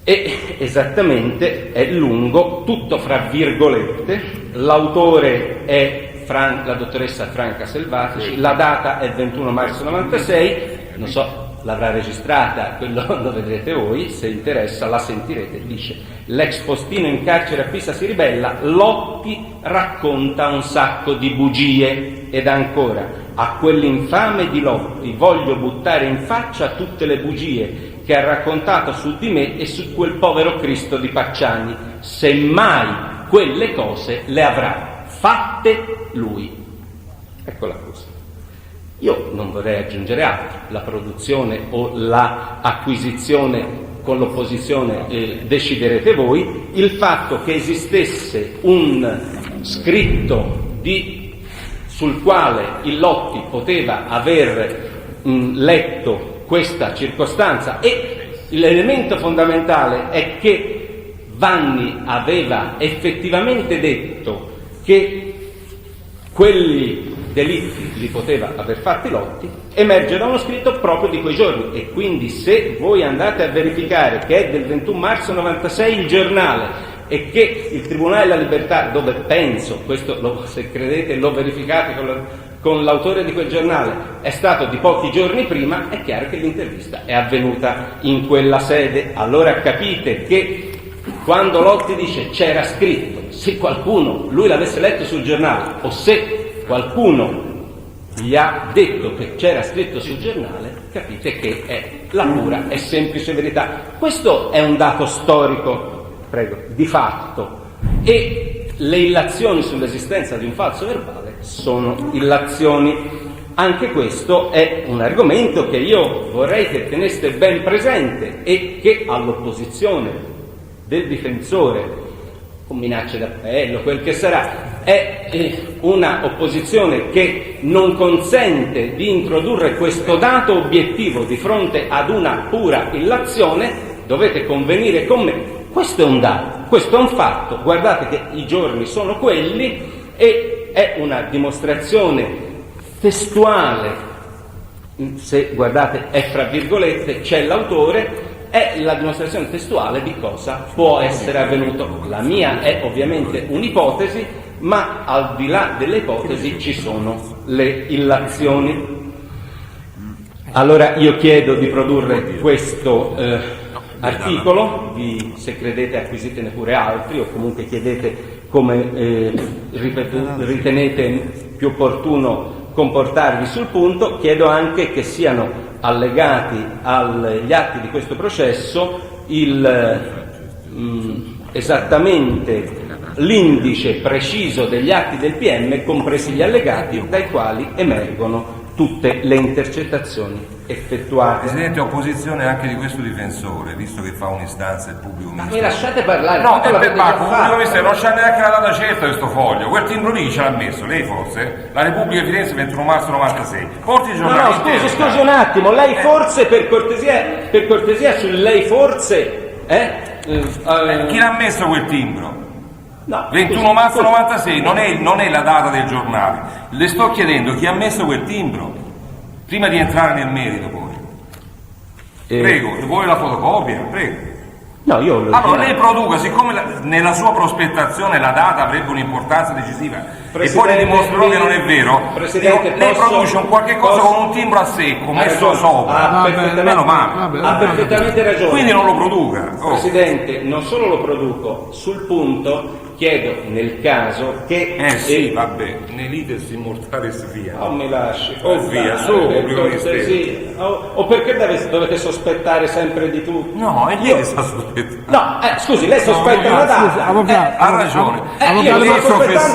Speaker 1: E esattamente è lungo, tutto fra virgolette, l'autore è la dottoressa Franca Selvatici, la data è 21 marzo 96, non so, l'avrà registrata, quello lo vedrete voi, se interessa la sentirete. Dice: l'ex postino in carcere a Pisa si ribella, Lotti racconta un sacco di bugie. Ed ancora: a quell'infame di Lotti voglio buttare in faccia tutte le bugie che ha raccontato su di me e su quel povero Cristo di Pacciani, semmai quelle cose le avrà fatte lui. Ecco l'accusa. Io non vorrei aggiungere altro, la produzione o la acquisizione con l'opposizione deciderete voi. Il fatto che esistesse un scritto sul quale il Lotti poteva aver letto questa circostanza, e l'elemento fondamentale è che Vanni aveva effettivamente detto che quelli delitti li poteva aver fatti Lotti, emerge da uno scritto proprio di quei giorni. E quindi se voi andate a verificare che è del 21 marzo 96 il giornale e che il Tribunale della Libertà, dove penso, questo se credete lo verificate con l'autore di quel giornale, è stato di pochi giorni prima, è chiaro che l'intervista è avvenuta in quella sede. Allora capite che quando Lotti dice c'era scritto, se qualcuno lui l'avesse letto sul giornale o se qualcuno gli ha detto che c'era scritto sul giornale, capite che è la pura e semplice verità. Questo è un dato storico, di fatto, e le illazioni sull'esistenza di un falso verbale sono illazioni. Anche questo è un argomento che io vorrei che teneste ben presente e che all'opposizione del difensore, con minacce d'appello, quel che sarà, è una opposizione che non consente di introdurre questo dato obiettivo di fronte ad una pura illazione. Dovete convenire con me, questo è un dato, questo è un fatto, guardate che i giorni sono quelli, e è una dimostrazione testuale, se guardate è fra virgolette, c'è l'autore, è la dimostrazione testuale di cosa può essere avvenuto. La mia è ovviamente un'ipotesi, ma al di là delle ipotesi ci sono le illazioni. Allora io chiedo di produrre questo articolo, se credete acquisitene pure altri, o comunque chiedete come ritenete più opportuno comportarvi sul punto. Chiedo anche che siano allegati agli atti di questo processo esattamente l'indice preciso degli atti del PM, compresi gli allegati, dai quali emergono tutte le intercettazioni effettuate.
Speaker 6: Presidente, opposizione anche di questo difensore, visto che fa un'istanza il pubblico ministero.
Speaker 1: Ma mi lasciate parlare?
Speaker 6: No, il pubblico ministero non c'ha neanche la data certa di questo foglio, quel timbro lì ce l'ha messo, lei forse? La Repubblica di Firenze 21 marzo 96. Porti i giornali.
Speaker 1: No, scusi un attimo, lei forse per cortesia sul lei forse
Speaker 6: chi l'ha messo quel timbro?
Speaker 1: No,
Speaker 6: 21 marzo 96 non è la data del giornale. Le sto chiedendo chi ha messo quel timbro prima di entrare nel merito poi. Prego, vuole la fotocopia? Prego.
Speaker 1: No, io
Speaker 6: allora lei produca, siccome nella sua prospettazione la data avrebbe un'importanza decisiva e poi le dimostrerò che non è vero, lei produce un qualche cosa con un timbro a secco messo sopra,
Speaker 1: ha perfettamente ragione.
Speaker 6: Quindi non lo produca.
Speaker 1: Presidente, non solo lo produco, sul punto chiedo nel caso che
Speaker 6: sì, vabbè, nell'ites immortalis via.
Speaker 1: Oh, mi lasci.
Speaker 6: Via, solo pubblico ministero.
Speaker 1: O perché dovete sospettare sempre di tutto?
Speaker 6: No, è lei che sta sospettando.
Speaker 1: No, scusi, lei sospetta una data.
Speaker 6: Ha ragione.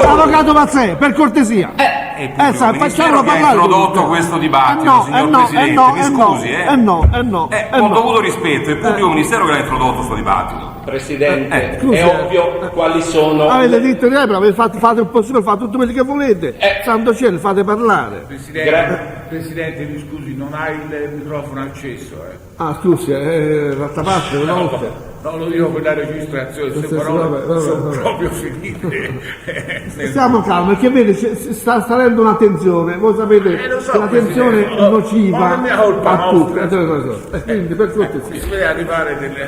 Speaker 7: Avvocato Mazzè, per cortesia.
Speaker 6: Facciamolo parlare. Ha introdotto questo dibattito, signor Presidente, mi scusi. Con dovuto rispetto, è il pubblico ministero che l'ha introdotto questo dibattito.
Speaker 1: Presidente, è ovvio quali sono.
Speaker 7: Avete detto che fate il possibile, fate tutto quello che volete. Santo cielo, fate parlare.
Speaker 5: Presidente, mi scusi, non ha il microfono acceso.
Speaker 7: Ah, scusi, d'altra parte, una volta.
Speaker 5: No, lo dico per la registrazione, se parole sono proprio finite.
Speaker 7: Stiamo calmi, perché vede, sta salendo una tensione, voi sapete che la tensione è nociva a tutti. Quindi per cortesia.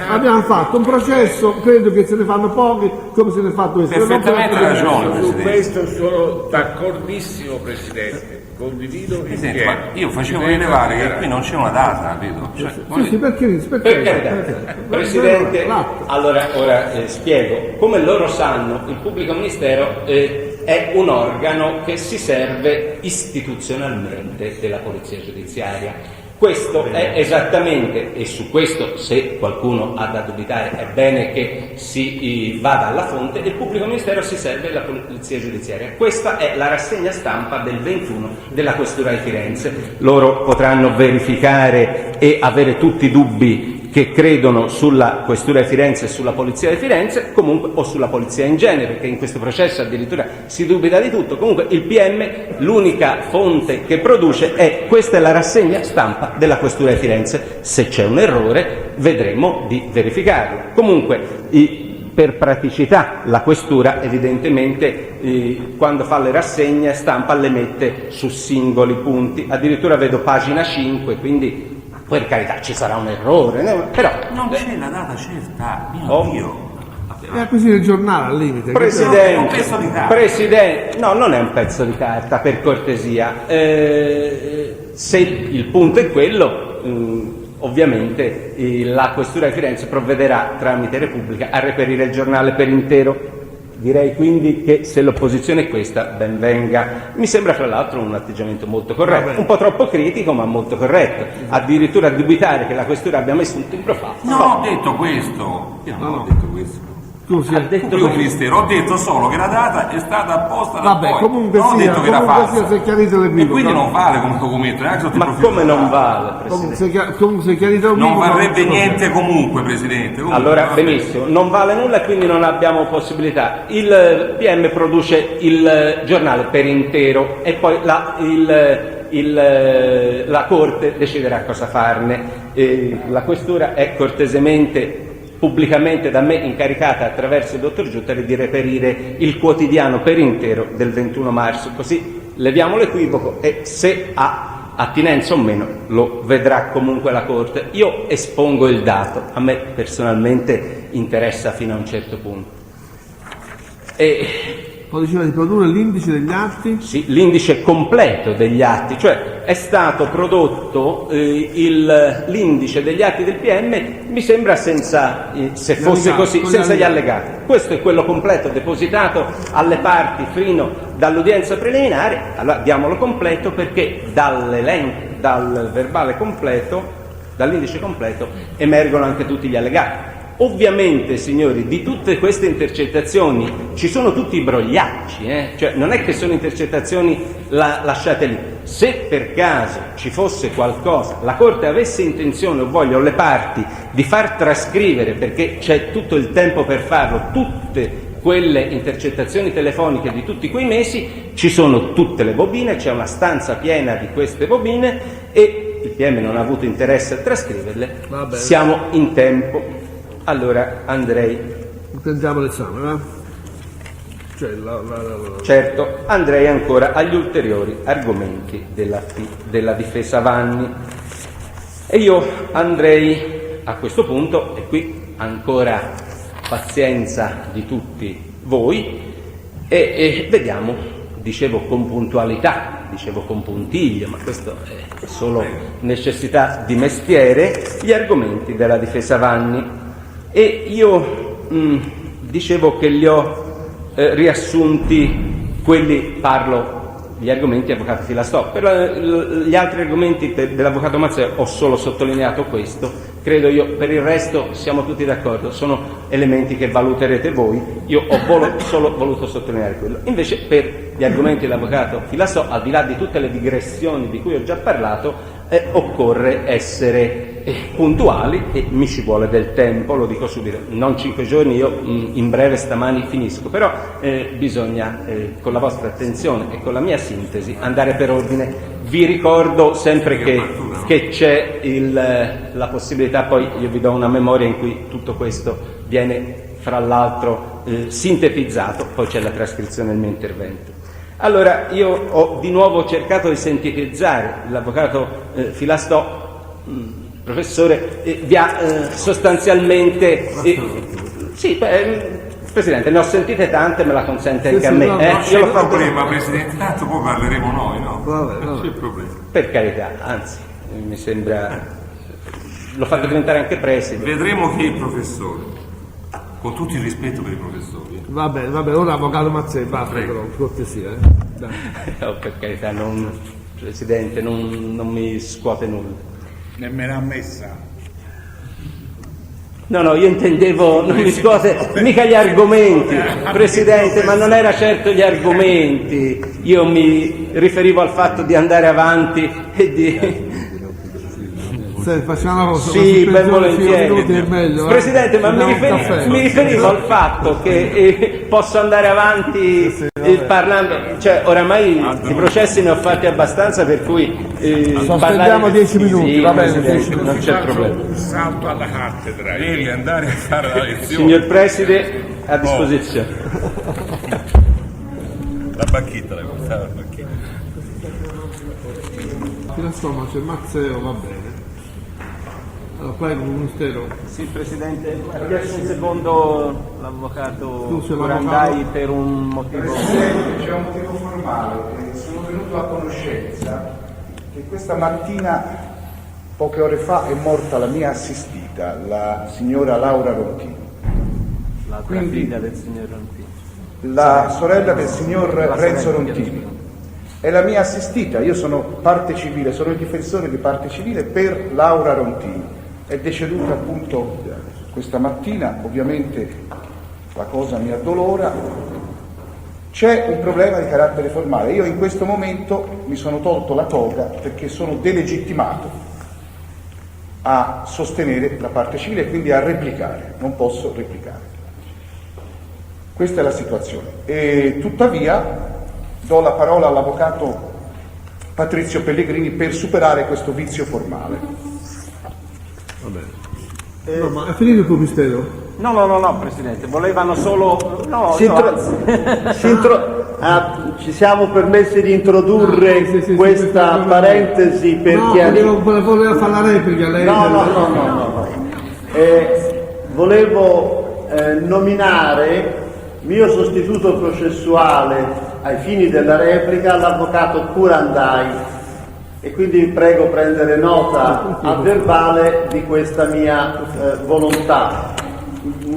Speaker 7: Abbiamo fatto un processo, credo che se ne fanno pochi, come se ne è fatto questo.
Speaker 6: Perfettamente ragione,
Speaker 5: su questo sono d'accordissimo, Presidente. Condivido il
Speaker 6: Presidente, ma io facevo rilevare che qui non c'è una data, vedo.
Speaker 7: Sì, perché?
Speaker 1: Presidente, allora ora spiego. Come loro sanno, il pubblico ministero è un organo che si serve istituzionalmente della polizia giudiziaria. Questo è esattamente, e su questo se qualcuno ha da dubitare è bene che si vada alla fonte, il pubblico ministero si serve della polizia giudiziaria. Questa è la rassegna stampa del 21 della Questura di Firenze. Loro potranno verificare e avere tutti i dubbi che credono sulla Questura di Firenze e sulla Polizia di Firenze, comunque, o sulla Polizia in genere, perché in questo processo addirittura si dubita di tutto. Comunque il PM, l'unica fonte che produce è questa, è la rassegna stampa della Questura di Firenze. Se c'è un errore vedremo di verificarlo. Comunque per praticità la Questura evidentemente quando fa le rassegne stampa le mette su singoli punti, addirittura vedo pagina 5, quindi per carità ci sarà un errore, però
Speaker 6: non c'è la data certa, mio Dio.
Speaker 7: È così nel giornale al limite.
Speaker 1: Presidente, no, non è un pezzo di carta, per cortesia. Se il punto è quello, ovviamente la Questura di Firenze provvederà tramite Repubblica a reperire il giornale per intero. Direi quindi che se l'opposizione è questa, ben venga. Mi sembra fra l'altro un atteggiamento molto corretto, un po' troppo critico ma molto corretto. Addirittura dubitare che la Questura abbia messo un timbro falso.
Speaker 6: No, ho detto questo. Io non ho detto questo.
Speaker 7: Scusi,
Speaker 6: ho detto solo che la data è stata apposta da poi.
Speaker 7: Comunque
Speaker 6: non ho detto che era falsa.
Speaker 7: Si è chiarito le
Speaker 6: e quindi non vale come documento,
Speaker 1: ma come non vale, Presidente?
Speaker 7: Comunque si è chiarito
Speaker 6: non varrebbe niente comunque, Presidente.
Speaker 1: Allora, benissimo, non vale nulla e quindi non abbiamo possibilità. Il PM produce il giornale per intero e poi la Corte deciderà cosa farne. La Questura è cortesemente, pubblicamente da me incaricata attraverso il dottor Giuttari di reperire il quotidiano per intero del 21 marzo, così leviamo l'equivoco e se ha attinenza o meno lo vedrà comunque la Corte. Io espongo il dato, a me personalmente interessa fino a un certo punto.
Speaker 7: Poi diceva di produrre l'indice degli atti?
Speaker 1: Sì, l'indice completo degli atti, cioè è stato prodotto l'indice degli atti del PM, mi sembra senza, se fosse così, senza gli allegati. Questo è quello completo, depositato alle parti fino dall'udienza preliminare. Allora diamolo completo perché dal verbale completo, dall'indice completo, emergono anche tutti gli allegati. Ovviamente, signori, di tutte queste intercettazioni ci sono tutti i brogliacci, cioè non è che sono intercettazioni lasciate lì. Se per caso ci fosse qualcosa, la Corte avesse intenzione o voglia, o le parti, di far trascrivere, perché c'è tutto il tempo per farlo, tutte quelle intercettazioni telefoniche di tutti quei mesi, ci sono tutte le bobine, c'è una stanza piena di queste bobine e il PM non ha avuto interesse a trascriverle, siamo in tempo. Allora andrei...
Speaker 7: Intendiamo l'esame,
Speaker 1: Certo, andrei ancora agli ulteriori argomenti della difesa Vanni. E io andrei a questo punto, e qui ancora pazienza di tutti voi, e vediamo, dicevo con puntualità, dicevo con puntiglio, ma questo è solo necessità di mestiere, gli argomenti della difesa Vanni. E io dicevo che li ho riassunti, gli argomenti avvocato Filastò. Per gli altri argomenti dell'avvocato Mazzeo ho solo sottolineato questo. Credo io, per il resto siamo tutti d'accordo, sono elementi che valuterete voi, io ho solo voluto sottolineare quello. Invece per gli argomenti dell'avvocato Filastò, al di là di tutte le digressioni di cui ho già parlato, occorre essere puntuali e mi ci vuole del tempo, lo dico subito, non 5 giorni, io in breve stamani finisco, però bisogna con la vostra attenzione e con la mia sintesi andare per ordine. Vi ricordo sempre che c'è la possibilità, poi io vi do una memoria in cui tutto questo viene fra l'altro sintetizzato, poi c'è la trascrizione del mio intervento. Allora io ho di nuovo cercato di sintetizzare, l'avvocato Filastò, professore, vi ha sostanzialmente... Presidente, ne ho sentite tante, me la consente anche a me.
Speaker 6: Non c'è problema, Presidente, tanto poi parleremo noi, no? Non c'è problema.
Speaker 1: Per carità, anzi, mi sembra... L'ho fatto diventare anche preside.
Speaker 6: Vedremo chi è il professore, con tutto il rispetto per i professori.
Speaker 7: Va bene, ora avvocato Mazzei, basta però, cortesia.
Speaker 1: No, per carità, Presidente, non mi scuote nulla.
Speaker 5: Nemmeno ammessa.
Speaker 1: No, io intendevo, non mi scuote mica gli argomenti, Presidente, ma non era certo gli argomenti. Io mi riferivo al fatto di andare avanti e di...
Speaker 7: Facciamo una cosa,
Speaker 1: sì, ben volentieri.
Speaker 7: Meglio,
Speaker 1: Presidente, ma mi riferivo al fatto che posso andare avanti parlando, cioè oramai di processi ne ho fatti abbastanza, per cui
Speaker 7: sospendiamo 10 minuti,
Speaker 1: sì,
Speaker 7: va bene,
Speaker 1: 10 minuti, non c'è problema.
Speaker 5: Un salto alla cattedra.
Speaker 6: Devi andare a fare la lezione.
Speaker 1: Signor Preside, a disposizione.
Speaker 6: La banchetta, la portava la banchetta.
Speaker 7: Insomma, c'è Mazzeo, va bene. Allora, prego, Ministero.
Speaker 1: Sì, Presidente, ha chiesto un secondo l'avvocato
Speaker 7: Brandai
Speaker 1: per un motivo.
Speaker 8: Presidente, c'è un motivo formale. Sono venuto a conoscenza che questa mattina, poche ore fa, è morta la mia assistita, la signora Laura Rontini.
Speaker 1: L'altra figlia del signor Rontini.
Speaker 8: La sorella del signor Renzo Rontini. È la mia assistita, io sono parte civile, sono il difensore di parte civile per Laura Rontini. È deceduta appunto questa mattina, ovviamente la cosa mi addolora. C'è un problema di carattere formale. Io in questo momento mi sono tolto la toga perché sono delegittimato a sostenere la parte civile e quindi a replicare, non posso replicare. Questa è la situazione. E tuttavia do la parola all'avvocato Patrizio Pellegrini per superare questo vizio formale.
Speaker 7: Va bene. No, ma è finito il tuo mistero?
Speaker 1: No, Presidente, volevano solo...
Speaker 9: ci siamo permessi di introdurre questa parentesi perché...
Speaker 7: No, voleva fare la replica lei.
Speaker 9: No. Volevo nominare mio sostituto processuale ai fini della replica l'avvocato Curandai, e quindi prego prendere nota a verbale di questa mia volontà.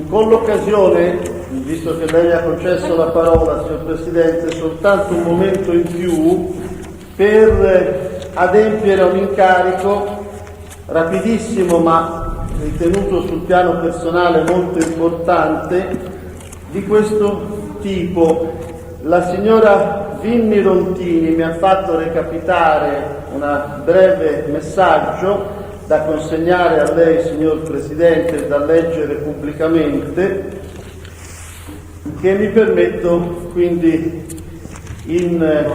Speaker 9: Con l'occasione, visto che lei mi ha concesso la parola, signor Presidente, soltanto un momento in più per adempiere a un incarico rapidissimo ma ritenuto sul piano personale molto importante di questo tipo. La signora Vinni Rontini mi ha fatto recapitare un breve messaggio da consegnare a lei, signor Presidente, e da leggere pubblicamente, che mi permetto quindi in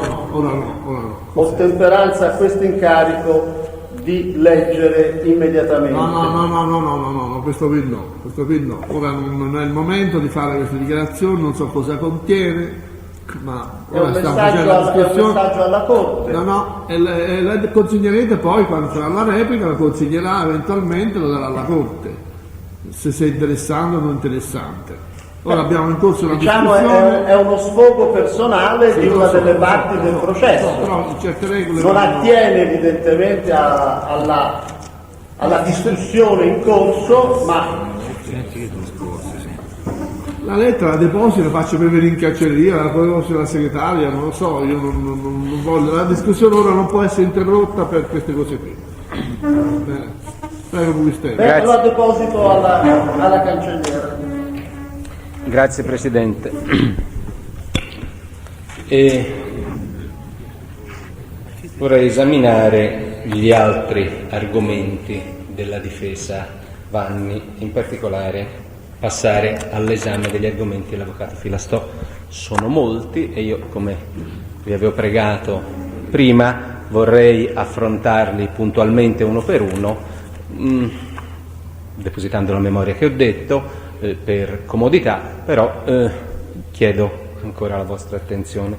Speaker 9: ottemperanza a questo incarico di leggere immediatamente.
Speaker 7: No, questo qui no. Ora non è il momento di fare queste dichiarazioni, non so cosa contiene, ma
Speaker 9: è un messaggio alla Corte.
Speaker 7: E la consegnerete poi, quando sarà la replica, la consegnerà eventualmente, lo darà alla Corte, se è interessante o non interessante. Ora abbiamo in corso una discussione.
Speaker 9: È uno sfogo personale di una delle parti del processo.
Speaker 7: Però certe regole
Speaker 9: non attiene evidentemente alla discussione in corso, ma
Speaker 7: la lettera la deposito, la faccio per venire in cancelleria, la deposito alla segretaria, non lo so, io non voglio. La discussione ora non può essere interrotta per queste cose qui. Bene. Prego, Bugistelli.
Speaker 9: La deposito alla cancelliera.
Speaker 1: Grazie Presidente. Vorrei esaminare gli altri argomenti della difesa Vanni, in particolare passare all'esame degli argomenti dell'avvocato Filastò. Sono molti e io, come vi avevo pregato prima, vorrei affrontarli puntualmente uno per uno, depositando la memoria che ho detto, per comodità, però chiedo ancora la vostra attenzione.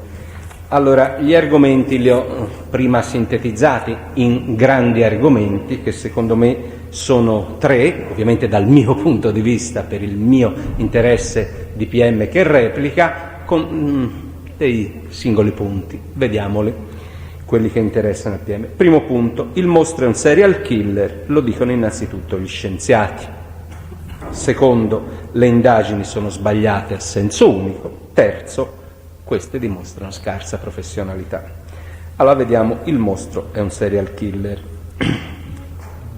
Speaker 1: Allora, gli argomenti li ho prima sintetizzati in grandi argomenti che secondo me sono tre, ovviamente dal mio punto di vista, per il mio interesse di PM che replica, con dei singoli punti. Vediamoli, quelli che interessano al PM. Primo punto, il mostro è un serial killer, lo dicono innanzitutto gli scienziati. Secondo, le indagini sono sbagliate a senso unico. Terzo, queste dimostrano scarsa professionalità. Allora vediamo, il mostro è un serial killer.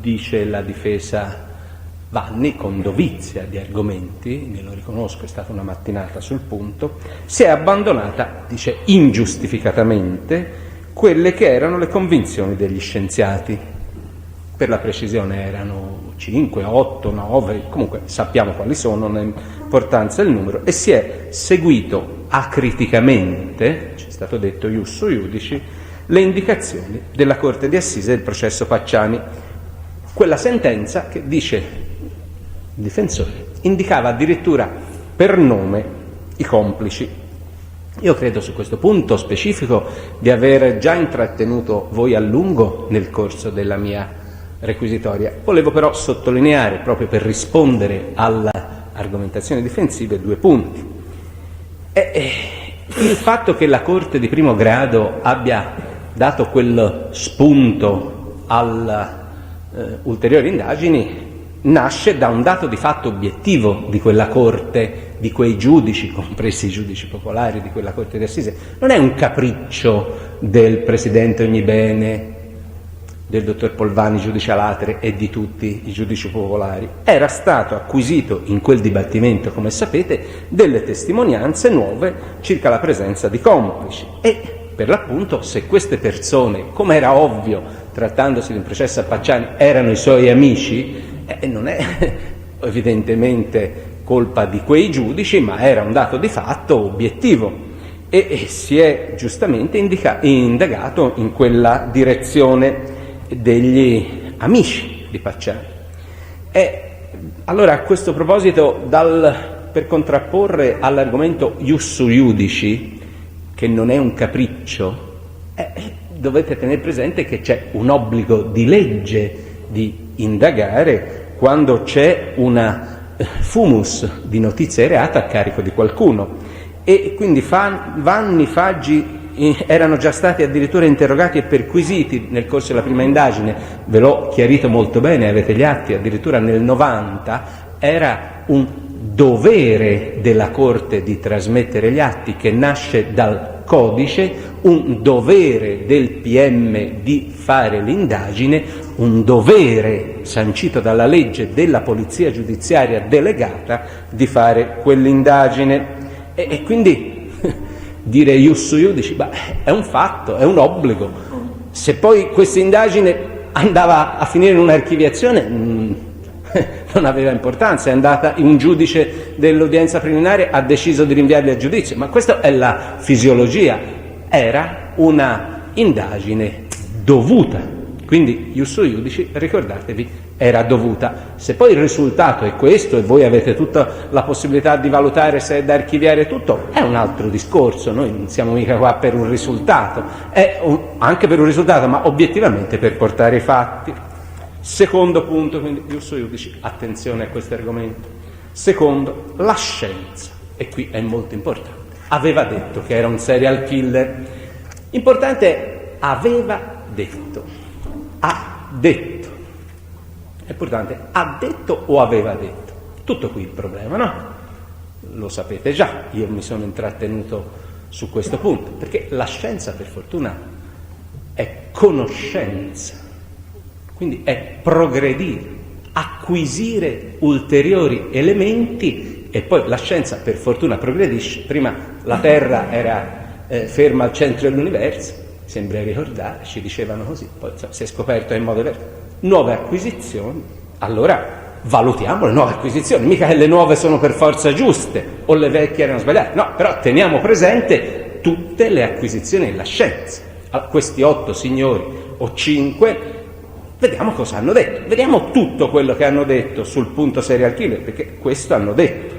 Speaker 1: Dice la difesa Vanni, con dovizia di argomenti, glielo riconosco, è stata una mattinata sul punto, si è abbandonata, dice ingiustificatamente, quelle che erano le convinzioni degli scienziati. Per la precisione erano 5, 8, 9, comunque sappiamo quali sono, non ha importanza il numero, e si è seguito acriticamente, ci è stato detto iusso iudici, le indicazioni della Corte di Assise del processo Pacciani. Quella sentenza che, dice il difensore, indicava addirittura per nome i complici. Io credo su questo punto specifico di aver già intrattenuto voi a lungo nel corso della mia requisitoria. Volevo però sottolineare, proprio per rispondere alle argomentazioni difensive, due punti. Il fatto che la Corte di primo grado abbia dato quel spunto alle ulteriori indagini nasce da un dato di fatto obiettivo di quella Corte, di quei giudici, compresi i giudici popolari di quella Corte di Assise. Non è un capriccio del Presidente Ognibene, del dottor Polvani, giudice a latere, e di tutti i giudici popolari. Era stato acquisito in quel dibattimento, come sapete, delle testimonianze nuove circa la presenza di complici e, per l'appunto, se queste persone, come era ovvio trattandosi di un processo a Pacciani, erano i suoi amici, non è evidentemente colpa di quei giudici, ma era un dato di fatto obiettivo e si è giustamente indagato in quella direzione degli amici di Pacciani. Allora, a questo proposito, per contrapporre all'argomento iusso iudici, che non è un capriccio, dovete tenere presente che c'è un obbligo di legge di indagare quando c'è una fumus di notizia errata a carico di qualcuno, e quindi Vanni, Faggi erano già stati addirittura interrogati e perquisiti nel corso della prima indagine. Ve l'ho chiarito molto bene, avete gli atti, addirittura nel 90 era un dovere della Corte di trasmettere gli atti, che nasce dal codice, un dovere del PM di fare l'indagine, un dovere sancito dalla legge della polizia giudiziaria delegata di fare quell'indagine. E quindi dire ius iudici, è un fatto, è un obbligo. Se poi questa indagine andava a finire in un'archiviazione, non aveva importanza, è andata un giudice dell'udienza preliminare, ha deciso di rinviarli a giudizio, ma questa è la fisiologia, era una indagine dovuta, quindi ius iudici, ricordatevi, era dovuta. Se poi il risultato è questo e voi avete tutta la possibilità di valutare se è da archiviare tutto, è un altro discorso, noi non siamo mica qua per un risultato, anche per un risultato, ma obiettivamente per portare i fatti. Secondo punto, quindi ius iudici, attenzione a questo argomento. Secondo, la scienza, e qui è molto importante, aveva detto che era un serial killer. Importante è aveva detto, ha detto. È importante, ha detto o aveva detto? Tutto qui il problema, no? Lo sapete già, io mi sono intrattenuto su questo punto, perché la scienza, per fortuna, è conoscenza, quindi è progredire, acquisire ulteriori elementi, e poi la scienza, per fortuna, progredisce. Prima la Terra era ferma al centro dell'universo, sembra ricordare, ci dicevano così, poi si è scoperto in modo diverso. Nuove acquisizioni, allora valutiamo le nuove acquisizioni, mica che le nuove sono per forza giuste o le vecchie erano sbagliate, no, però teniamo presente tutte le acquisizioni della scienza. Allora, questi 8 signori o 5, vediamo cosa hanno detto, vediamo tutto quello che hanno detto sul punto serial killer, perché questo hanno detto.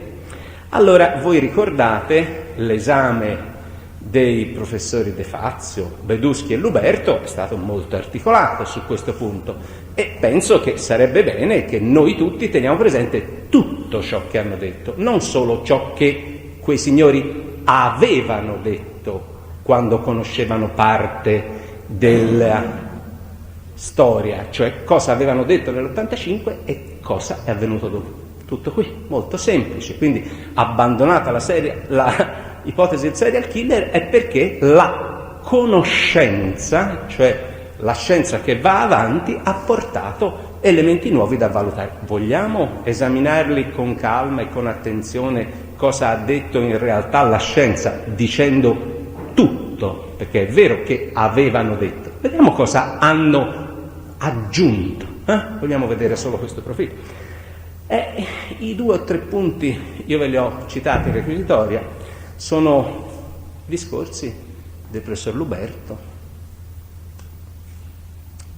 Speaker 1: Allora, voi ricordate l'esame dei professori De Fazio, Beduschi e Luberto è stato molto articolato su questo punto, e penso che sarebbe bene che noi tutti teniamo presente tutto ciò che hanno detto, non solo ciò che quei signori avevano detto quando conoscevano parte della storia, cioè cosa avevano detto nell'85 e cosa è avvenuto dopo. Tutto qui, molto semplice. Quindi, abbandonata la ipotesi del serial killer, è perché la conoscenza, cioè la scienza che va avanti, ha portato elementi nuovi da valutare. Vogliamo esaminarli con calma e con attenzione cosa ha detto in realtà la scienza, dicendo tutto, perché è vero che avevano detto. Vediamo cosa hanno aggiunto. Vogliamo vedere solo questo profilo. I 2 o 3 punti, io ve li ho citati in requisitoria, sono discorsi del professor Luberto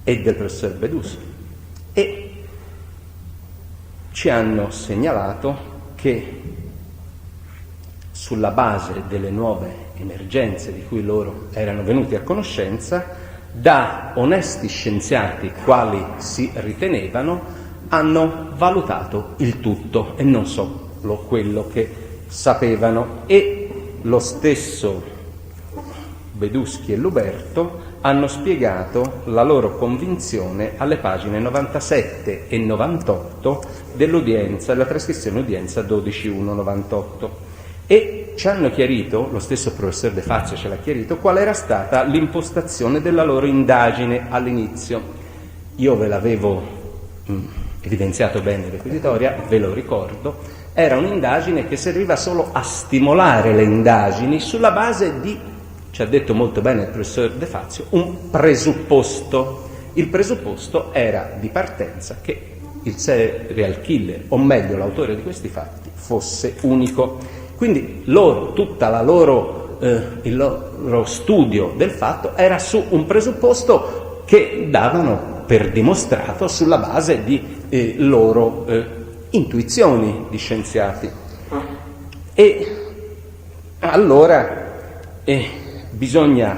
Speaker 1: e del professor Beduschi, e ci hanno segnalato che sulla base delle nuove emergenze di cui loro erano venuti a conoscenza, da onesti scienziati quali si ritenevano, hanno valutato il tutto e non solo quello che sapevano, e lo stesso Beduschi e Luberto hanno spiegato la loro convinzione alle pagine 97 e 98 dell'udienza, della trascrizione udienza 12.1.98, e ci hanno chiarito, lo stesso professor De Fazio ce l'ha chiarito, qual era stata l'impostazione della loro indagine all'inizio. Io ve l'avevo evidenziato bene in requisitoria, ve lo ricordo, era un'indagine che serviva solo a stimolare le indagini sulla base di, ci ha detto molto bene il professor De Fazio, un presupposto. Il presupposto era di partenza che il serial killer, o meglio l'autore di questi fatti, fosse unico. Quindi loro, tutta la loro, il loro studio del fatto era su un presupposto che davano per dimostrato sulla base di loro intuizioni di scienziati. E allora bisogna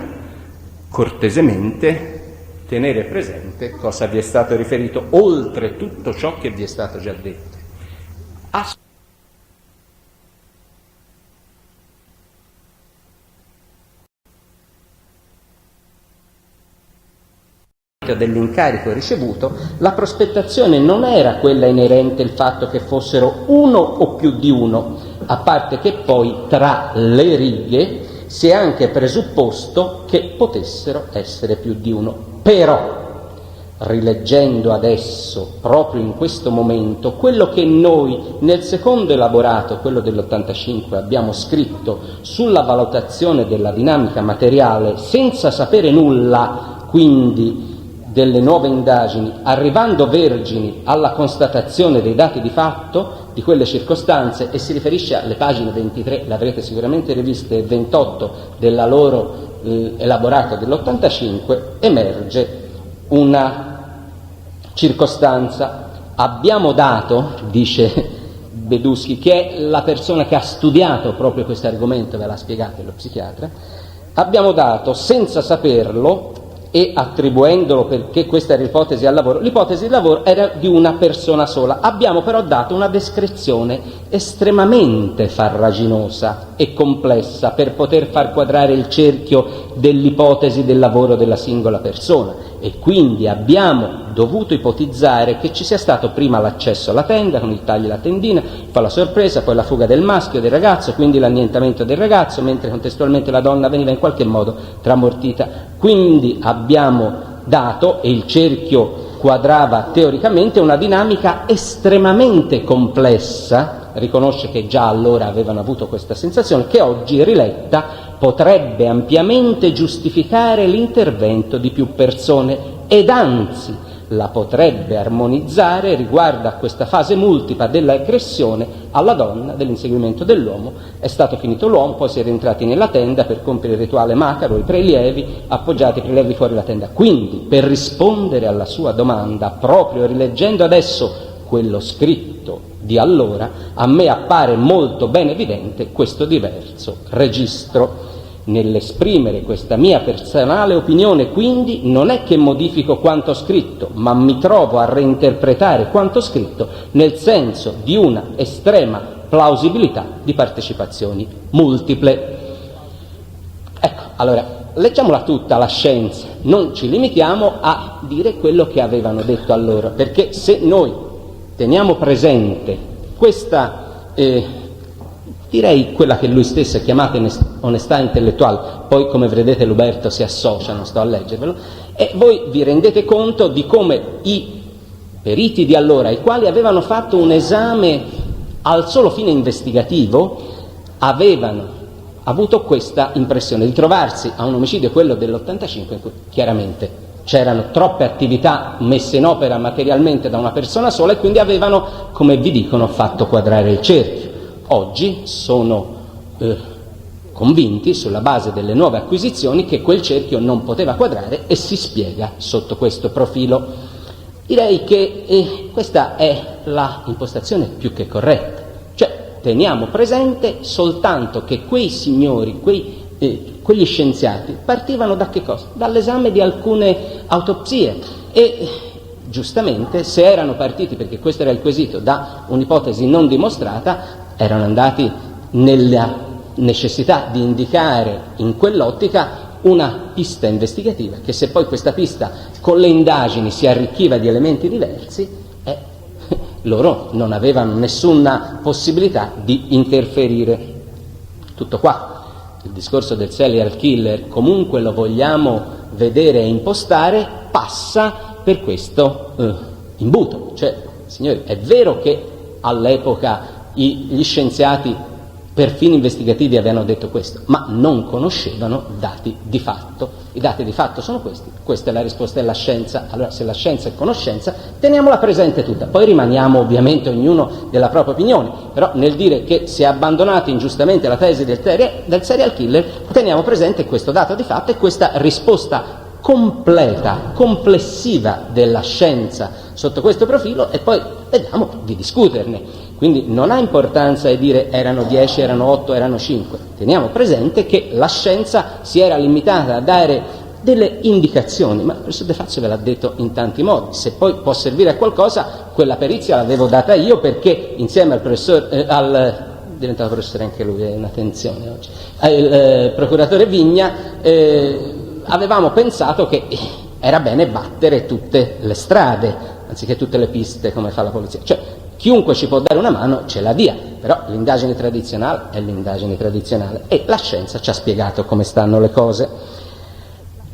Speaker 1: cortesemente tenere presente cosa vi è stato riferito, oltre tutto ciò che vi è stato già detto. Dell'incarico ricevuto, la prospettazione non era quella inerente al fatto che fossero uno o più di uno, a parte che poi tra le righe si è anche presupposto che potessero essere più di uno. Però rileggendo adesso, proprio in questo momento, quello che noi nel secondo elaborato, quello dell'85, abbiamo scritto sulla valutazione della dinamica materiale, senza sapere nulla, quindi, delle nuove indagini, arrivando vergini alla constatazione dei dati di fatto, di quelle circostanze, e si riferisce alle pagine 23, l'avrete sicuramente riviste, e 28 della loro elaborato dell'85, emerge una circostanza. Abbiamo dato, dice Beduschi, che è la persona che ha studiato proprio questo argomento, ve l'ha spiegato lo psichiatra, abbiamo dato, senza saperlo e attribuendolo perché questa era l'ipotesi al lavoro, l'ipotesi di lavoro era di una persona sola. Abbiamo però dato una descrizione estremamente farraginosa e complessa per poter far quadrare il cerchio dell'ipotesi del lavoro della singola persona, e quindi abbiamo dovuto ipotizzare che ci sia stato prima l'accesso alla tenda con il taglio e la tendina, poi la sorpresa, poi la fuga del maschio, del ragazzo, quindi l'annientamento del ragazzo, mentre contestualmente la donna veniva in qualche modo tramortita. Quindi abbiamo dato, e il cerchio quadrava teoricamente, una dinamica estremamente complessa, riconosce che già allora avevano avuto questa sensazione, che oggi riletta potrebbe ampiamente giustificare l'intervento di più persone, ed anzi la potrebbe armonizzare riguardo a questa fase multipla dell'aggressione alla donna, dell'inseguimento dell'uomo. È stato finito l'uomo, poi si è rientrati nella tenda per compiere il rituale macaro, i prelievi, appoggiati i prelievi fuori la tenda. Quindi, per rispondere alla sua domanda, proprio rileggendo adesso quello scritto di allora, a me appare molto ben evidente questo diverso registro. Nell'esprimere questa mia personale opinione, quindi, non è che modifico quanto scritto, ma mi trovo a reinterpretare quanto scritto nel senso di una estrema plausibilità di partecipazioni multiple. Ecco, allora, leggiamola tutta la scienza, non ci limitiamo a dire quello che avevano detto allora, perché se noi teniamo presente questa direi quella che lui stesso ha chiamato onestà intellettuale, poi come vedete Luberto si associa, non sto a leggervelo, e voi vi rendete conto di come i periti di allora, i quali avevano fatto un esame al solo fine investigativo, avevano avuto questa impressione di trovarsi a un omicidio, quello dell'85, in cui chiaramente c'erano troppe attività messe in opera materialmente da una persona sola, e quindi avevano, come vi dicono, fatto quadrare il cerchio. Oggi sono convinti, sulla base delle nuove acquisizioni, che quel cerchio non poteva quadrare, e si spiega sotto questo profilo. Direi che questa è la impostazione più che corretta, cioè teniamo presente soltanto che quei signori, quegli scienziati partivano da che cosa? Dall'esame di alcune autopsie, e giustamente, se erano partiti, perché questo era il quesito, da un'ipotesi non dimostrata, erano andati nella necessità di indicare in quell'ottica una pista investigativa, che se poi questa pista con le indagini si arricchiva di elementi diversi, loro non avevano nessuna possibilità di interferire. Tutto qua. Il discorso del serial killer, comunque lo vogliamo vedere e impostare, passa per questo imbuto. Cioè, signori, è vero che all'epoca gli scienziati per fini investigativi avevano detto questo, ma non conoscevano dati di fatto. I dati di fatto sono questi, questa è la risposta della scienza. Allora, se la scienza è conoscenza, teniamola presente tutta, poi rimaniamo ovviamente ognuno della propria opinione, però nel dire che si è abbandonata ingiustamente la tesi del serial killer, teniamo presente questo dato di fatto e questa risposta completa, complessiva della scienza sotto questo profilo, e poi vediamo di discuterne. Quindi non ha importanza dire erano 10, erano 8, erano 5. Teniamo presente che la scienza si era limitata a dare delle indicazioni, ma il professor De Fazio ve l'ha detto in tanti modi. Se poi può servire a qualcosa, quella perizia l'avevo data io, perché insieme al professor, diventato professore anche lui, è una tensione oggi, il procuratore Vigna, avevamo pensato che era bene battere tutte le strade, anziché tutte le piste come fa la polizia. Cioè, chiunque ci può dare una mano ce la dia, però l'indagine tradizionale è l'indagine tradizionale, e la scienza ci ha spiegato come stanno le cose.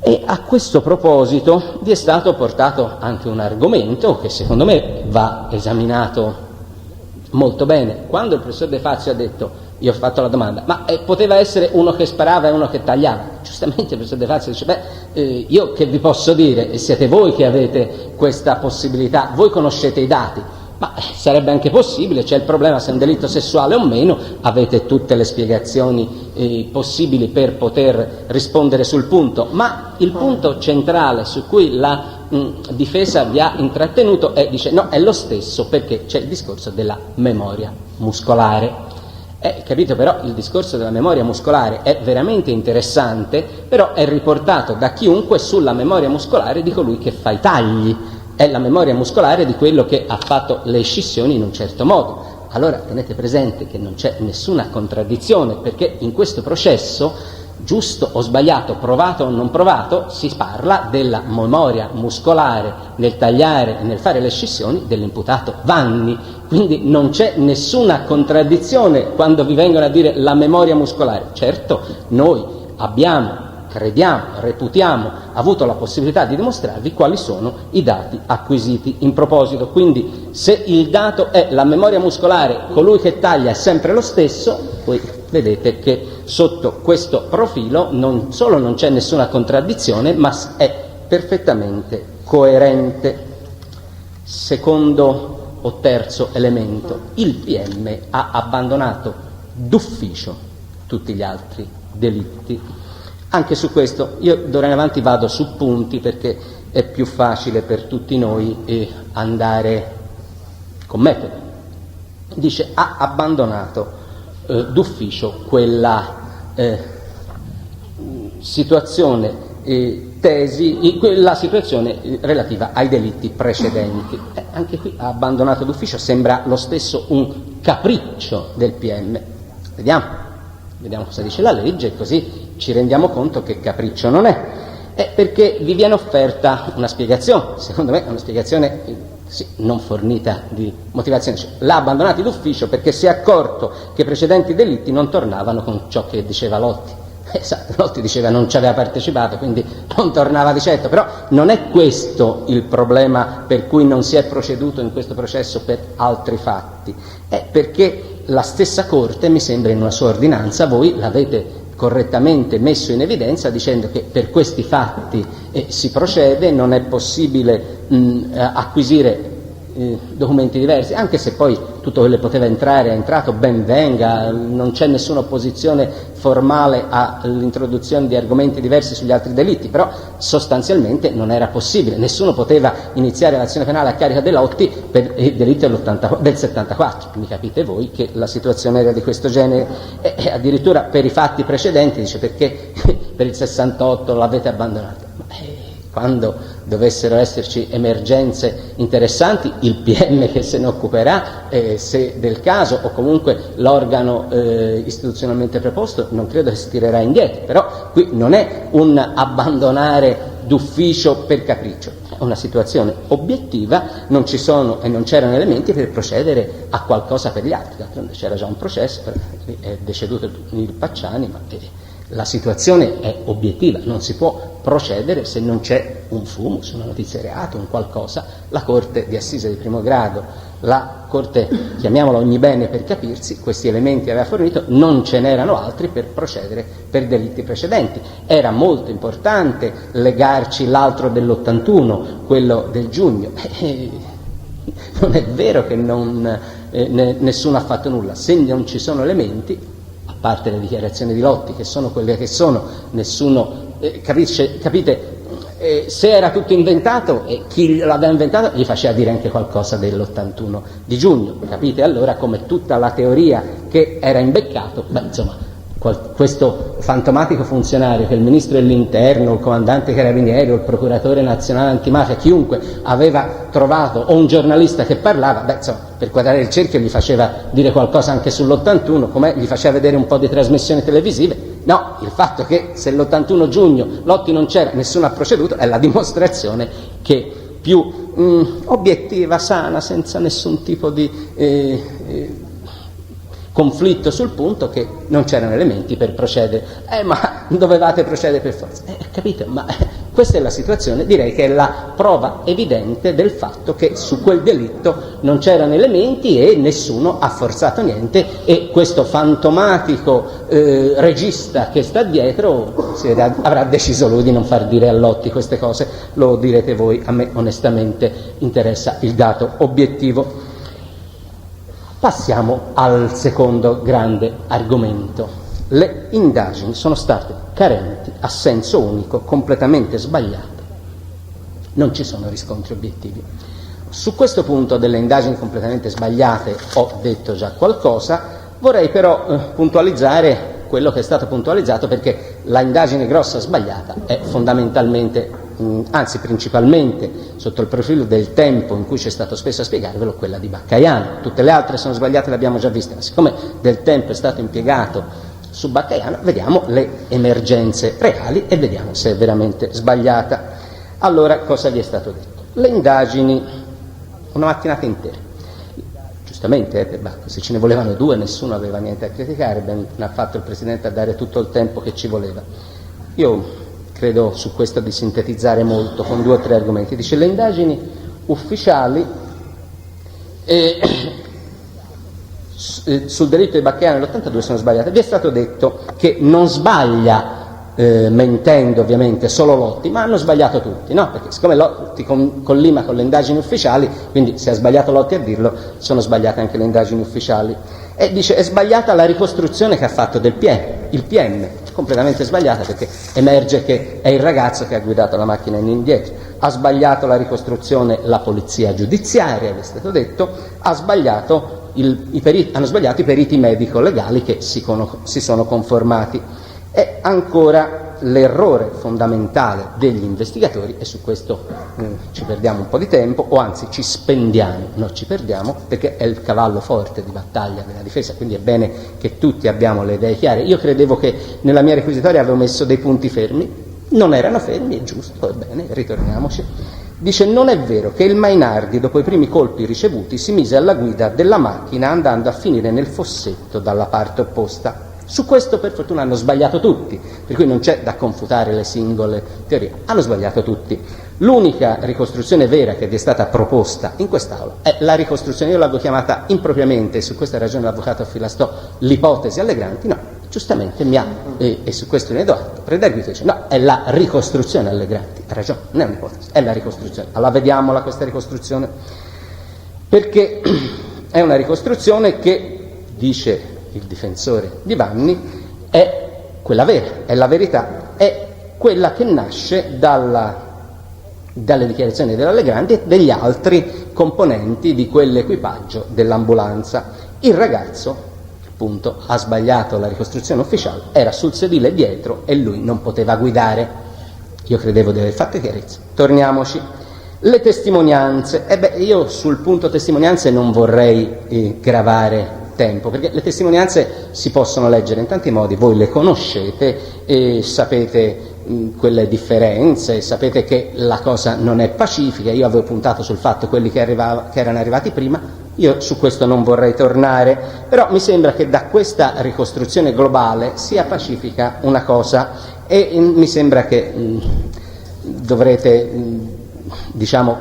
Speaker 1: E a questo proposito vi è stato portato anche un argomento che secondo me va esaminato molto bene. Quando il professor De Fazio ha detto, io ho fatto la domanda, ma poteva essere uno che sparava e uno che tagliava? Giustamente il professor De Fazio dice, io che vi posso dire, siete voi che avete questa possibilità, voi conoscete i dati. Ma sarebbe anche possibile, c'è il problema se è un delitto sessuale o meno, avete tutte le spiegazioni possibili per poter rispondere sul punto, ma il punto centrale su cui la difesa vi ha intrattenuto dice no, è lo stesso, perché c'è il discorso della memoria muscolare. Capito, però il discorso della memoria muscolare è veramente interessante, però è riportato da chiunque sulla memoria muscolare di colui che fa i tagli. È la memoria muscolare di quello che ha fatto le scissioni in un certo modo. Allora tenete presente che non c'è nessuna contraddizione, perché in questo processo, giusto o sbagliato, provato o non provato, si parla della memoria muscolare nel tagliare e nel fare le scissioni dell'imputato Vanni. Quindi non c'è nessuna contraddizione quando vi vengono a dire la memoria muscolare. Certo, noi abbiamo, crediamo, reputiamo, avuto la possibilità di dimostrarvi quali sono i dati acquisiti in proposito. Quindi se il dato è la memoria muscolare, colui che taglia è sempre lo stesso, voi vedete che sotto questo profilo non solo non c'è nessuna contraddizione, ma è perfettamente coerente. Secondo o terzo elemento, il PM ha abbandonato d'ufficio tutti gli altri delitti. Anche su questo io d'ora in avanti vado su punti, perché è più facile per tutti noi andare con metodo. Dice ha abbandonato d'ufficio quella situazione la situazione relativa ai delitti precedenti. Anche qui ha abbandonato d'ufficio, sembra lo stesso un capriccio del PM. Vediamo cosa dice la legge, così ci rendiamo conto che capriccio non è. Perché vi viene offerta una spiegazione, secondo me è una spiegazione non fornita di motivazione. L'ha abbandonato d'ufficio perché si è accorto che i precedenti delitti non tornavano con ciò che diceva Lotti. Esatto, Lotti diceva non ci aveva partecipato, quindi non tornava di certo, però non è questo il problema per cui non si è proceduto in questo processo per altri fatti, è perché la stessa Corte, mi sembra in una sua ordinanza, voi l'avete correttamente messo in evidenza dicendo che per questi fatti si procede, non è possibile acquisire documenti diversi, anche se poi tutto quello che poteva entrare è entrato, ben venga, non c'è nessuna opposizione formale all'introduzione di argomenti diversi sugli altri delitti, però sostanzialmente non era possibile, nessuno poteva iniziare l'azione penale a carica dei Lotti per i delitti del 74, mi capite voi che la situazione era di questo genere, e addirittura per i fatti precedenti dice perché per il 68 l'avete abbandonato. Quando dovessero esserci emergenze interessanti, il PM che se ne occuperà, se del caso, o comunque l'organo istituzionalmente preposto, non credo che si tirerà indietro, però qui non è un abbandonare d'ufficio per capriccio, è una situazione obiettiva, non ci sono e non c'erano elementi per procedere a qualcosa per gli altri, d'altronde c'era già un processo, è deceduto il Pacciani, ma la situazione è obiettiva, non si può procedere se non c'è un fumus, una notizia di reato, un qualcosa. La Corte di Assise di primo grado, la Corte, chiamiamola ogni bene per capirsi, questi elementi aveva fornito, non ce n'erano altri per procedere per delitti precedenti. Era molto importante legarci l'altro dell'81, quello del giugno. Non è vero che nessuno ha fatto nulla, se non ci sono elementi, a parte le dichiarazioni di Lotti che sono quelle che sono, nessuno capite, se era tutto inventato e chi l'aveva inventato gli faceva dire anche qualcosa dell'81 di giugno, capite allora come tutta la teoria che era imbeccato, insomma questo fantomatico funzionario che il ministro dell'interno, il comandante carabinieri o il procuratore nazionale antimafia, chiunque aveva trovato, o un giornalista che parlava, insomma, per quadrare il cerchio gli faceva dire qualcosa anche sull'81, come gli faceva vedere un po' di trasmissioni televisive. No, il fatto che se l'81 giugno Lotti non c'era, nessuno ha proceduto, è la dimostrazione che più obiettiva, sana, senza nessun tipo di conflitto sul punto, che non c'erano elementi per procedere. Ma dovevate procedere per forza. Capite? Ma Questa è la situazione, direi che è la prova evidente del fatto che su quel delitto non c'erano elementi e nessuno ha forzato niente, e questo fantomatico regista che sta dietro avrà deciso lui di non far dire a Lotti queste cose. Lo direte voi, a me onestamente interessa il dato obiettivo. Passiamo al secondo grande argomento. Le indagini sono state carenti, a senso unico, completamente sbagliate. Non ci sono riscontri obiettivi. Su questo punto delle indagini completamente sbagliate ho detto già qualcosa, vorrei però puntualizzare quello che è stato puntualizzato, perché la indagine grossa sbagliata è fondamentalmente, anzi principalmente sotto il profilo del tempo in cui c'è stato spesso a spiegarvelo, quella di Baccaiano. Tutte le altre sono sbagliate, le abbiamo già viste, ma siccome del tempo è stato impiegato su Baccaiano, vediamo le emergenze reali e vediamo se è veramente sbagliata. Allora, cosa vi è stato detto? Le indagini, una mattinata intera. Giustamente, se ce ne volevano 2 nessuno aveva niente a criticare, ben ha fatto il Presidente a dare tutto il tempo che ci voleva. Io credo su questo di sintetizzare molto con 2 o 3 argomenti. Dice: le indagini ufficiali sul delitto di Baccaiano nell'82 sono sbagliate. Vi è stato detto che non sbaglia, mentendo ovviamente, solo Lotti, ma hanno sbagliato tutti, no? Perché siccome Lotti collima con le indagini ufficiali, quindi se ha sbagliato Lotti a dirlo, sono sbagliate anche le indagini ufficiali. E dice: è sbagliata la ricostruzione che ha fatto il PM, completamente sbagliata, perché emerge che è il ragazzo che ha guidato la macchina in indietro. Ha sbagliato la ricostruzione la polizia giudiziaria, vi è stato detto, hanno sbagliato i periti medico-legali che si sono conformati. E ancora l'errore fondamentale degli investigatori, e su questo ci perdiamo un po' di tempo, o anzi ci spendiamo, non ci perdiamo, perché è il cavallo forte di battaglia della difesa, quindi è bene che tutti abbiamo le idee chiare. Io credevo che nella mia requisitoria avevo messo dei punti fermi, non erano fermi, è giusto, è bene, ritorniamoci. Dice: non è vero che il Mainardi, dopo i primi colpi ricevuti, si mise alla guida della macchina andando a finire nel fossetto dalla parte opposta. Su questo per fortuna hanno sbagliato tutti, per cui non c'è da confutare le singole teorie, hanno sbagliato tutti. L'unica ricostruzione vera che vi è stata proposta in quest'Aula è la ricostruzione, io l'avevo chiamata impropriamente, e su questa ragione l'avvocato Filastò, l'ipotesi Allegranti, no, giustamente e su questo ne do atto, Predeguito dice no, è la ricostruzione Allegranti, ha ragione, non è un'ipotesi, è la ricostruzione. Allora vediamola questa ricostruzione, perché è una ricostruzione che, dice il difensore di Vanni, è quella vera, è la verità, è quella che nasce dalle dichiarazioni dell'Allegranti e degli altri componenti di quell'equipaggio dell'ambulanza. Il ragazzo, appunto, ha sbagliato la ricostruzione ufficiale, era sul sedile dietro e lui non poteva guidare. Io credevo di aver fatto chiarezza. Torniamoci. Le testimonianze. Io sul punto testimonianze non vorrei gravare tempo, perché le testimonianze si possono leggere in tanti modi, voi le conoscete e sapete quelle differenze, sapete che la cosa non è pacifica. Io avevo puntato sul fatto quelli che erano arrivati prima, io su questo non vorrei tornare, però mi sembra che da questa ricostruzione globale sia pacifica una cosa, e mi sembra che dovrete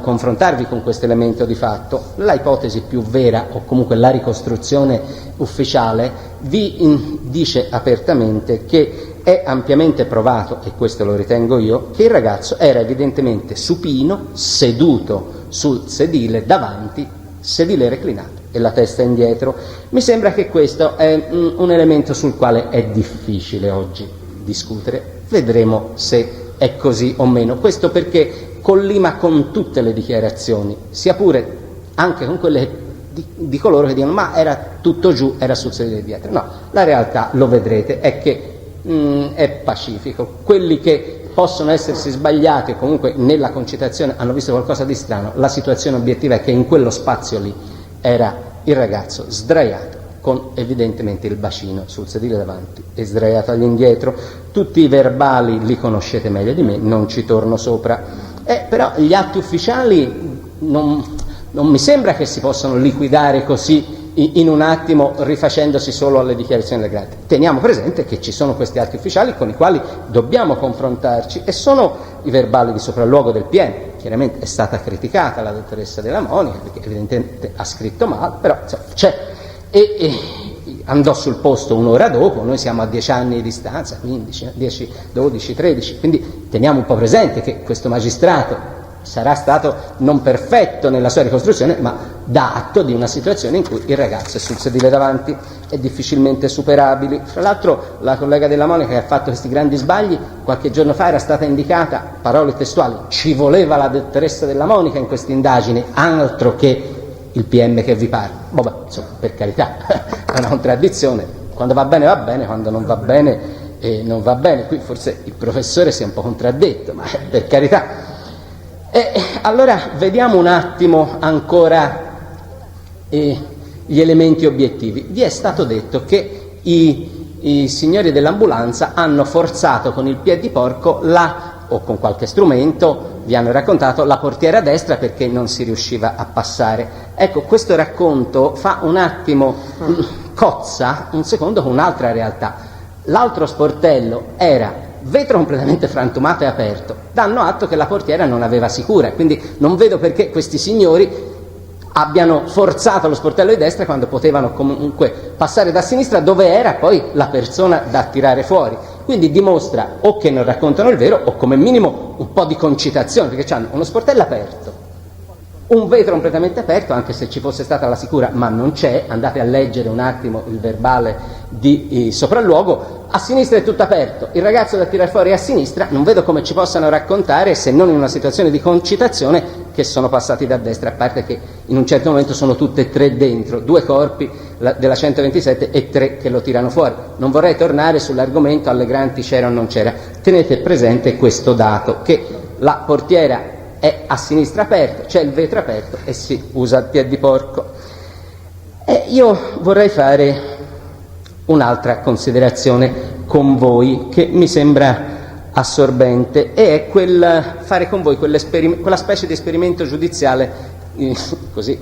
Speaker 1: confrontarvi con questo elemento di fatto. La ipotesi più vera, o comunque la ricostruzione ufficiale, vi dice apertamente che è ampiamente provato, e questo lo ritengo io, che il ragazzo era evidentemente supino, seduto sul sedile davanti, sedile reclinato e la testa indietro. Mi sembra che questo è un elemento sul quale è difficile oggi discutere, vedremo se è così o meno. Questo perché collima con tutte le dichiarazioni, sia pure anche con quelle di coloro che dicono ma era tutto giù, era sul sedile dietro. No, la realtà, lo vedrete, è che è pacifico. Quelli che possono essersi sbagliati o comunque nella concitazione hanno visto qualcosa di strano, la situazione obiettiva è che in quello spazio lì era il ragazzo sdraiato con evidentemente il bacino sul sedile davanti e sdraiato all'indietro. Tutti i verbali li conoscete meglio di me, non ci torno sopra. Però gli atti ufficiali non mi sembra che si possano liquidare così in un attimo rifacendosi solo alle dichiarazioni Allegranti. Teniamo presente che ci sono questi atti ufficiali con i quali dobbiamo confrontarci, e sono i verbali di sopralluogo del PM. Chiaramente è stata criticata la dottoressa Della Monica, perché evidentemente ha scritto male, però insomma, c'è. E andò sul posto un'ora dopo, noi siamo a 10 anni di distanza, 15, 10, 12, 13, quindi teniamo un po' presente che questo magistrato sarà stato non perfetto nella sua ricostruzione, ma dà atto di una situazione in cui il ragazzo è sul sedile davanti e difficilmente superabili. Fra l'altro la collega Della Monica che ha fatto questi grandi sbagli, qualche giorno fa era stata indicata, parole testuali, ci voleva la dottoressa Della Monica in questa indagine, altro che il PM che vi parla. Vabbè, insomma, per carità, è una contraddizione, quando va bene, quando non va bene non va bene. Qui forse il professore si è un po' contraddetto, ma per carità. Allora vediamo un attimo ancora gli elementi obiettivi. Vi è stato detto che i signori dell'ambulanza hanno forzato con il piediporco o con qualche strumento, vi hanno raccontato, la portiera a destra perché non si riusciva a passare. Ecco, questo racconto fa un attimo, cozza un secondo con un'altra realtà. L'altro sportello era vetro completamente frantumato e aperto, danno atto che la portiera non aveva sicura, quindi non vedo perché questi signori abbiano forzato lo sportello di destra quando potevano comunque passare da sinistra, dove era poi la persona da tirare fuori. Quindi dimostra o che non raccontano il vero o come minimo un po' di concitazione, perché hanno uno sportello aperto, un vetro completamente aperto, anche se ci fosse stata la sicura, ma non c'è. Andate a leggere un attimo il verbale di sopralluogo. A sinistra è tutto aperto, il ragazzo da tirare fuori è a sinistra, non vedo come ci possano raccontare, se non in una situazione di concitazione, che sono passati da destra, a parte che in un certo momento sono tutte e tre dentro, 2 corpi della 127 e 3 che lo tirano fuori. Non vorrei tornare sull'argomento Allegranti c'era o non c'era, tenete presente questo dato, che la portiera è a sinistra aperta, c'è il vetro aperto e si usa il piediporco. Io vorrei fare un'altra considerazione con voi che mi sembra assorbente, e è fare con voi quella specie di esperimento giudiziale, così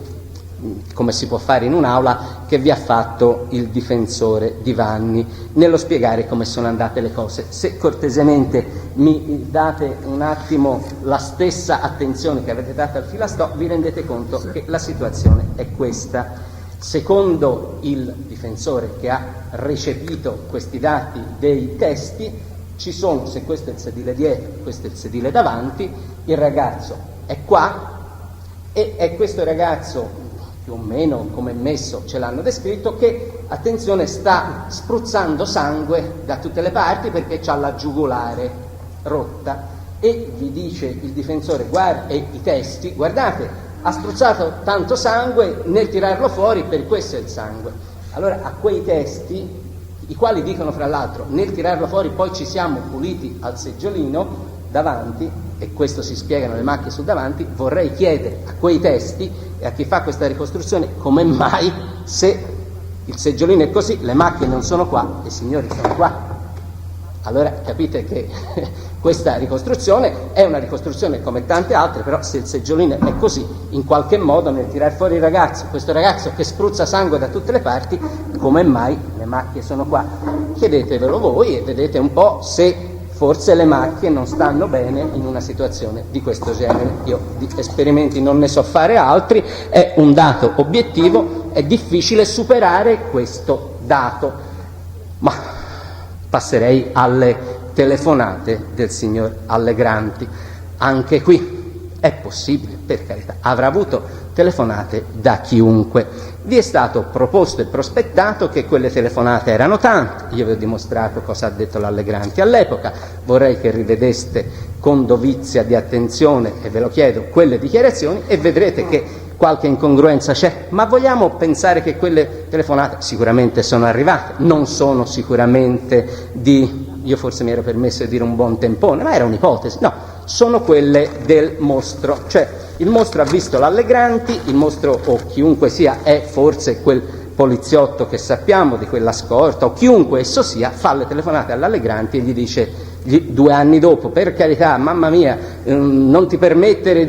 Speaker 1: come si può fare in un'aula, che vi ha fatto il difensore Di Vanni nello spiegare come sono andate le cose. Se cortesemente mi date un attimo la stessa attenzione che avete dato al filastò, vi rendete conto che la situazione è questa. Secondo il difensore che ha recepito questi dati dei testi, ci sono, se questo è il sedile dietro, questo è il sedile davanti, il ragazzo è qua e è questo ragazzo, più o meno come è messo ce l'hanno descritto, che, attenzione, sta spruzzando sangue da tutte le parti perché c'ha la giugulare rotta, e vi dice il difensore, e i testi, guardate, ha spruzzato tanto sangue, nel tirarlo fuori per questo è il sangue. Allora a quei testi, i quali dicono fra l'altro nel tirarlo fuori poi ci siamo puliti al seggiolino davanti, e questo si spiegano le macchie sul davanti, vorrei chiedere a quei testi e a chi fa questa ricostruzione come mai, se il seggiolino è così, le macchie non sono qua e i signori sono qua. Allora capite che questa ricostruzione è una ricostruzione come tante altre, però se il seggiolino è così, in qualche modo nel tirar fuori il ragazzo, questo ragazzo che spruzza sangue da tutte le parti, come mai le macchie sono qua? Chiedetevelo voi e vedete un po' se forse le macchie non stanno bene in una situazione di questo genere. Io di esperimenti non ne so fare altri, è un dato obiettivo, è difficile superare questo dato, ma passerei alle telefonate del signor Allegranti. Anche qui è possibile, per carità, avrà avuto telefonate da chiunque. Vi è stato proposto e prospettato che quelle telefonate erano tante, io vi ho dimostrato cosa ha detto l'Allegranti all'epoca, vorrei che rivedeste con dovizia di attenzione, e ve lo chiedo, quelle dichiarazioni e vedrete che qualche incongruenza c'è, ma vogliamo pensare che quelle telefonate sicuramente sono arrivate, non sono sicuramente io forse mi ero permesso di dire un buon tempone, ma era un'ipotesi, no, sono quelle del mostro, cioè il mostro ha visto l'Allegranti, il mostro o chiunque sia è forse quel poliziotto che sappiamo di quella scorta, o chiunque esso sia, fa le telefonate all'Allegranti e gli dice 2 anni dopo, per carità, mamma mia, non ti permettere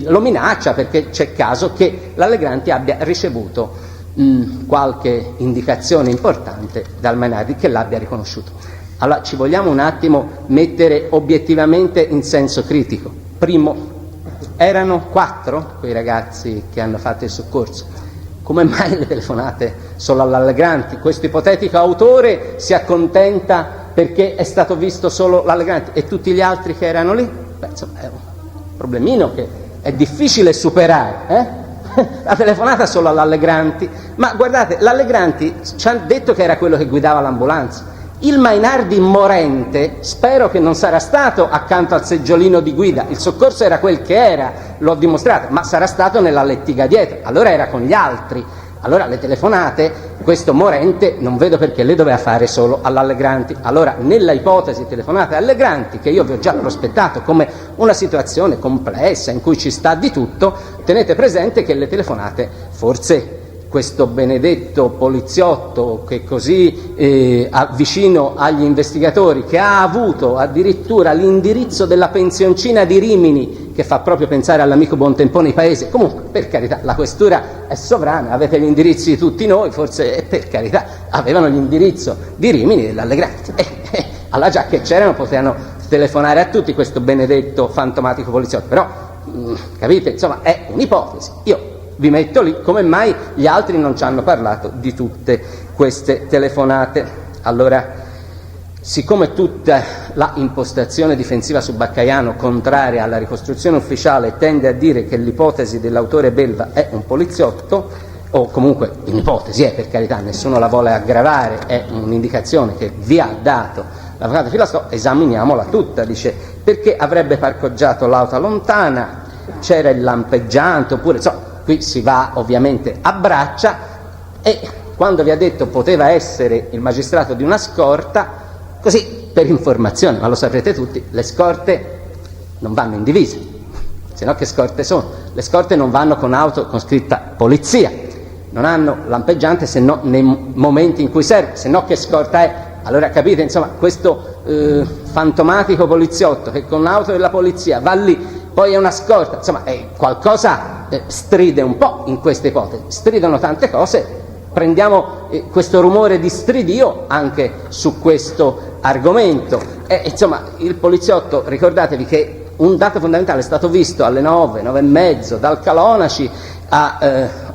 Speaker 1: lo minaccia, perché c'è caso che l'Allegranti abbia ricevuto qualche indicazione importante dal Mainardi che l'abbia riconosciuto. Allora ci vogliamo un attimo mettere obiettivamente in senso critico. Primo, erano 4 quei ragazzi che hanno fatto il soccorso. Come mai le telefonate solo all'Allegranti? Questo ipotetico autore si accontenta perché è stato visto solo l'Allegranti e tutti gli altri che erano lì? Beh, insomma, è un problemino che è difficile superare, La telefonata solo all'Allegranti. Ma guardate, l'Allegranti ci ha detto che era quello che guidava l'ambulanza. Il Mainardi morente spero che non sarà stato accanto al seggiolino di guida, il soccorso era quel che era, l'ho dimostrato, ma sarà stato nella lettiga dietro, allora era con gli altri. Allora le telefonate, questo morente non vedo perché le doveva fare solo all'Allegranti. Allora nella ipotesi telefonate Allegranti, che io vi ho già prospettato come una situazione complessa in cui ci sta di tutto, tenete presente che le telefonate forse questo benedetto poliziotto che così vicino agli investigatori, che ha avuto addirittura l'indirizzo della pensioncina di Rimini, che fa proprio pensare all'amico Buontempone Paese. Comunque, per carità, la questura è sovrana, avete gli indirizzi di tutti noi, forse per carità avevano l'indirizzo di Rimini e dell'Allegranti. Alla già che c'erano potevano telefonare a tutti, questo benedetto fantomatico poliziotto, però capite, insomma è un'ipotesi. Io vi metto lì come mai gli altri non ci hanno parlato di tutte queste telefonate. Allora, siccome tutta la impostazione difensiva su Baccaiano, contraria alla ricostruzione ufficiale, tende a dire che l'ipotesi dell'autore Belva è un poliziotto, o comunque un'ipotesi, per carità, nessuno la vuole aggravare, è un'indicazione che vi ha dato l'avvocato Filastò, esaminiamola tutta. Dice, perché avrebbe parcheggiato l'auto lontana, c'era il lampeggiante, oppure insomma, qui si va ovviamente a braccia, e quando vi ha detto poteva essere il magistrato di una scorta, così per informazione, ma lo saprete tutti, le scorte non vanno in divisa, se no che scorte sono? Le scorte non vanno con auto con scritta polizia, non hanno lampeggiante se no nei momenti in cui serve, se no che scorta è? Allora capite, insomma, questo fantomatico poliziotto che con l'auto della polizia va lì, poi è una scorta, insomma qualcosa stride un po' in queste ipotesi, stridono tante cose, prendiamo questo rumore di stridio anche su questo argomento. Insomma, il poliziotto, ricordatevi che un dato fondamentale è stato visto alle 9, 9 e mezzo dal Calonaci a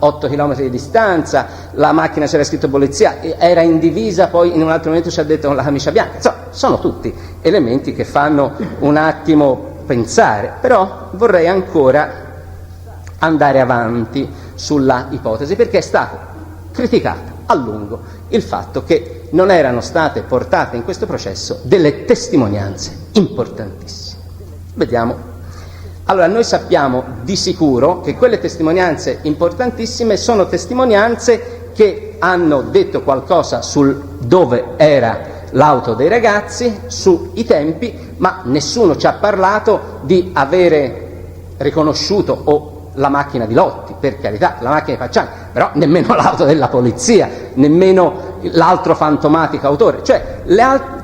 Speaker 1: 8 km di distanza, la macchina c'era scritto polizia, era in divisa, poi in un altro momento ci ha detto con la camicia bianca, insomma sono tutti elementi che fanno un attimo pensare, però vorrei ancora andare avanti sulla ipotesi, perché è stato criticato a lungo il fatto che non erano state portate in questo processo delle testimonianze importantissime. Vediamo. Allora, noi sappiamo di sicuro che quelle testimonianze importantissime sono testimonianze che hanno detto qualcosa sul dove era l'auto dei ragazzi, sui tempi, ma nessuno ci ha parlato di avere riconosciuto o la macchina di Lotti, per carità, la macchina di Facciani, però nemmeno l'auto della polizia, nemmeno l'altro fantomatico autore. Cioè,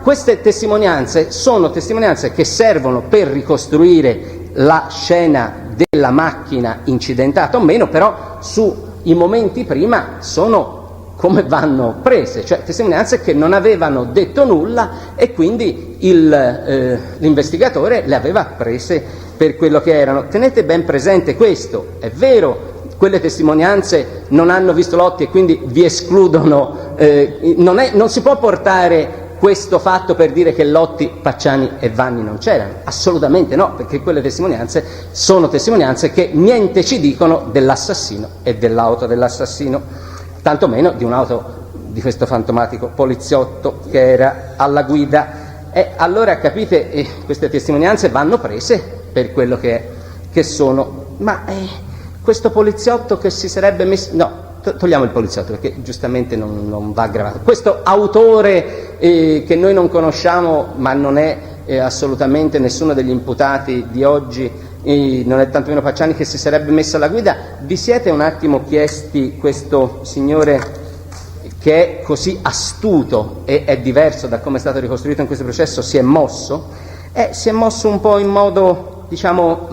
Speaker 1: queste testimonianze sono testimonianze che servono per ricostruire la scena della macchina incidentata o meno, però sui momenti prima sono come vanno prese, cioè testimonianze che non avevano detto nulla e quindi l'investigatore le aveva prese per quello che erano. Tenete ben presente questo, è vero, quelle testimonianze non hanno visto Lotti e quindi vi escludono, non si può portare questo fatto per dire che Lotti, Pacciani e Vanni non c'erano, assolutamente no, perché quelle testimonianze sono testimonianze che niente ci dicono dell'assassino e dell'auto dell'assassino, tantomeno di un'auto di questo fantomatico poliziotto che era alla guida. E allora capite, queste testimonianze vanno prese per quello che sono. Ma questo poliziotto che si sarebbe messo... No, togliamo il poliziotto perché giustamente non va aggravato. Questo autore che noi non conosciamo, ma non è assolutamente nessuno degli imputati di oggi, non è tantomeno Pacciani, che si sarebbe messo alla guida, vi siete un attimo chiesti questo signore che è così astuto e è diverso da come è stato ricostruito in questo processo, si è mosso? Si è mosso un po' in modo, diciamo,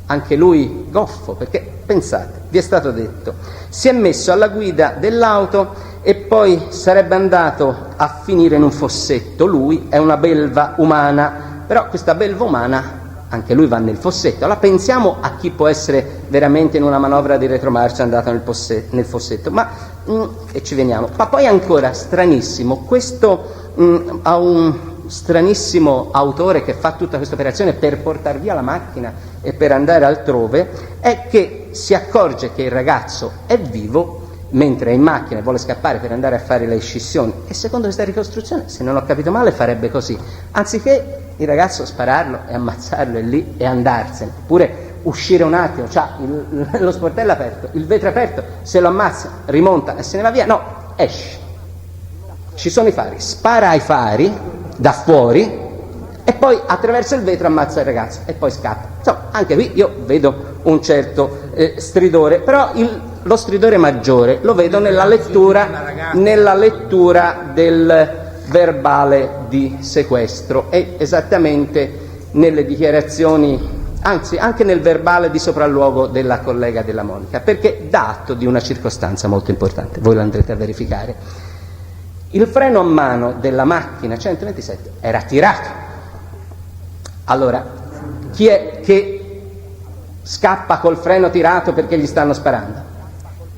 Speaker 1: anche lui goffo, perché pensate, vi è stato detto, si è messo alla guida dell'auto e poi sarebbe andato a finire in un fossetto. Lui è una belva umana, però questa belva umana anche lui va nel fossetto. Allora pensiamo a chi può essere veramente in una manovra di retromarcia andato nel fossetto, e ci veniamo. Ma poi ancora stranissimo, questo ha un stranissimo autore che fa tutta questa operazione per portare via la macchina e per andare altrove, è che si accorge che il ragazzo è vivo mentre è in macchina e vuole scappare per andare a fare le scissioni, e secondo questa ricostruzione, se non ho capito male, farebbe così: anziché il ragazzo spararlo e ammazzarlo e lì e andarsene, oppure uscire un attimo, c'ha lo sportello aperto, il vetro aperto, se lo ammazza, rimonta e se ne va via, no, esce, ci sono i fari, spara ai fari da fuori e poi attraverso il vetro ammazza il ragazzo e poi scappa. Insomma, anche qui io vedo un certo stridore, però lo stridore maggiore lo vedo nella lettura del verbale di sequestro e esattamente nelle dichiarazioni, anzi anche nel verbale di sopralluogo della collega Della Monica, perché dà atto di una circostanza molto importante, voi lo andrete a verificare. Il freno a mano della macchina 127 era tirato. Allora, chi è che scappa col freno tirato perché gli stanno sparando?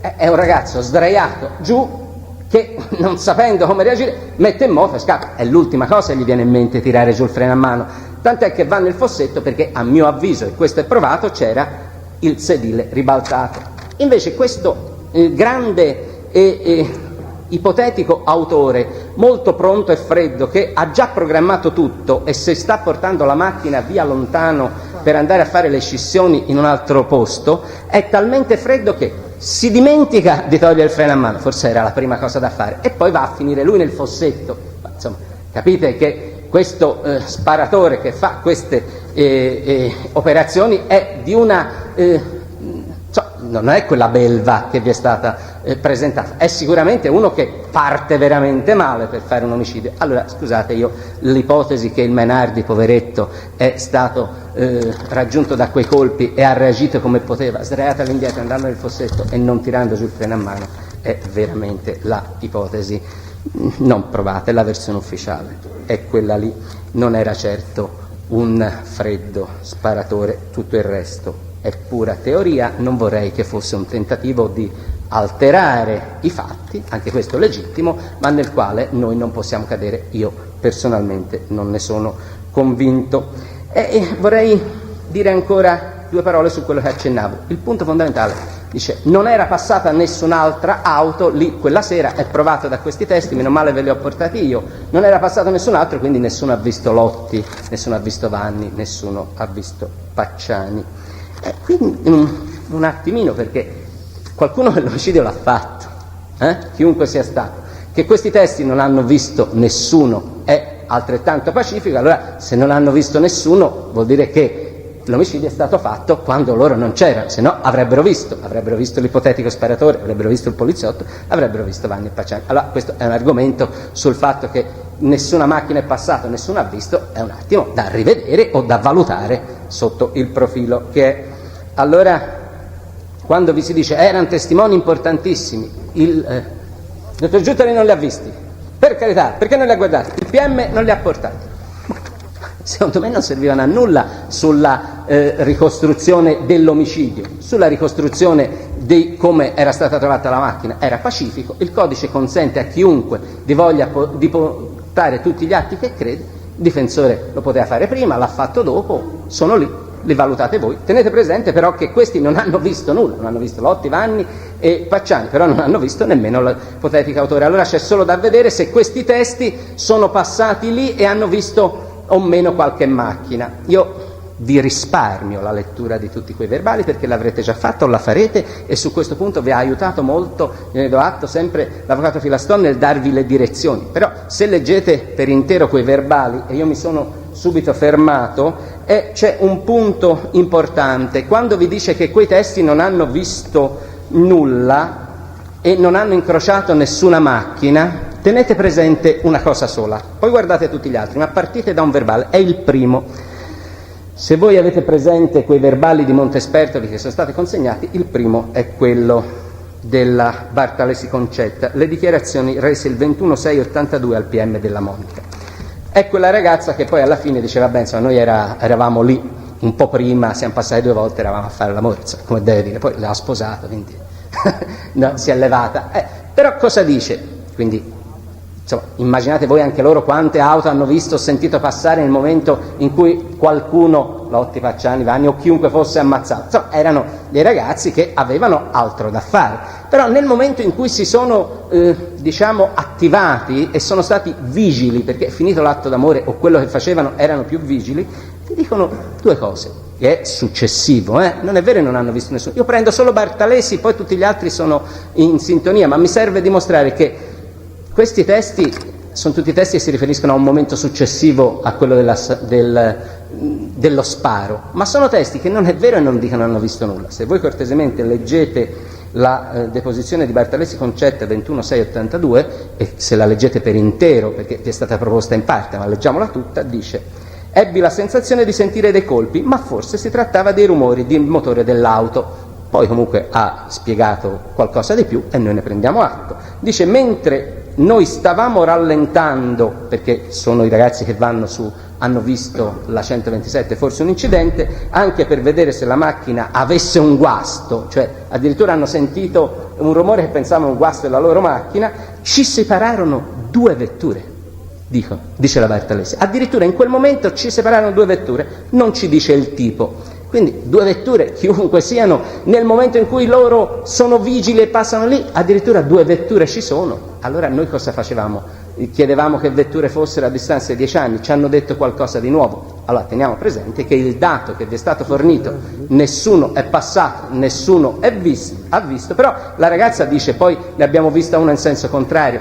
Speaker 1: È un ragazzo sdraiato giù che, non sapendo come reagire, mette in moto e scappa. È l'ultima cosa che gli viene in mente, tirare giù il freno a mano, tant'è che va nel fossetto perché, a mio avviso, e questo è provato, c'era il sedile ribaltato. Invece questo grande e ipotetico autore, molto pronto e freddo, che ha già programmato tutto e se sta portando la macchina via lontano per andare a fare le scissioni in un altro posto, è talmente freddo che si dimentica di togliere il freno a mano, forse era la prima cosa da fare, e poi va a finire lui nel fossetto. Ma, insomma, capite che questo sparatore che fa queste operazioni è di una non è quella belva che vi è stata presentata, è sicuramente uno che parte veramente male per fare un omicidio. Allora, scusate, io l'ipotesi che il Mainardi, poveretto, è stato raggiunto da quei colpi e ha reagito come poteva, sdraiato all'indietro, andando nel fossetto e non tirando giù il freno a mano, è veramente la ipotesi non provata, è la versione ufficiale, è quella lì, non era certo un freddo sparatore, tutto il resto è pura teoria. Non vorrei che fosse un tentativo di alterare i fatti, anche questo legittimo, ma nel quale noi non possiamo cadere. Io personalmente non ne sono convinto. E vorrei dire ancora due parole su quello che accennavo. Il punto fondamentale, dice, non era passata nessun'altra auto lì quella sera, è provato da questi testi, meno male ve li ho portati io, non era passato nessun altro, quindi nessuno ha visto Lotti, nessuno ha visto Vanni, nessuno ha visto Pacciani. Quindi un attimino, perché qualcuno l'omicidio l'ha fatto, chiunque sia stato. Che questi testi non hanno visto nessuno è altrettanto pacifico. Allora, se non hanno visto nessuno, vuol dire che l'omicidio è stato fatto quando loro non c'erano, se no avrebbero visto l'ipotetico sparatore, avrebbero visto il poliziotto, avrebbero visto Vanni e Pacciani. Allora, questo è un argomento sul fatto che nessuna macchina è passata, nessuno ha visto, è un attimo da rivedere o da valutare sotto il profilo che è. Allora, quando vi si dice erano testimoni importantissimi, il dottor Giuttari non li ha visti, per carità, perché non li ha guardati? Il PM non li ha portati. Secondo me non servivano a nulla sulla ricostruzione dell'omicidio, sulla ricostruzione di come era stata trovata la macchina. Era pacifico, il codice consente a chiunque di portare tutti gli atti che crede, il difensore lo poteva fare prima, l'ha fatto dopo, sono lì, li valutate voi. Tenete presente però che questi non hanno visto nulla, non hanno visto Lotti, Vanni e Pacciani, però non hanno visto nemmeno l'ipotetico autore. Allora c'è solo da vedere se questi testi sono passati lì e hanno visto o meno qualche macchina. Io vi risparmio la lettura di tutti quei verbali perché l'avrete già fatto o la farete, e su questo punto vi ha aiutato molto, ne do atto, sempre l'avvocato Filaston nel darvi le direzioni. Però se leggete per intero quei verbali, e io mi sono subito fermato, c'è un punto importante. Quando vi dice che quei testi non hanno visto nulla e non hanno incrociato nessuna macchina, tenete presente una cosa sola, poi guardate tutti gli altri, ma partite da un verbale, è il primo. Se voi avete presente quei verbali di Montespertoli che sono stati consegnati, il primo è quello della Bartalesi Concetta, le dichiarazioni rese il 21/6/82 al PM della Monica. È quella ragazza che poi alla fine diceva, vabbè, insomma, noi eravamo lì un po' prima, siamo passati 2 volte, eravamo a fare l'amore, come deve dire, poi l'ha sposato, quindi no, si è levata. Però cosa dice? Quindi, insomma, immaginate voi anche loro quante auto hanno visto o sentito passare nel momento in cui qualcuno, Lotti, Pacciani, Vanni o chiunque fosse ammazzato. Insomma, erano dei ragazzi che avevano altro da fare. Però nel momento in cui si sono, attivati e sono stati vigili, perché finito l'atto d'amore o quello che facevano erano più vigili, ti dicono 2 cose, che è successivo, non è vero che non hanno visto nessuno. Io prendo solo Bartalesi, poi tutti gli altri sono in sintonia, ma mi serve dimostrare che questi testi sono tutti testi che si riferiscono a un momento successivo a quello dello sparo, ma sono testi che non è vero e non dicono hanno visto nulla. Se voi cortesemente leggete la deposizione di Bartalesi Concetta 21/6/82, e se la leggete per intero, perché vi è stata proposta in parte, ma leggiamola tutta, dice: ebbi la sensazione di sentire dei colpi, ma forse si trattava dei rumori del motore dell'auto. Poi comunque ha spiegato qualcosa di più e noi ne prendiamo atto. Dice: mentre noi stavamo rallentando, perché sono i ragazzi che vanno su, hanno visto la 127, forse un incidente, anche per vedere se la macchina avesse un guasto, cioè addirittura hanno sentito un rumore che pensavano un guasto della loro macchina, ci separarono 2 vetture, dice la Bartalesi. Addirittura in quel momento ci separarono 2 vetture, non ci dice il tipo. Quindi 2 vetture, chiunque siano, nel momento in cui loro sono vigili e passano lì, addirittura 2 vetture ci sono. Allora noi cosa facevamo? Chiedevamo che vetture fossero a distanza di 10 anni, ci hanno detto qualcosa di nuovo. Allora teniamo presente che il dato che vi è stato fornito, nessuno è passato, nessuno ha visto, però la ragazza dice poi ne abbiamo vista una in senso contrario.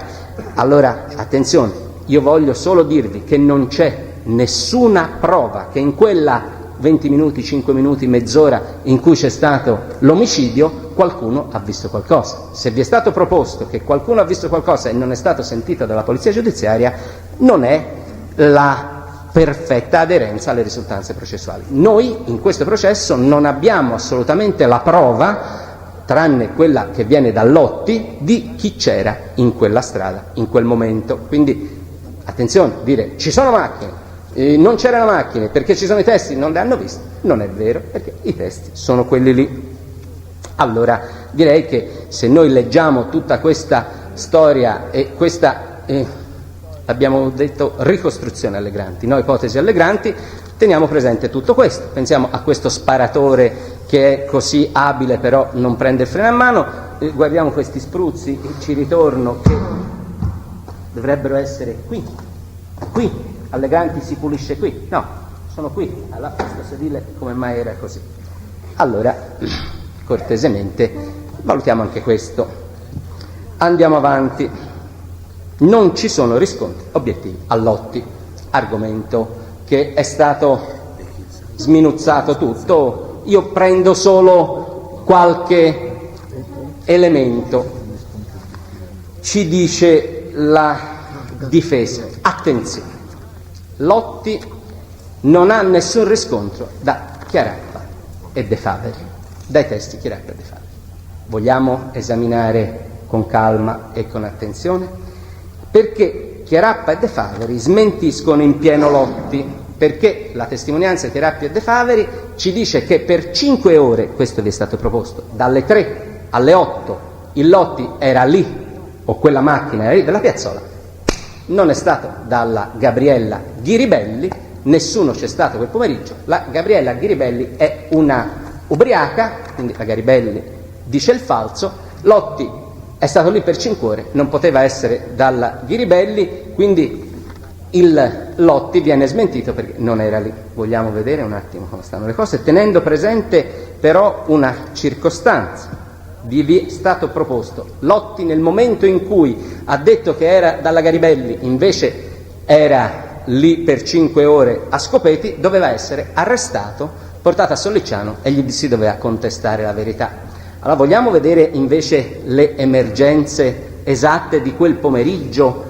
Speaker 1: Allora attenzione, io voglio solo dirvi che non c'è nessuna prova che in quella 20 minuti, 5 minuti, mezz'ora in cui c'è stato l'omicidio qualcuno ha visto qualcosa. Se vi è stato proposto che qualcuno ha visto qualcosa e non è stato sentito dalla polizia giudiziaria, non è la perfetta aderenza alle risultanze processuali. Noi in questo processo non abbiamo assolutamente la prova, tranne quella che viene da Lotti, di chi c'era in quella strada in quel momento. Quindi attenzione, dire ci sono macchine, non c'erano macchine perché ci sono i testi, non le hanno viste, non è vero, perché i testi sono quelli lì. Allora direi che se noi leggiamo tutta questa storia e questa, abbiamo detto, ricostruzione Allegranti, no ipotesi Allegranti, teniamo presente tutto questo. Pensiamo a questo sparatore che è così abile però non prende il freno a mano, guardiamo questi spruzzi, ci ritorno, che dovrebbero essere qui. Allegranti si pulisce qui, no, sono qui, alla questo sedile, come mai era così? Allora, cortesemente, valutiamo anche questo. Andiamo avanti. Non ci sono riscontri obiettivi a Lotti, argomento che è stato sminuzzato tutto. Io prendo solo qualche elemento. Ci dice la difesa, attenzione, Lotti non ha nessun riscontro da Chiarappa e De Faveri, dai testi Chiarappa e De Faveri. Vogliamo esaminare con calma e con attenzione, perché Chiarappa e De Faveri smentiscono in pieno Lotti, perché la testimonianza di Chiarappa e De Faveri ci dice che per 5 ore, questo vi è stato proposto, dalle 3 alle 8 il Lotti era lì, o quella macchina era lì della piazzola, non è stato dalla Gabriella Ghiribelli, nessuno c'è stato quel pomeriggio. La Gabriella Ghiribelli è una ubriaca, quindi la Ghiribelli dice il falso, Lotti è stato lì per 5 ore, non poteva essere dalla Ghiribelli, quindi il Lotti viene smentito perché non era lì. Vogliamo vedere un attimo come stanno le cose, tenendo presente però una circostanza. Vi è stato proposto Lotti nel momento in cui ha detto che era dalla Garibelli, invece era lì per 5 ore a Scopeti, doveva essere arrestato, portato a Sollicciano e gli si doveva contestare la verità. Allora vogliamo vedere invece le emergenze esatte di quel pomeriggio,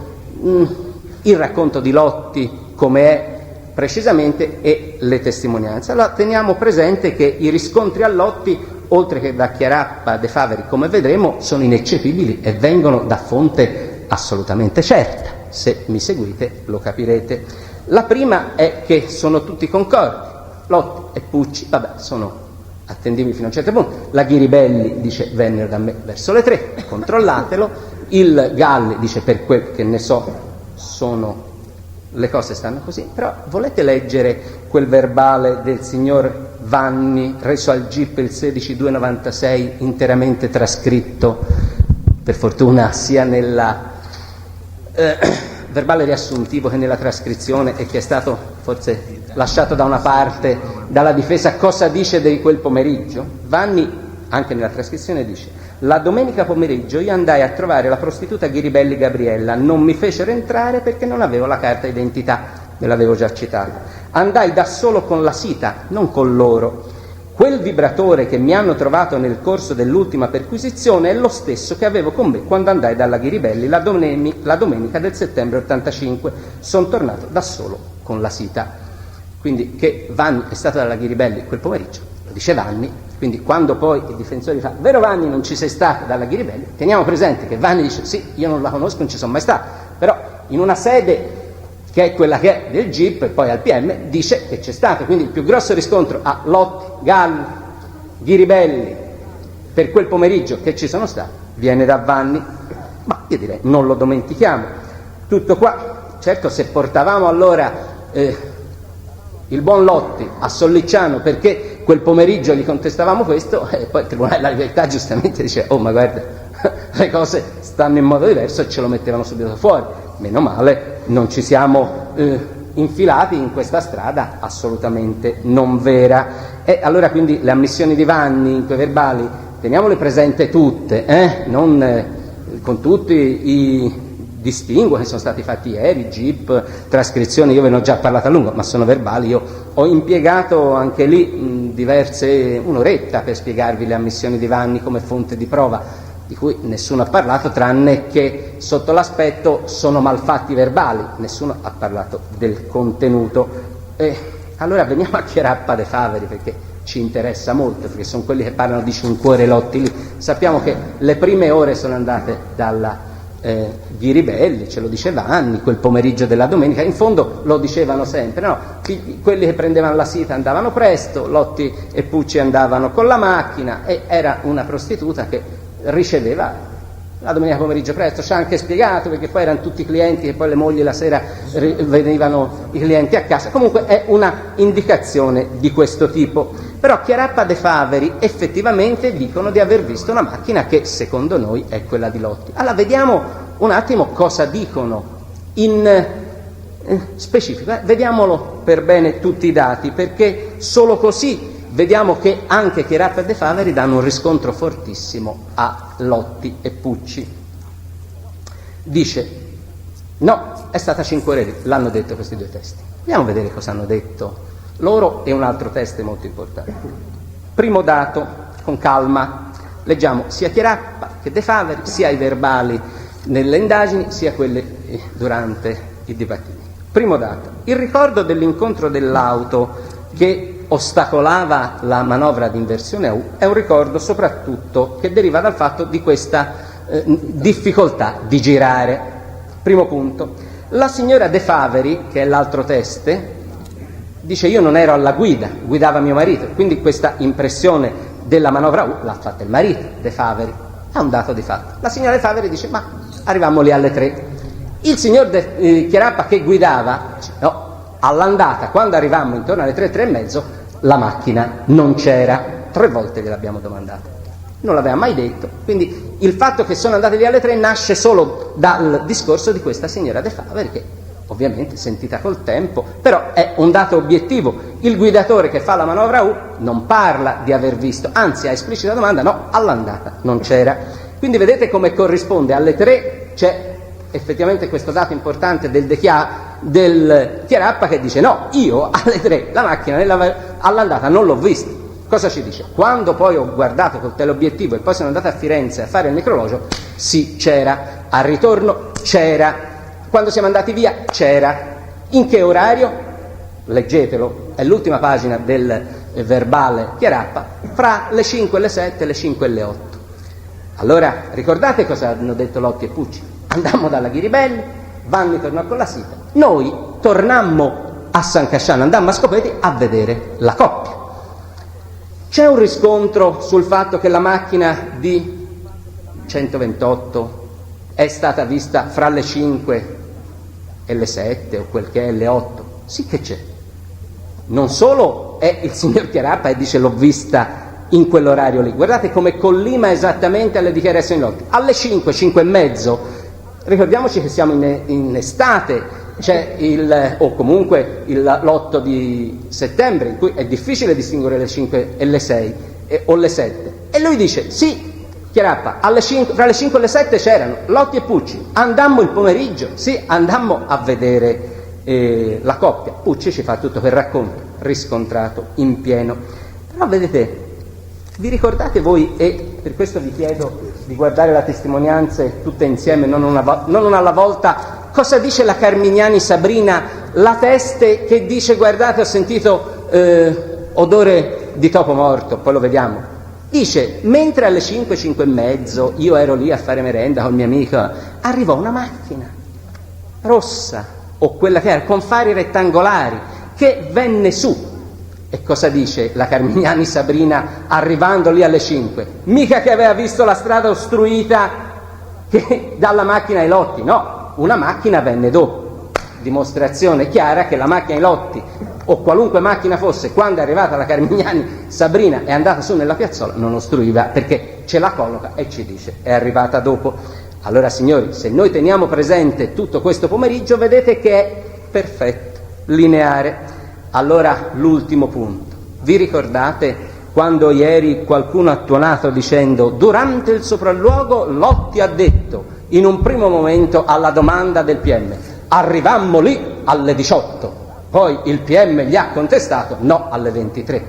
Speaker 1: il racconto di Lotti come è precisamente e le testimonianze. Allora teniamo presente che i riscontri a Lotti oltre che da Chiarappa De Faveri, come vedremo, sono ineccepibili e vengono da fonte assolutamente certa. Se mi seguite lo capirete. La prima è che sono tutti concordi. Lotti e Pucci, sono attendibili fino a un certo punto. La Ghiribelli dice vennero da me verso le 3, controllatelo. Il Galli dice per quel che ne so le cose stanno così. Però volete leggere quel verbale del signor Vanni reso al GIP il 16/2/96, interamente trascritto, per fortuna, sia nella verbale riassuntivo che nella trascrizione, e che è stato forse lasciato da una parte dalla difesa? Cosa dice di quel pomeriggio? Vanni, anche nella trascrizione, dice: la domenica pomeriggio io andai a trovare la prostituta Ghiribelli Gabriella, non mi fecero entrare perché non avevo la carta d'identità, ve l'avevo già citata. Andai da solo con la Sita, non con loro. Quel vibratore che mi hanno trovato nel corso dell'ultima perquisizione è lo stesso che avevo con me quando andai dalla Ghiribelli la domenica del settembre 85. Sono tornato da solo con la Sita. Quindi che Vanni è stato dalla Ghiribelli quel pomeriggio, lo dice Vanni. Quindi quando poi il difensore fa vero Vanni non ci sei stato dalla Ghiribelli, teniamo presente che Vanni dice sì, io non la conosco, non ci sono mai stato, però in una sede che è quella che è del GIP e poi al PM dice che c'è stato. Quindi il più grosso riscontro a Lotti, Galli, Ghiribelli per quel pomeriggio che ci sono stati viene da Vanni. Ma io direi non lo dimentichiamo. Tutto qua. Certo, se portavamo allora il buon Lotti a Sollicciano perché quel pomeriggio gli contestavamo questo, e poi il Tribunale della Libertà giustamente dice oh ma guarda, le cose stanno in modo diverso, e ce lo mettevano subito fuori. Meno male non ci siamo infilati in questa strada assolutamente non vera. E allora quindi le ammissioni di Vanni in quei verbali teniamole presente tutte, non con tutti i distinguo che sono stati fatti ieri, GIP, trascrizioni, io ve ne ho già parlato a lungo, ma sono verbali. Io ho impiegato anche lì un'oretta per spiegarvi le ammissioni di Vanni come fonte di prova, di cui nessuno ha parlato, tranne che sotto l'aspetto sono malfatti verbali, nessuno ha parlato del contenuto. Allora veniamo a Chiarappa De Faveri, perché ci interessa molto, perché sono quelli che parlano di Cinquore Lotti lì. Sappiamo che le prime ore sono andate dalla Ghiribelli, ce lo dice Vanni, quel pomeriggio della domenica. In fondo lo dicevano sempre, no? Quelli che prendevano la Sita andavano presto, Lotti e Pucci andavano con la macchina, e era una prostituta che riceveva la domenica pomeriggio presto. Ci ha anche spiegato, perché poi erano tutti clienti che poi le mogli la sera venivano i clienti a casa. Comunque è una indicazione di questo tipo. Però Chiarappa De Faveri effettivamente dicono di aver visto una macchina che secondo noi è quella di Lotti. Allora vediamo un attimo cosa dicono in specifico, vediamolo per bene tutti i dati, perché solo così vediamo che anche Chiarappa e De Faveri danno un riscontro fortissimo a Lotti e Pucci. Dice no, è stata Cinquerelli, l'hanno detto questi due testi. Andiamo a vedere cosa hanno detto loro e un altro test molto importante. Primo dato, con calma, leggiamo sia Chiarappa che De Faveri, sia i verbali nelle indagini, sia quelle durante i dibattiti. Primo dato, il ricordo dell'incontro dell'auto che ostacolava la manovra di inversione a U è un ricordo soprattutto che deriva dal fatto di questa difficoltà di girare. Primo punto. La signora De Faveri, che è l'altro teste, dice io non ero alla guida, guidava mio marito, quindi questa impressione della manovra U l'ha fatta il marito, De Faveri, è un dato di fatto. La signora De Faveri dice ma arrivammo lì alle 3. Il signor Chiarappa che guidava dice no, all'andata quando arrivammo intorno alle 3, 3 e mezzo la macchina non c'era. 3 volte gliel'abbiamo domandata, non l'aveva mai detto. Quindi il fatto che sono andati lì alle 3 nasce solo dal discorso di questa signora De Faveri, che ovviamente sentita col tempo, però è un dato obiettivo. Il guidatore che fa la manovra U non parla di aver visto, anzi a esplicita domanda no, all'andata non c'era. Quindi vedete come corrisponde alle 3 c'è effettivamente questo dato importante del Chiarappa che dice no, io alle 3 la macchina all'andata non l'ho vista. Cosa ci dice? Quando poi ho guardato col teleobiettivo e poi sono andato a Firenze a fare il micrologio, sì, c'era. Al ritorno c'era. Quando siamo andati via c'era. In che orario? Leggetelo, è l'ultima pagina del verbale Chiarappa, fra le 5 e le 7, le 5 e le 8. Allora, ricordate cosa hanno detto Lotti e Pucci? Andammo dalla Ghiribelli, Vanni tornò con la Sita, noi tornammo a San Casciano, andammo a Scopeti a vedere la coppia. C'è un riscontro sul fatto che la macchina di 128 è stata vista fra le 5 e le 7 o quel che è le 8? Sì che c'è. Non solo è il signor Chiarappa e dice l'ho vista in quell'orario lì, guardate come collima esattamente alle dichiarazioni Lotti. Alle 5, 5 e mezzo, ricordiamoci che siamo in estate, c'è o comunque l'8 di settembre, in cui è difficile distinguere le 5 e le 6 o le 7, e lui dice sì, Chiarappa, fra le 5 e le 7 c'erano Lotti e Pucci, andammo il pomeriggio, sì, andammo a vedere la coppia. Pucci ci fa tutto quel racconto riscontrato in pieno. Però vedete, vi ricordate voi, e per questo vi chiedo di guardare le testimonianze tutte insieme, non una alla volta, cosa dice la Carmignani Sabrina, la teste che dice guardate ho sentito odore di topo morto, poi lo vediamo. Dice, mentre alle 5, 5 e mezzo io ero lì a fare merenda col mio amico, arrivò una macchina rossa, o quella che era, con fari rettangolari, che venne su. E cosa dice la Carmignani Sabrina arrivando lì alle 5? Mica che aveva visto la strada ostruita dalla macchina ai Lotti, no, una macchina venne dopo. Dimostrazione chiara che la macchina ai Lotti, o qualunque macchina fosse, quando è arrivata la Carmignani Sabrina e è andata su nella piazzola, non ostruiva, perché ce la colloca e ci dice è arrivata dopo. Allora signori, se noi teniamo presente tutto questo pomeriggio, vedete che è perfetto, lineare. Allora l'ultimo punto, vi ricordate quando ieri qualcuno ha tuonato dicendo durante il sopralluogo Lotti ha detto in un primo momento alla domanda del PM arrivammo lì alle 18, poi il PM gli ha contestato no alle 23. Il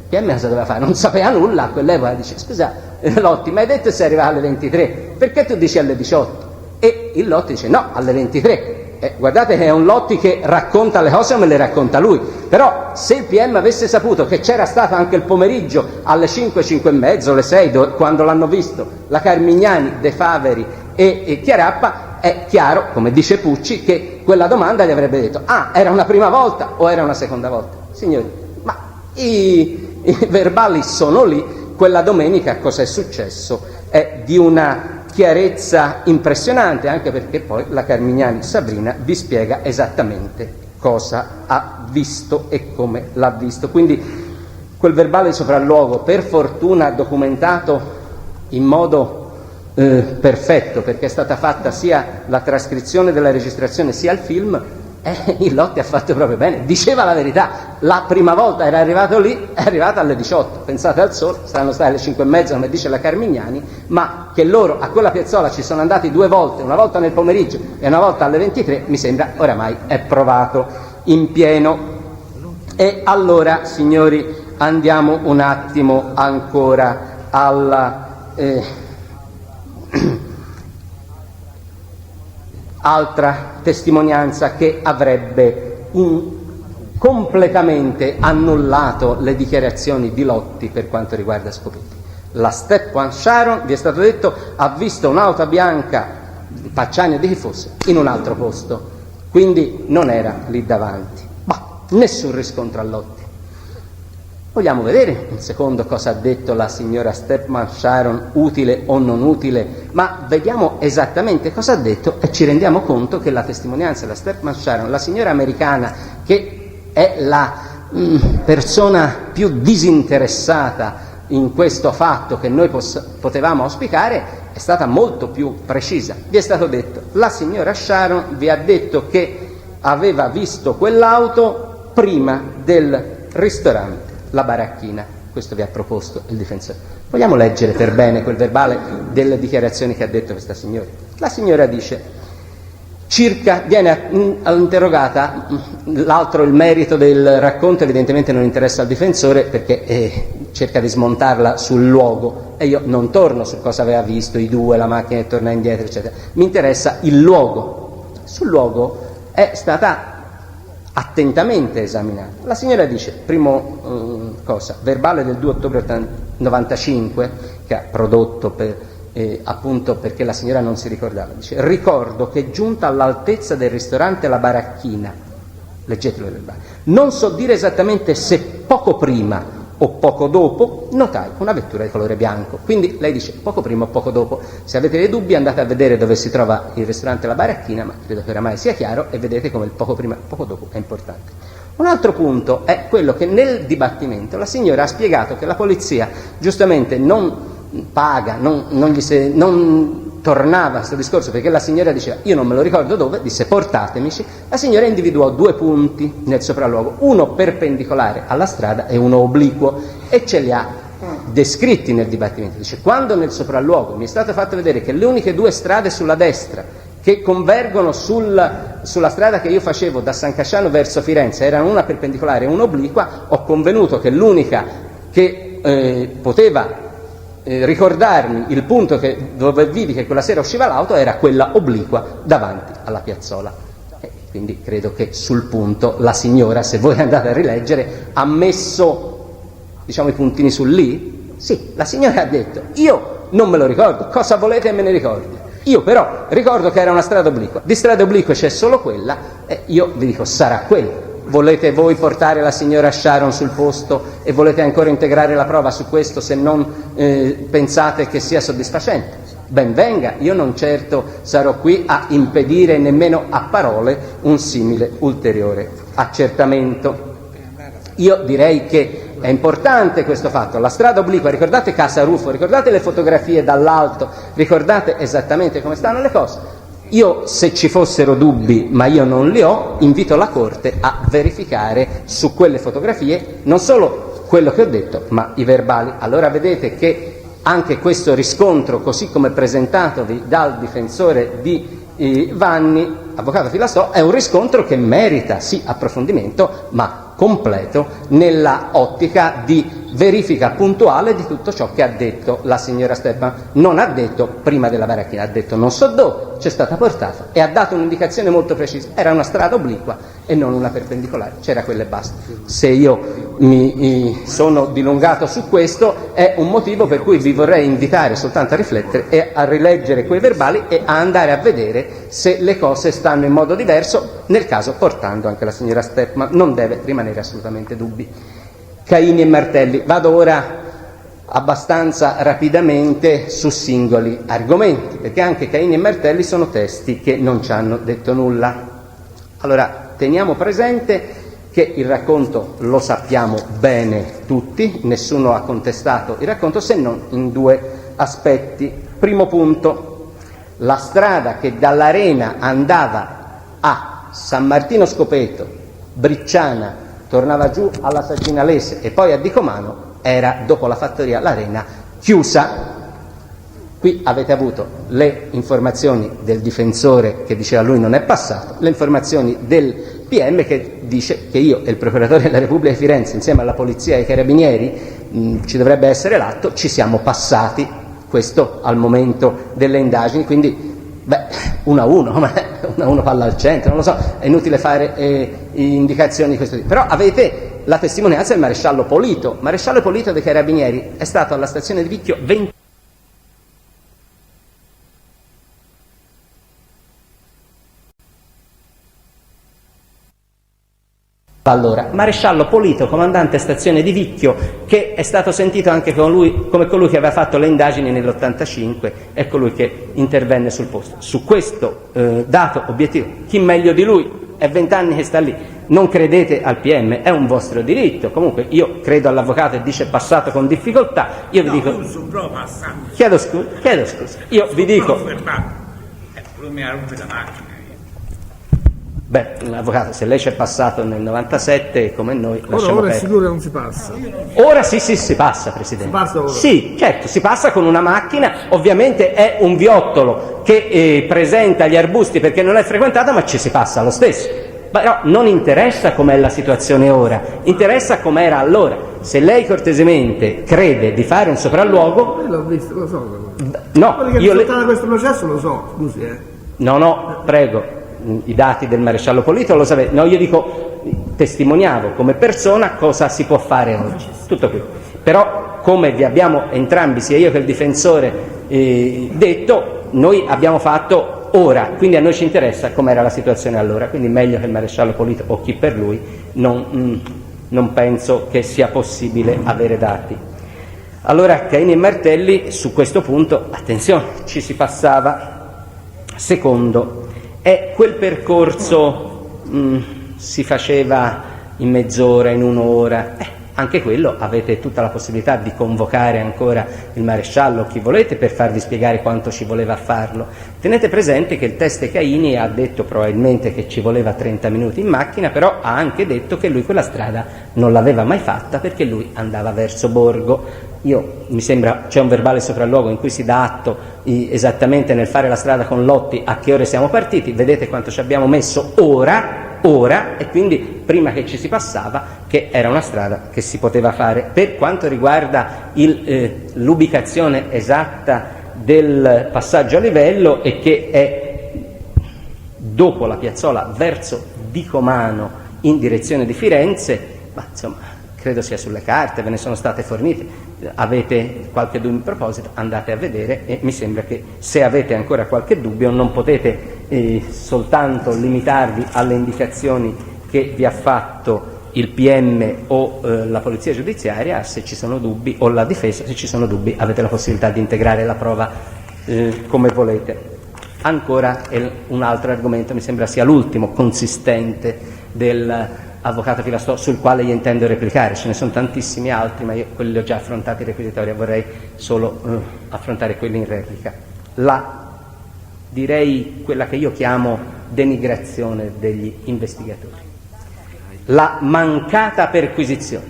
Speaker 1: PM cosa doveva fare? Non sapeva nulla, a quell'epoca dice scusa Lotti, ma hai detto sei arrivato alle 23, perché tu dici alle 18? E il Lotti dice no, alle 23. Guardate che è un Lotti che racconta le cose come le racconta lui, però se il PM avesse saputo che c'era stato anche il pomeriggio alle 5, 5 e mezzo, alle 6, quando l'hanno visto la Carmignani, De Faveri e Chiarappa, è chiaro, come dice Pucci, che quella domanda gli avrebbe detto era una prima volta o era una seconda volta? Signori, ma i verbali sono lì, quella domenica cosa è successo è di una chiarezza impressionante, anche perché poi la Carmignani Sabrina vi spiega esattamente cosa ha visto e come l'ha visto. Quindi quel verbale di sopralluogo, per fortuna documentato in modo perfetto, perché è stata fatta sia la trascrizione della registrazione sia il film, il Lotti ha fatto proprio bene, diceva la verità. La prima volta era arrivato lì, è arrivato alle 18, pensate al sole, saranno state alle 5 e mezza come dice la Carmignani, ma che loro a quella piazzola ci sono andati 2 volte, una volta nel pomeriggio e una volta alle 23, mi sembra oramai è provato in pieno. E allora signori andiamo un attimo ancora alla altra testimonianza che avrebbe completamente annullato le dichiarazioni di Lotti per quanto riguarda Scopeti. La Step One Sharon, vi è stato detto, ha visto un'auto bianca, Pacciani o di chi fosse, in un altro posto, quindi non era lì davanti. Nessun riscontro a Lotti. Vogliamo vedere un secondo cosa ha detto la signora Stepman Sharon, utile o non utile, ma vediamo esattamente cosa ha detto e ci rendiamo conto che la testimonianza della Stepman Sharon, la signora americana, che è la persona più disinteressata in questo fatto che noi potevamo auspicare, è stata molto più precisa. Vi è stato detto, la signora Sharon vi ha detto che aveva visto quell'auto prima del ristorante La Baracchina. Questo vi ha proposto il difensore. Vogliamo leggere per bene quel verbale delle dichiarazioni che ha detto questa signora. La signora dice, viene interrogata, l'altro, il merito del racconto evidentemente non interessa al difensore perché cerca di smontarla sul luogo, e io non torno su cosa aveva visto, i due, la macchina che torna indietro, eccetera. Mi interessa il luogo. Sul luogo è stata attentamente esaminato. La signora dice, primo cosa, verbale del 2 ottobre 95, che ha prodotto appunto perché la signora non si ricordava, dice: ricordo che giunta all'altezza del ristorante La Baracchina, leggetelo nel verbale, non so dire esattamente se poco prima o poco dopo, notai una vettura di colore bianco. Quindi lei dice poco prima o poco dopo. Se avete dei dubbi andate a vedere dove si trova il ristorante La Baracchina, ma credo che oramai sia chiaro, e vedete come il poco prima o poco dopo è importante. Un altro punto è quello che nel dibattimento la signora ha spiegato che la polizia giustamente non paga, non tornava a questo discorso, perché la signora diceva io non me lo ricordo dove, disse portatemici. La signora individuò 2 punti nel sopralluogo, uno perpendicolare alla strada e uno obliquo, e ce li ha descritti nel dibattimento. Dice: quando nel sopralluogo mi è stato fatto vedere che le uniche 2 strade sulla destra che convergono sulla strada che io facevo da San Casciano verso Firenze erano una perpendicolare e una obliqua, ho convenuto che l'unica che poteva ricordarmi il punto dove vidi che quella sera usciva l'auto era quella obliqua davanti alla piazzola. Quindi credo che sul punto la signora, se voi andate a rileggere, ha messo, diciamo, i puntini sull'I. Sì, la signora ha detto io non me lo ricordo, cosa volete che me ne ricordi? Io però ricordo che era una strada obliqua, di strade oblique c'è solo quella, e io vi dico sarà quella. Volete voi portare la signora Sharon sul posto e volete ancora integrare la prova su questo, se non pensate che sia soddisfacente? Ben venga, io non certo sarò qui a impedire nemmeno a parole un simile ulteriore accertamento. Io direi che è importante questo fatto, la strada obliqua, ricordate Casa Ruffo, ricordate le fotografie dall'alto, ricordate esattamente come stanno le cose. Io, se ci fossero dubbi, ma io non li ho, invito la Corte a verificare su quelle fotografie non solo quello che ho detto, ma i verbali. Allora vedete che anche questo riscontro, così come presentatovi dal difensore di Vanni, avvocato Filastò, è un riscontro che merita sì approfondimento, ma completo nella ottica di verifica puntuale di tutto ciò che ha detto la signora Steppan. Non ha detto prima della baracchina, ha detto non so dove, c'è stata portata, e ha dato un'indicazione molto precisa, era una strada obliqua e non una perpendicolare, c'era quella e basta. Se io mi sono dilungato su questo è un motivo per cui vi vorrei invitare soltanto a riflettere e a rileggere quei verbali e a andare a vedere se le cose stanno in modo diverso, nel caso portando anche la signora Steppan, non deve rimanere assolutamente dubbi. Caini e Martelli, vado ora abbastanza rapidamente su singoli argomenti, perché anche Caini e Martelli sono testi che non ci hanno detto nulla. Allora, teniamo presente che il racconto lo sappiamo bene tutti, nessuno ha contestato il racconto se non in 2 aspetti. Primo punto, la strada che dall'Arena andava a San Martino Scopeto, Bricciana, tornava giù alla Saginalese e poi a Dicomano, era dopo la fattoria l'Arena chiusa. Qui avete avuto le informazioni del difensore che diceva lui non è passato, le informazioni del PM che dice che io e il procuratore della Repubblica di Firenze insieme alla polizia e ai carabinieri, ci dovrebbe essere l'atto, ci siamo passati, questo al momento delle indagini, quindi 1-1 palla al centro, non lo so, è inutile fare indicazioni di questo tipo, però avete la testimonianza del maresciallo Polito dei carabinieri, è stato alla stazione di Vicchio 20 allora, maresciallo Polito, comandante stazione di Vicchio, che è stato sentito anche con lui, come colui che aveva fatto le indagini nell'85, è colui che intervenne sul posto. Su questo dato obiettivo, chi meglio di lui, è 20 anni che sta lì, non credete al PM, è un vostro diritto, comunque io credo all'avvocato e dice passato con difficoltà, io vi dico... Chiedo scusa, io vi dico... Beh, avvocato, se lei c'è passato nel 97 come noi,
Speaker 7: ora è sicuro che non si passa.
Speaker 1: Ora sì, si passa, Presidente.
Speaker 7: Si passa ora?
Speaker 1: Sì, certo, si passa con una macchina, ovviamente è un viottolo che presenta gli arbusti perché non è frequentata, ma ci si passa lo stesso. Però non interessa com'è la situazione ora, interessa com'era allora. Se lei cortesemente crede di fare un sopralluogo...
Speaker 7: Io l'ho visto, lo so.
Speaker 1: No,
Speaker 7: quelli che io questo processo lo so, scusi.
Speaker 1: No, prego. i dati del maresciallo Polito, lo sapete. No, io dico, testimoniavo come persona cosa si può fare oggi, tutto qui. Però, come vi abbiamo entrambi, sia io che il difensore, detto, noi abbiamo fatto ora, quindi a noi ci interessa com'era la situazione allora, quindi meglio che il maresciallo Polito o chi per lui non penso che sia possibile avere dati. Allora Caini e Martelli su questo punto, attenzione, ci si passava. Secondo, quel percorso si faceva in mezz'ora, in un'ora, anche quello avete tutta la possibilità di convocare ancora il maresciallo, chi volete, per farvi spiegare quanto ci voleva farlo. Tenete presente che il teste Caini ha detto probabilmente che ci voleva 30 minuti in macchina, però ha anche detto che lui quella strada non l'aveva mai fatta perché lui andava verso Borgo. Mi sembra c'è un verbale sopralluogo in cui si dà atto esattamente nel fare la strada con Lotti a che ore siamo partiti, vedete quanto ci abbiamo messo ora, e quindi prima che ci si passava, che era una strada che si poteva fare. Per quanto riguarda l'ubicazione esatta del passaggio a livello, e che è dopo la piazzola verso Dicomano in direzione di Firenze, ma insomma credo sia sulle carte, ve ne sono state fornite. Avete qualche dubbio in proposito, andate a vedere, e mi sembra che se avete ancora qualche dubbio non potete soltanto limitarvi alle indicazioni che vi ha fatto il PM o la polizia giudiziaria. Se ci sono dubbi, o la difesa, se ci sono dubbi avete la possibilità di integrare la prova come volete. Ancora un altro argomento, mi sembra sia l'ultimo consistente dell'avvocato Filastò, sul quale io intendo replicare. Ce ne sono tantissimi altri, ma io quelli li ho già affrontati in requisitoria, vorrei solo affrontare quelli in replica. Direi quella che io chiamo denigrazione degli investigatori, la mancata perquisizione.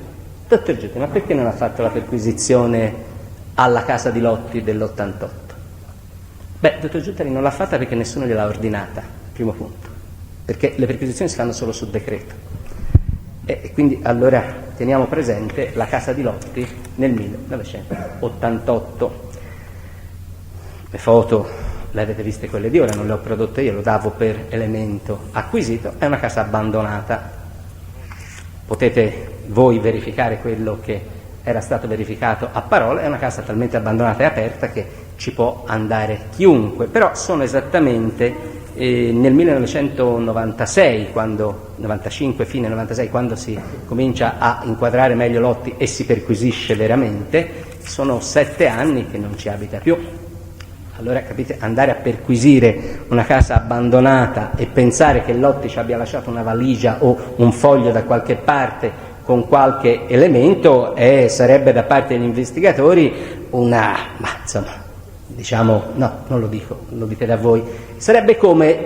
Speaker 1: Dottor Giutti, ma perché non ha fatto la perquisizione alla casa di Lotti dell'88? Dottor Giuttari non l'ha fatta perché nessuno gliel'ha ordinata, primo punto, perché le perquisizioni si fanno solo su decreto. E quindi allora teniamo presente la casa di Lotti nel 1988. Le foto le avete viste, quelle di ora, non le ho prodotte io, lo davo per elemento acquisito. È una casa abbandonata, potete voi verificare quello che era stato verificato a parole. È una casa talmente abbandonata e aperta che ci può andare chiunque, però sono esattamente nel 1996, 95, fine 96, quando si comincia a inquadrare meglio Lotti e si perquisisce veramente. Sono 7 anni che non ci abita più. Allora, capite, andare a perquisire una casa abbandonata e pensare che Lotti ci abbia lasciato una valigia o un foglio da qualche parte con qualche elemento sarebbe da parte degli investigatori diciamo, no, non lo dico, lo dite da voi, sarebbe come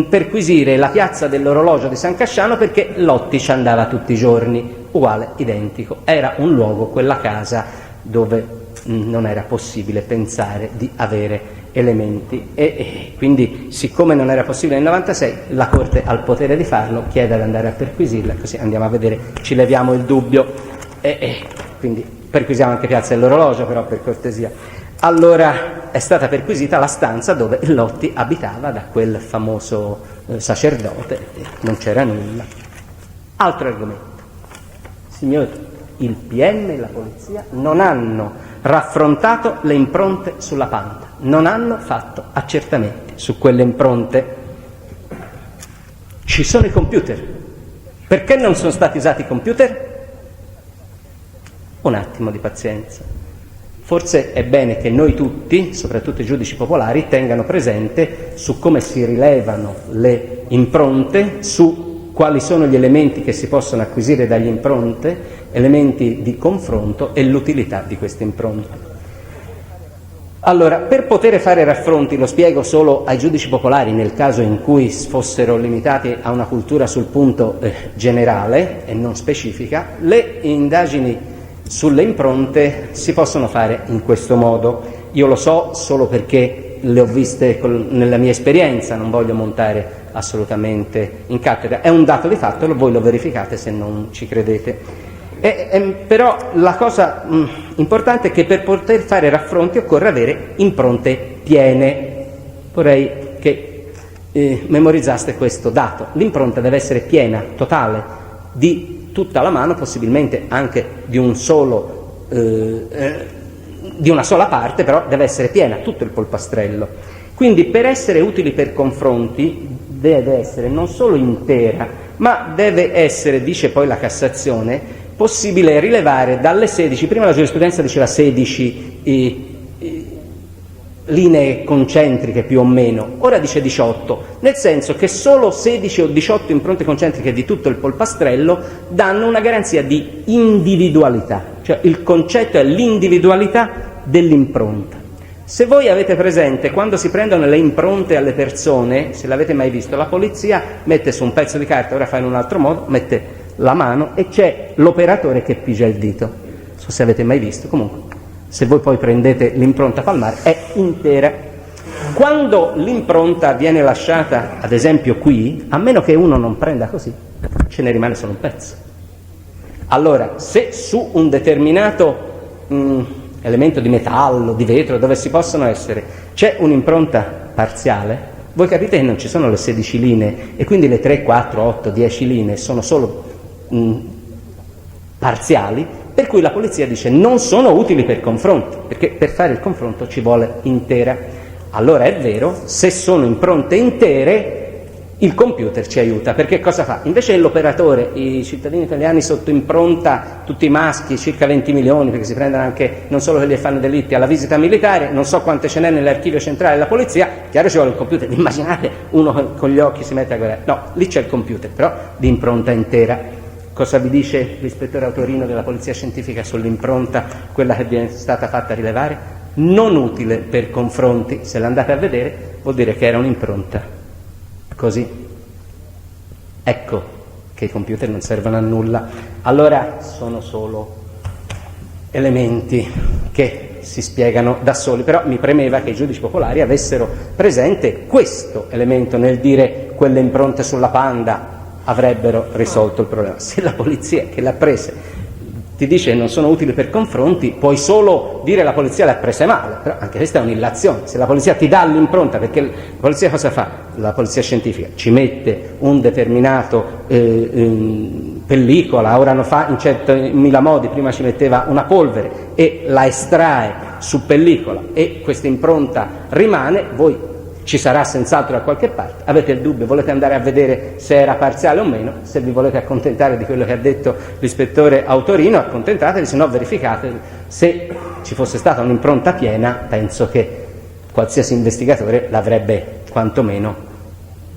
Speaker 1: perquisire la piazza dell'orologio di San Casciano perché Lotti ci andava tutti i giorni, uguale, identico. Era un luogo, quella casa, dove non era possibile pensare di avere elementi, e quindi, siccome non era possibile nel 96, la Corte ha il potere di farlo, chiede ad andare a perquisirla, così andiamo a vedere, ci leviamo il dubbio, quindi perquisiamo anche piazza dell'orologio, però, per cortesia. Allora è stata perquisita la stanza dove Lotti abitava da quel famoso sacerdote, non c'era nulla. Altro argomento. Signori, il PM e la polizia non hanno raffrontato le impronte sulla panta, non hanno fatto accertamenti su quelle impronte. Ci sono i computer. Perché non sono stati usati i computer? Un attimo di pazienza. Forse è bene che noi tutti, soprattutto i giudici popolari, tengano presente su come si rilevano le impronte, su quali sono gli elementi che si possono acquisire dagli impronte, elementi di confronto, e l'utilità di queste impronte. Allora, per poter fare raffronti, lo spiego solo ai giudici popolari nel caso in cui fossero limitati a una cultura sul punto generale e non specifica, le indagini sulle impronte si possono fare in questo modo. Io lo so solo perché le ho viste nella mia esperienza, non voglio montare assolutamente in cattedra, è un dato di fatto, voi lo verificate se non ci credete. Però la cosa importante è che per poter fare raffronti occorre avere impronte piene. Vorrei che memorizzaste questo dato. L'impronta deve essere piena, totale, di tutta la mano, possibilmente anche di una sola parte, però deve essere piena, tutto il polpastrello. Quindi per essere utili per confronti deve essere non solo intera, ma deve essere, dice poi la Cassazione, possibile rilevare dalle 16, prima la giurisprudenza diceva 16 linee concentriche più o meno, ora dice 18, nel senso che solo 16 o 18 impronte concentriche di tutto il polpastrello danno una garanzia di individualità, cioè il concetto è l'individualità dell'impronta. Se voi avete presente, quando si prendono le impronte alle persone, se l'avete mai visto, la polizia mette su un pezzo di carta, ora fa in un altro modo, mette la mano e c'è l'operatore che pigia il dito. Non so se avete mai visto, comunque. Se voi poi prendete l'impronta palmare è intera. Quando l'impronta viene lasciata, ad esempio qui, a meno che uno non prenda così, ce ne rimane solo un pezzo. Allora, se su un determinato elemento di metallo, di vetro, dove si possono essere, c'è un'impronta parziale, voi capite che non ci sono le 16 linee e quindi le 3, 4, 8, 10 linee sono solo parziali, per cui la polizia dice non sono utili per confronto, perché per fare il confronto ci vuole intera. Allora è vero, se sono impronte intere il computer ci aiuta, perché cosa fa? Invece l'operatore, i cittadini italiani sotto impronta, tutti i maschi, circa 20 milioni, perché si prendono anche non solo quelli che fanno delitti, alla visita militare, non so quante ce n'è nell'archivio centrale della polizia, chiaro ci vuole il computer. Immaginate uno con gli occhi si mette a guardare, no, lì c'è il computer, però di impronta intera. Cosa vi dice l'ispettore Autorino della Polizia Scientifica sull'impronta, quella che viene stata fatta rilevare? Non utile per confronti, se l'andate a vedere vuol dire che era un'impronta così. Ecco che i computer non servono a nulla. Allora sono solo elementi che si spiegano da soli, però mi premeva che i giudici popolari avessero presente questo elemento nel dire quelle impronte sulla Panda avrebbero risolto il problema. Se la polizia che l'ha prese ti dice che non sono utili per confronti, puoi solo dire la polizia le ha prese male, però anche questa è un'illazione. Se la polizia ti dà l'impronta, perché la polizia cosa fa? La polizia scientifica ci mette un determinato pellicola, ora lo fa in 100.000 modi, prima ci metteva una polvere e la estrae su pellicola e questa impronta rimane, voi ci sarà senz'altro da qualche parte, avete il dubbio, volete andare a vedere se era parziale o meno, se vi volete accontentare di quello che ha detto l'ispettore Autorino, accontentatevi, se no verificate. Se ci fosse stata un'impronta piena, penso che qualsiasi investigatore l'avrebbe quantomeno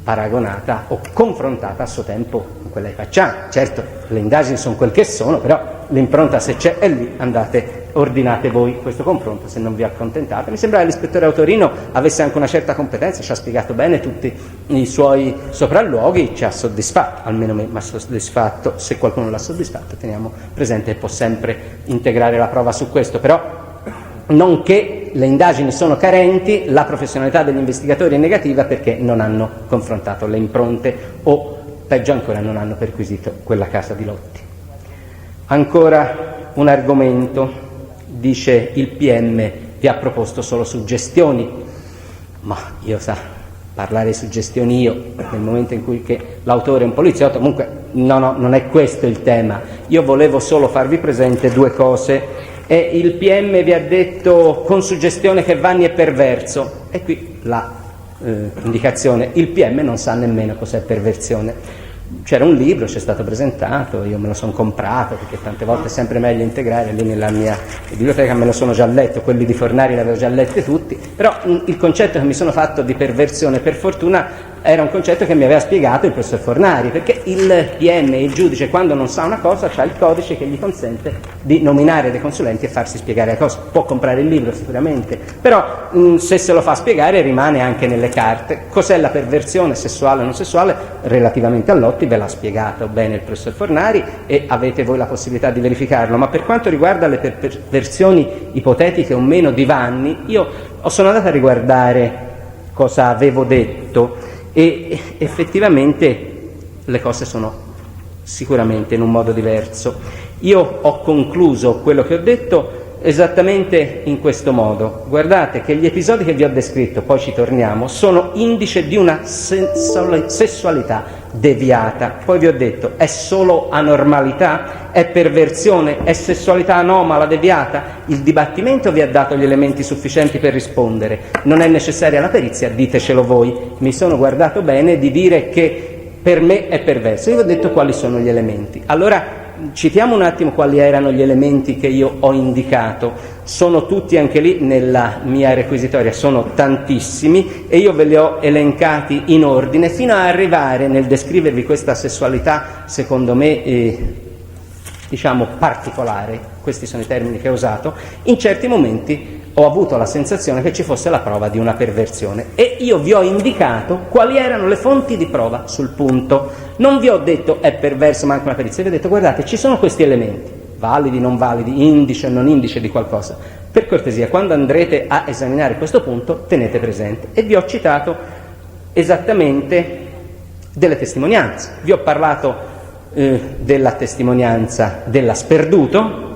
Speaker 1: paragonata o confrontata a suo tempo con quella che facciamo. Certo, le indagini sono quel che sono, però l'impronta se c'è è lì, andate, ordinate voi questo confronto se non vi accontentate. Mi sembra che l'ispettore Autorino avesse anche una certa competenza, ci ha spiegato bene tutti i suoi sopralluoghi, ci ha soddisfatto, almeno me mi ha soddisfatto. Se qualcuno l'ha soddisfatto teniamo presente che può sempre integrare la prova su questo, però nonché le indagini sono carenti, la professionalità degli investigatori è negativa perché non hanno confrontato le impronte o peggio ancora non hanno perquisito quella casa di Lotti. Ancora un argomento, dice il PM vi ha proposto solo suggestioni, ma io parlare di suggestioni io nel momento in cui che l'autore è un poliziotto, comunque no, non è questo il tema. Io volevo solo farvi presente due cose. E il PM vi ha detto con suggestione che Vanni è perverso, e qui la indicazione, il PM non sa nemmeno cos'è perversione. C'era un libro, ci è stato presentato, io me lo sono comprato perché tante volte è sempre meglio integrare, lì nella mia biblioteca me lo sono già letto, quelli di Fornari li avevo già letti tutti, però il concetto che mi sono fatto di perversione per fortuna era un concetto che mi aveva spiegato il professor Fornari, perché il PM, il giudice, quando non sa una cosa c'ha il codice che gli consente di nominare dei consulenti e farsi spiegare la cosa. Può comprare il libro sicuramente, però se se lo fa spiegare rimane anche nelle carte. Cos'è la perversione, sessuale o non sessuale? Relativamente a Lotti ve l'ha spiegato bene il professor Fornari e avete voi la possibilità di verificarlo, ma per quanto riguarda le perversioni ipotetiche o meno di Vanni, io sono andato a riguardare cosa avevo detto e effettivamente le cose sono sicuramente in un modo diverso. Io ho concluso quello che ho detto esattamente in questo modo. Guardate che gli episodi che vi ho descritto, poi ci torniamo, sono indice di una sessualità deviata. Poi vi ho detto, è solo anormalità? È perversione? È sessualità anomala, deviata? Il dibattimento vi ha dato gli elementi sufficienti per rispondere. Non è necessaria la perizia, ditecelo voi. Mi sono guardato bene di dire che per me è perverso. Io vi ho detto quali sono gli elementi. Allora, citiamo un attimo quali erano gli elementi che io ho indicato. Sono tutti anche lì nella mia requisitoria, sono tantissimi e io ve li ho elencati in ordine fino a arrivare nel descrivervi questa sessualità, secondo me, diciamo particolare, questi sono i termini che ho usato. In certi momenti ho avuto la sensazione che ci fosse la prova di una perversione e io vi ho indicato quali erano le fonti di prova sul punto. Non vi ho detto è perverso ma anche una perizia, vi ho detto guardate ci sono questi elementi, validi, non validi, indice o non indice di qualcosa. Per cortesia, quando andrete a esaminare questo punto tenete presente. E vi ho citato esattamente delle testimonianze. Vi ho parlato della testimonianza della Sperduto,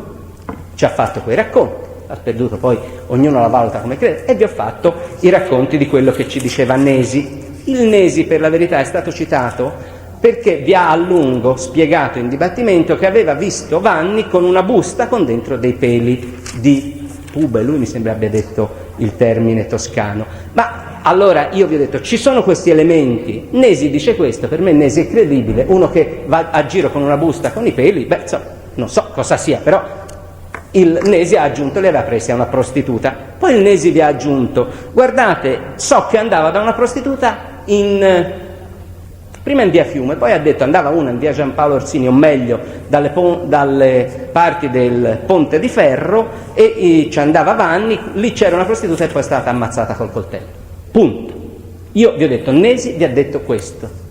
Speaker 1: ci ha fatto quei racconti. Ha perduto, poi ognuno la valuta come crede, e vi ho fatto i racconti di quello che ci diceva Nesi. Il Nesi, per la verità, è stato citato perché vi ha a lungo spiegato in dibattimento che aveva visto Vanni con una busta con dentro dei peli di pube, lui mi sembra abbia detto il termine toscano. Ma allora io vi ho detto, ci sono questi elementi, Nesi dice questo, per me Nesi è credibile, uno che va a giro con una busta con i peli, beh, insomma, non so cosa sia, però il Nesi ha aggiunto le aveva prese a una prostituta. Poi il Nesi vi ha aggiunto, guardate, so che andava da una prostituta prima in via Fiume, poi ha detto andava una in via Giampaolo Orsini, o meglio dalle parti del Ponte di Ferro, e ci andava Vanni, lì c'era una prostituta e poi è stata ammazzata col coltello. Punto. Io vi ho detto, Nesi vi ha detto questo.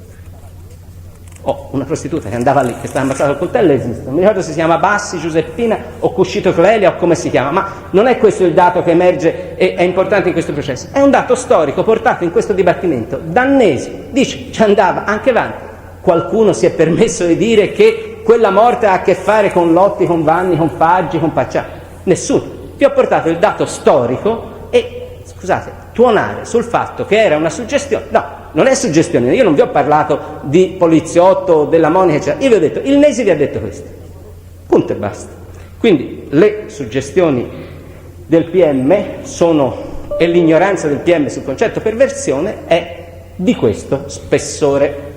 Speaker 1: Una prostituta che andava lì, che stava ammazzata col coltello, esiste. Non mi ricordo se si chiama Bassi, Giuseppina o Cuscito Clelia o come si chiama, ma non è questo il dato che emerge e è importante in questo processo. È un dato storico portato in questo dibattimento da Nesi. Dice, ci andava anche Vanni. Qualcuno si è permesso di dire che quella morte ha a che fare con lotti, con Vanni, con Faggi, con Paccià? Nessuno. Vi ho portato il dato storico e, scusate, tuonare sul fatto che era una suggestione. No. Non è suggestione, io non vi ho parlato di poliziotto o della Monica, eccetera. Io vi ho detto, il Nesi vi ha detto questo. Punto e basta. Quindi le suggestioni del PM sono, e l'ignoranza del PM sul concetto perversione è di questo spessore.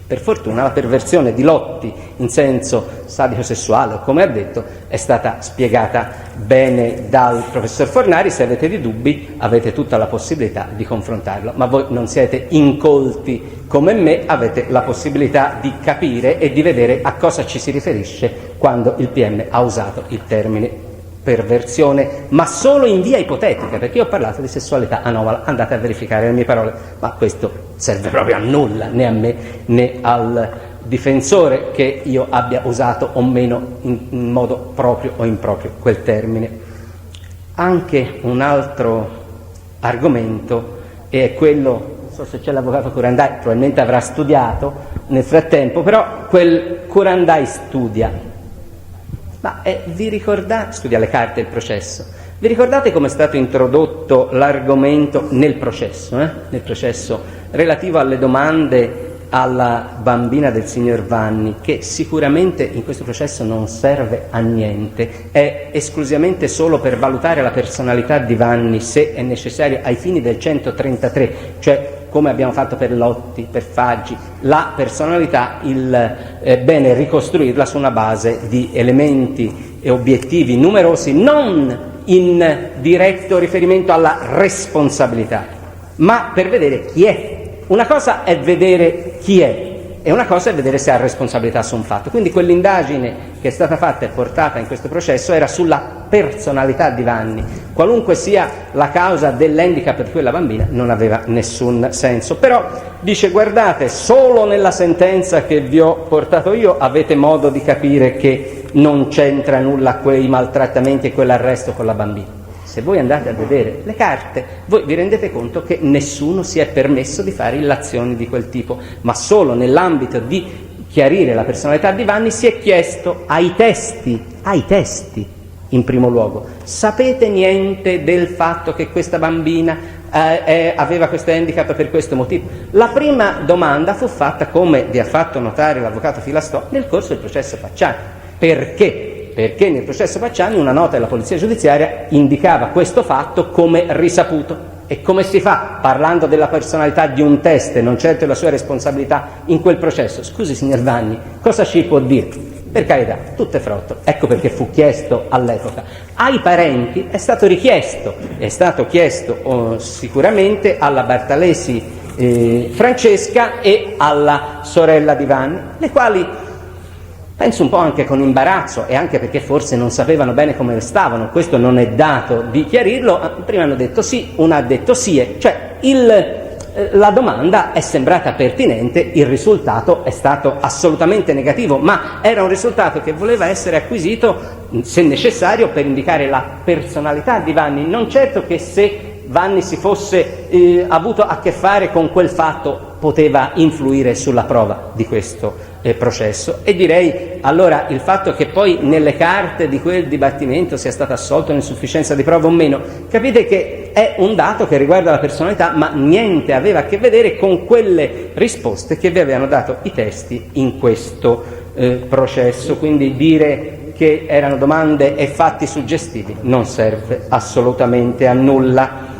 Speaker 1: Per fortuna la perversione di Lotti in senso sadico-sessuale, o come ha detto, è stata spiegata bene dal professor Fornari. Se avete dei dubbi avete tutta la possibilità di confrontarlo, ma voi non siete incolti come me, avete la possibilità di capire e di vedere a cosa ci si riferisce quando il PM ha usato il termine perversione, ma solo in via ipotetica, perché io ho parlato di sessualità anomala, andate a verificare le mie parole, ma questo serve proprio a nulla, né a me né al difensore che io abbia usato o meno in modo proprio o improprio quel termine. Anche un altro argomento è quello, non so se c'è l'avvocato Curandai, probabilmente avrà studiato nel frattempo, però quel Curandai studia. Ma vi ricordate, studia le carte del processo, vi ricordate come è stato introdotto l'argomento nel processo relativo alle domande alla bambina del signor Vanni, che sicuramente in questo processo non serve a niente, è esclusivamente solo per valutare la personalità di Vanni, se è necessario ai fini del 133, cioè come abbiamo fatto per Lotti, per Faggi, la personalità, è bene ricostruirla su una base di elementi e obiettivi numerosi, non in diretto riferimento alla responsabilità, ma per vedere chi è. Una cosa è vedere chi è e una cosa è vedere se ha responsabilità su un fatto. Quindi quell'indagine che è stata fatta e portata in questo processo era sulla personalità di Vanni. Qualunque sia la causa dell'handicap per quella bambina non aveva nessun senso. Però dice, guardate, solo nella sentenza che vi ho portato io avete modo di capire che non c'entra nulla quei maltrattamenti e quell'arresto con la bambina. Se voi andate a vedere le carte, voi vi rendete conto che nessuno si è permesso di fare illazioni di quel tipo, ma solo nell'ambito di chiarire la personalità di Vanni si è chiesto ai testi in primo luogo. Sapete niente del fatto che questa bambina aveva questo handicap per questo motivo? La prima domanda fu fatta, come vi ha fatto notare l'avvocato Filastò, nel corso del processo Pacciani. Perché? Perché nel processo Pacciani una nota della polizia giudiziaria indicava questo fatto come risaputo. E come si fa, parlando della personalità di un teste, non certo della sua responsabilità in quel processo? Scusi signor Vanni, cosa ci può dire? Per carità, tutto è frotto, ecco perché fu chiesto all'epoca. Ai parenti è stato chiesto sicuramente alla Bartalesi Francesca e alla sorella di Vanni, le quali, penso un po' anche con imbarazzo e anche perché forse non sapevano bene come stavano, questo non è dato di chiarirlo, prima hanno detto sì, una ha detto sì, cioè la domanda è sembrata pertinente, il risultato è stato assolutamente negativo, ma era un risultato che voleva essere acquisito, se necessario, per indicare la personalità di Vanni, non certo che se Vanni si fosse avuto a che fare con quel fatto poteva influire sulla prova di questo processo. E direi allora il fatto che poi nelle carte di quel dibattimento sia stato assolto in insufficienza di prova o meno, capite che è un dato che riguarda la personalità, ma niente aveva a che vedere con quelle risposte che vi avevano dato i testi in questo processo. Quindi dire che erano domande e fatti suggestivi non serve assolutamente a nulla.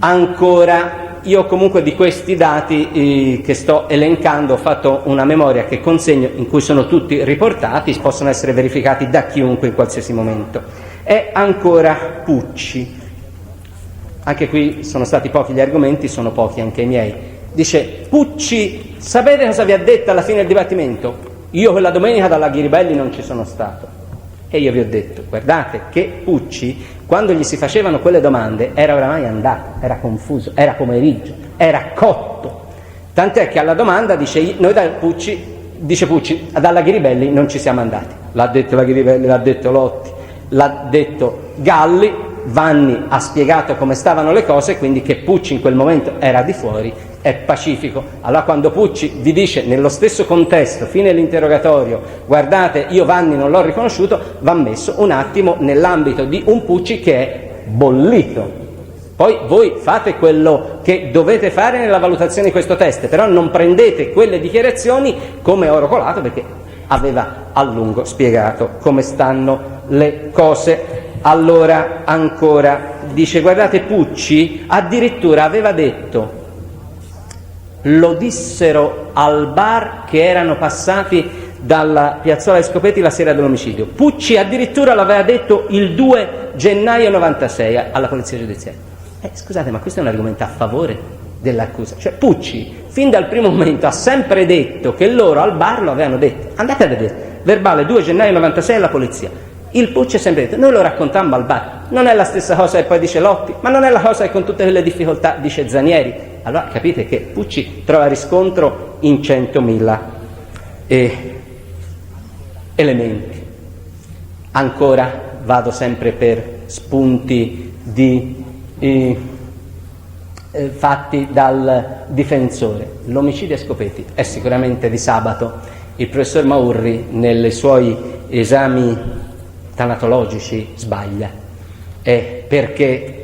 Speaker 1: Ancora, io comunque di questi dati che sto elencando ho fatto una memoria che consegno, in cui sono tutti riportati, possono essere verificati da chiunque in qualsiasi momento. E ancora Pucci, anche qui sono stati pochi gli argomenti, sono pochi anche i miei. Dice Pucci, sapete cosa vi ha detto alla fine del dibattimento? Io quella domenica dalla Ghiribelli non ci sono stato. E io vi ho detto, guardate che Pucci, quando gli si facevano quelle domande, era oramai andato, era confuso, era pomeriggio, era cotto. Tant'è che alla domanda dice Pucci, dalla Ghiribelli non ci siamo andati. L'ha detto la Ghiribelli, l'ha detto Lotti, l'ha detto Galli, Vanni ha spiegato come stavano le cose, quindi che Pucci in quel momento era di fuori, è pacifico. Allora quando Pucci vi dice nello stesso contesto, fine dell'interrogatorio, guardate io Vanni non l'ho riconosciuto, va messo un attimo nell'ambito di un Pucci che è bollito. Poi voi fate quello che dovete fare nella valutazione di questo test, però non prendete quelle dichiarazioni come oro colato, perché aveva a lungo spiegato come stanno le cose. Allora ancora dice, guardate, Pucci addirittura aveva detto, lo dissero al bar che erano passati dalla piazzola Escopetti la sera dell'omicidio. Pucci addirittura l'aveva detto il 2 gennaio 96 alla polizia giudiziaria. Scusate, ma questo è un argomento a favore dell'accusa. Cioè Pucci fin dal primo momento ha sempre detto che loro al bar lo avevano detto. Andate a vedere, verbale 2 gennaio 96 alla polizia. Il Pucci ha sempre detto, noi lo raccontammo al bar, non è la stessa cosa che poi dice Lotti, ma non è la cosa che con tutte quelle difficoltà dice Zanieri. Allora capite che Pucci trova riscontro in 100.000 elementi. Ancora vado sempre per spunti di fatti dal difensore. L'omicidio a Scopetti è sicuramente di sabato. Il professor Maurri nei suoi esami tanatologici sbaglia, perché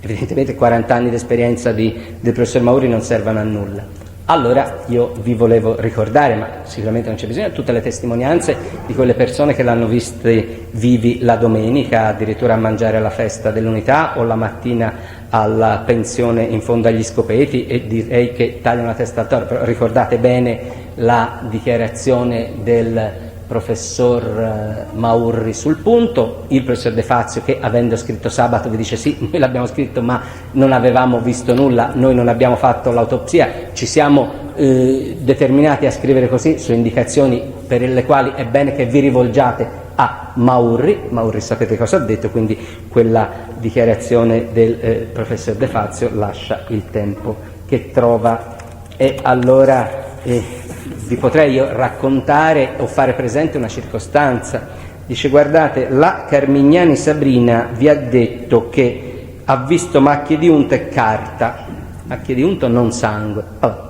Speaker 1: evidentemente 40 anni di esperienza del professor Maurri non servono a nulla. Allora io vi volevo ricordare, ma sicuramente non c'è bisogno, tutte le testimonianze di quelle persone che l'hanno visti vivi la domenica, addirittura a mangiare alla festa dell'Unità o la mattina alla pensione in fondo agli Scopeti, e direi che tagliano la testa al toro. Però ricordate bene la dichiarazione del professor Maurri sul punto, il professor De Fazio che avendo scritto sabato vi dice sì, noi l'abbiamo scritto ma non avevamo visto nulla, noi non abbiamo fatto l'autopsia, ci siamo determinati a scrivere così su indicazioni per le quali è bene che vi rivolgiate a Maurri sapete cosa ha detto, quindi quella dichiarazione del professor De Fazio lascia il tempo che trova. E allora vi potrei io raccontare o fare presente una circostanza. Dice, guardate, la Carmignani Sabrina vi ha detto che ha visto macchie di unto e carta, macchie di unto non sangue. Allora,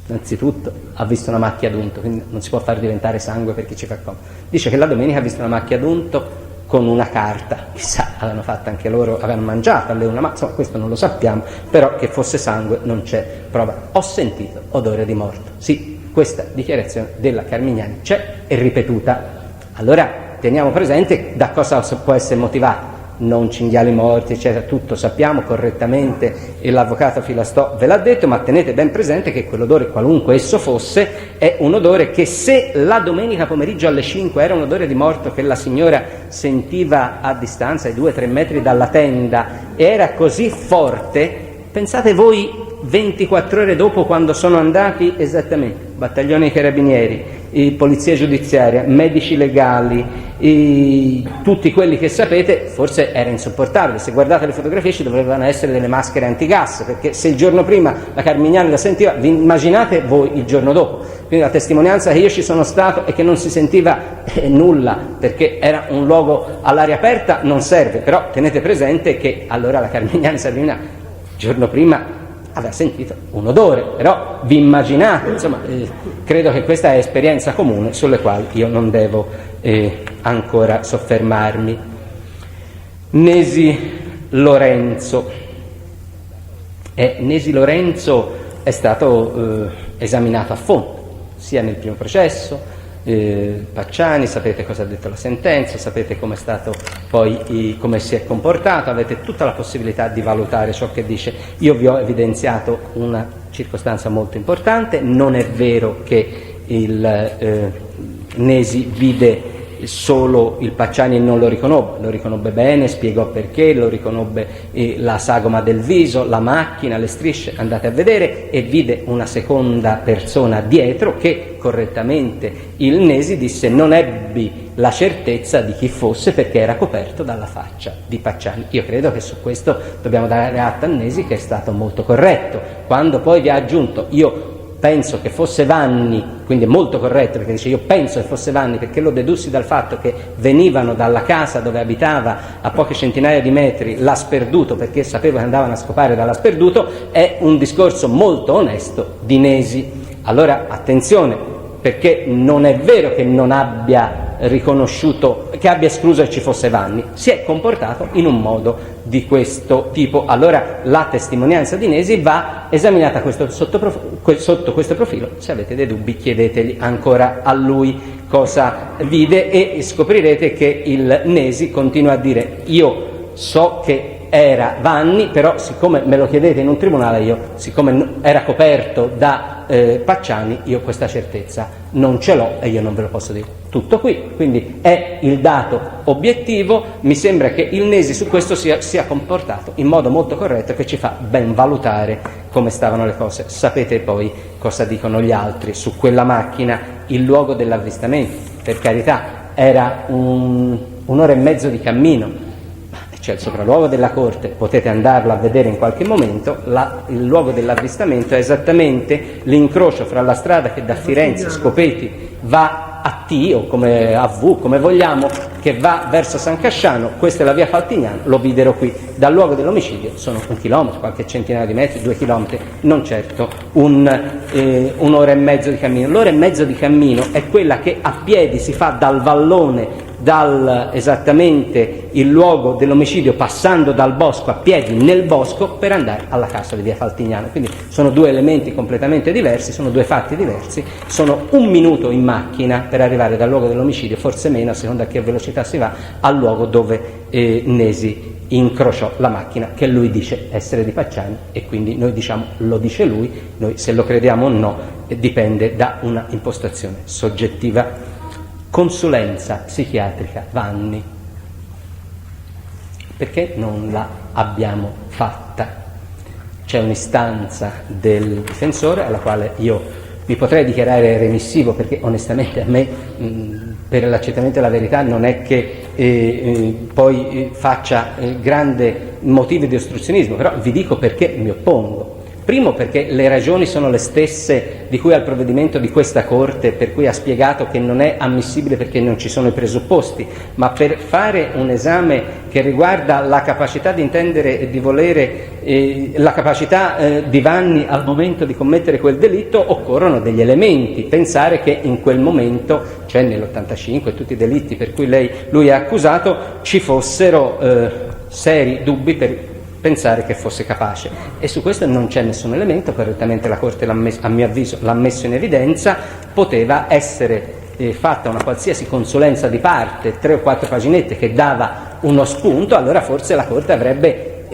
Speaker 1: innanzitutto ha visto una macchia d'unto, quindi non si può far diventare sangue per chi ci fa comodo. Dice che la domenica ha visto una macchia d'unto con una carta, chissà, avevano fatto anche loro, avevano mangiato alle 1, ma insomma questo non lo sappiamo, però che fosse sangue non c'è prova. Ho sentito odore di morto. Sì, questa dichiarazione della Carmignani c'è e ripetuta. Allora teniamo presente da cosa può essere motivata. Non cinghiali morti, eccetera, tutto sappiamo correttamente e l'avvocato Filastò ve l'ha detto, ma tenete ben presente che quell'odore, qualunque esso fosse, è un odore che, se la domenica pomeriggio alle 5 era un odore di morto che la signora sentiva a distanza di 2-3 metri dalla tenda e era così forte, pensate voi 24 ore dopo, quando sono andati esattamente battaglioni carabinieri, polizia giudiziaria, medici legali, tutti quelli che sapete, forse era insopportabile. Se guardate le fotografie ci dovevano essere delle maschere antigas, perché se il giorno prima la Carmignani la sentiva, vi immaginate voi il giorno dopo. Quindi la testimonianza che io ci sono stato e che non si sentiva nulla, perché era un luogo all'aria aperta, non serve. Però tenete presente che allora la Carmignani Sabrina il giorno prima aveva sentito un odore, però vi immaginate, insomma, credo che questa è esperienza comune sulle quali io non devo ancora soffermarmi. Nesi Lorenzo. Nesi Lorenzo è stato esaminato a fondo, sia nel primo processo, Pacciani, sapete cosa ha detto la sentenza, sapete come è stato poi, come si è comportato, avete tutta la possibilità di valutare ciò che dice. Io vi ho evidenziato una circostanza molto importante: non è vero che il Nesi vide solo il Pacciani e non lo riconobbe bene, spiegò perché, lo riconobbe la sagoma del viso, la macchina, le strisce, andate a vedere, e vide una seconda persona dietro che correttamente il Nesi disse non ebbi la certezza di chi fosse perché era coperto dalla faccia di Pacciani. Io credo che su questo dobbiamo dare atto a Nesi, che è stato molto corretto. Quando poi vi ha aggiunto io penso che fosse Vanni, quindi è molto corretto perché dice io penso che fosse Vanni perché lo dedussi dal fatto che venivano dalla casa dove abitava a poche centinaia di metri l'ha sperduto, perché sapevo che andavano a scopare dall'ha sperduto, è un discorso molto onesto di Nesi. Allora attenzione, perché non è vero che non abbia riconosciuto, che abbia escluso che ci fosse Vanni, si è comportato in un modo di questo tipo. Allora la testimonianza di Nesi va esaminata sotto questo profilo. Se avete dei dubbi chiedetegli ancora a lui cosa vide e scoprirete che il Nesi continua a dire io so che era Vanni, però siccome me lo chiedete in un tribunale, io siccome era coperto da Pacciani, io questa certezza non ce l'ho e io non ve lo posso dire. Tutto qui, quindi è il dato obiettivo. Mi sembra che il Nesi su questo sia comportato in modo molto corretto, che ci fa ben valutare come stavano le cose. Sapete poi cosa dicono gli altri su quella macchina, il luogo dell'avvistamento, per carità, era un'ora e mezzo di cammino. C'è il sopralluogo della corte, potete andarlo a vedere in qualche momento. Il luogo dell'avvistamento è esattamente l'incrocio fra la strada che da Firenze, Scopeti, va a T o come a V, come vogliamo, che va verso San Casciano. Questa è la via Faltignano, lo videro qui. Dal luogo dell'omicidio sono 1 chilometro, qualche centinaia di metri, 2 chilometri, non certo un'ora e mezzo di cammino. L'ora e mezzo di cammino è quella che a piedi si fa dal vallone, esattamente il luogo dell'omicidio, passando dal bosco a piedi nel bosco per andare alla casa di via Faltignano. Quindi sono 2 elementi completamente diversi, sono 2 fatti diversi, sono 1 minuto in macchina per arrivare dal luogo dell'omicidio, forse meno a seconda a che velocità si va, al luogo dove Nesi incrociò la macchina che lui dice essere di Pacciani, e quindi noi diciamo lo dice lui, noi se lo crediamo o no dipende da una impostazione soggettiva. Consulenza psichiatrica Vanni, perché non la abbiamo fatta? C'è un'istanza del difensore alla quale io mi potrei dichiarare remissivo, perché onestamente a me per l'accertamento della verità non è che poi faccia grande motivi di ostruzionismo, però vi dico perché mi oppongo. Primo perché le ragioni sono le stesse di cui al provvedimento di questa Corte, per cui ha spiegato che non è ammissibile perché non ci sono i presupposti, ma per fare un esame che riguarda la capacità di intendere e di volere, la capacità di Vanni al momento di commettere quel delitto, occorrono degli elementi. Pensare che in quel momento, cioè nell'85, tutti i delitti per cui lui è accusato, ci fossero seri dubbi per pensare che fosse capace, e su questo non c'è nessun elemento. Correttamente la Corte a mio avviso l'ha messo in evidenza. Poteva essere fatta una qualsiasi consulenza di parte, 3 o 4 paginette, che dava uno spunto, allora forse la Corte avrebbe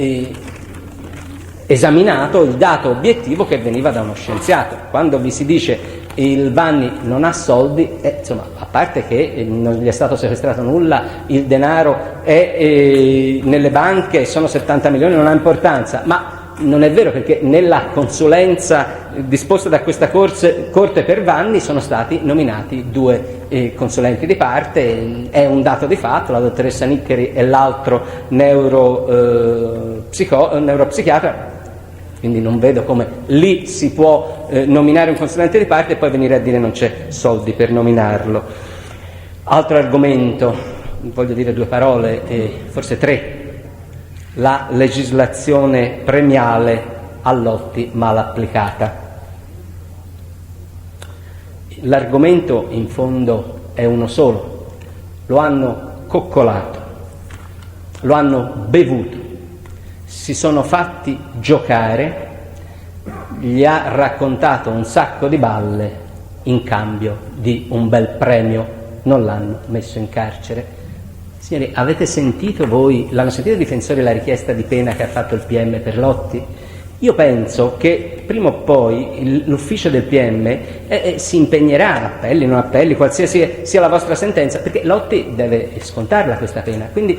Speaker 1: esaminato il dato obiettivo che veniva da uno scienziato. Quando vi si dice il Vanni non ha soldi, insomma, a parte che non gli è stato sequestrato nulla, il denaro è nelle banche, sono 70 milioni, non ha importanza, ma non è vero, perché nella consulenza disposta da questa Corte per Vanni sono stati nominati 2 consulenti di parte, è un dato di fatto, la dottoressa Niccheri e l'altro neuropsichiatra. Quindi non vedo come lì si può nominare un consulente di parte e poi venire a dire non c'è soldi per nominarlo. Altro argomento, voglio dire 2 parole, forse 3, la legislazione premiale a Lotti mal applicata. L'argomento in fondo è uno solo: lo hanno coccolato, lo hanno bevuto, si sono fatti giocare, gli ha raccontato un sacco di balle in cambio di un bel premio, non l'hanno messo in carcere. Signori, avete sentito voi, l'hanno sentito i difensori la richiesta di pena che ha fatto il PM per Lotti? Io penso che prima o poi l'ufficio del PM si impegnerà, appelli, non appelli, qualsiasi sia la vostra sentenza, perché Lotti deve scontarla questa pena. Quindi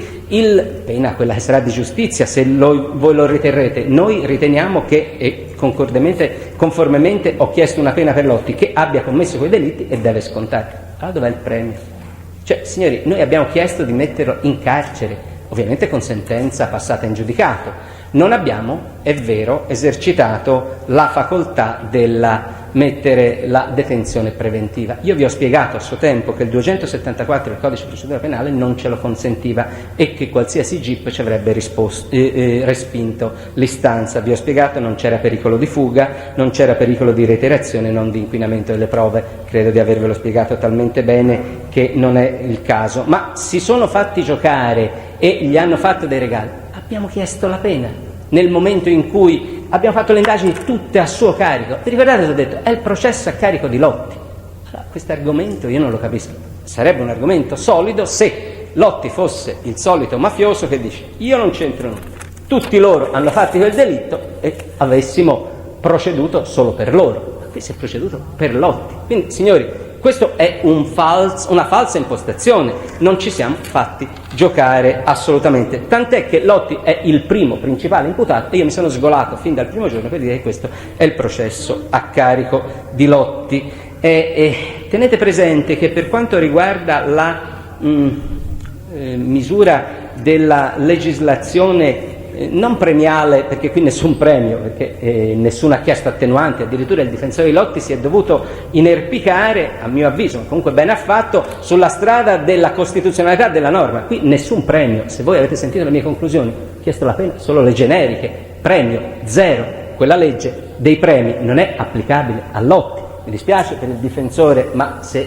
Speaker 1: pena quella che sarà di giustizia, se voi lo riterrete. Noi riteniamo che, e conformemente ho chiesto una pena per Lotti, che abbia commesso quei delitti e deve scontare. Allora dov'è il premio? Cioè, signori, noi abbiamo chiesto di metterlo in carcere, ovviamente con sentenza passata in giudicato. Non abbiamo, è vero, esercitato la facoltà della mettere la detenzione preventiva. Io vi ho spiegato a suo tempo che il 274 del Codice di procedura penale non ce lo consentiva e che qualsiasi GIP ci avrebbe respinto l'istanza. Vi ho spiegato non c'era pericolo di fuga, non c'era pericolo di reiterazione, non di inquinamento delle prove. Credo di avervelo spiegato talmente bene che non è il caso. Ma si sono fatti giocare e gli hanno fatto dei regali. Abbiamo chiesto la pena nel momento in cui abbiamo fatto le indagini tutte a suo carico. Vi ricordate, ho detto, è il processo a carico di Lotti. Allora, questo argomento io non lo capisco. Sarebbe un argomento solido se Lotti fosse il solito mafioso che dice io non c'entro nulla, tutti loro hanno fatto quel delitto e avessimo proceduto solo per loro. Ma qui si è proceduto per Lotti. Quindi, signori, questo è una falsa impostazione, non ci siamo fatti giocare assolutamente, tant'è che Lotti è il primo principale imputato e io mi sono sgolato fin dal primo giorno per dire che questo è il processo a carico di Lotti. Tenete presente che per quanto riguarda la misura della legislazione non premiale, perché qui nessun premio, perché nessuno ha chiesto attenuanti, addirittura il difensore di Lotti si è dovuto inerpicare, a mio avviso, ma comunque bene ha fatto, sulla strada della costituzionalità della norma. Qui nessun premio. Se voi avete sentito le mie conclusioni, ho chiesto la pena, solo le generiche, premio zero. Quella legge dei premi non è applicabile a Lotti. Mi dispiace per il difensore, ma se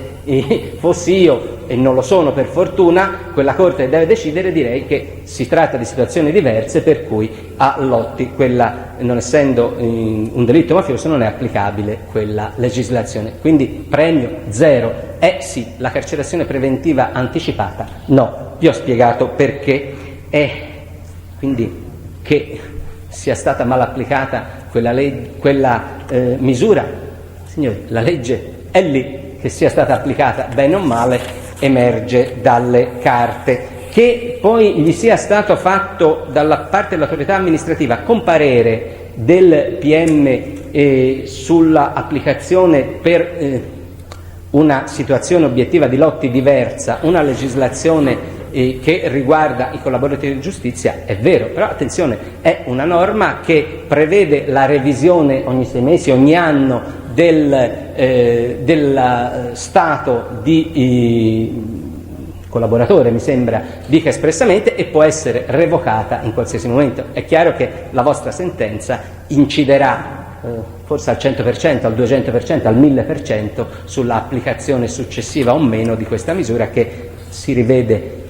Speaker 1: fossi io, e non lo sono per fortuna, quella Corte deve decidere, direi che si tratta di situazioni diverse per cui a Lotti, quella, non essendo un delitto mafioso, non è applicabile quella legislazione. Quindi premio zero. Sì, la carcerazione preventiva anticipata? No, vi ho spiegato perché. Quindi che sia stata mal applicata quella misura. Signori, la legge è lì, che sia stata applicata bene o male emerge dalle carte. Che poi gli sia stato fatto dalla parte dell'autorità amministrativa comparere del PM sulla applicazione per una situazione obiettiva di Lotti diversa, una legislazione che riguarda i collaboratori di giustizia è vero, però attenzione, è una norma che prevede la revisione ogni 6 mesi, ogni anno del stato di collaboratore, mi sembra dica espressamente, e può essere revocata in qualsiasi momento. È chiaro che la vostra sentenza inciderà forse al 100%, al 200%, al 1000% sull'applicazione successiva o meno di questa misura, che si rivede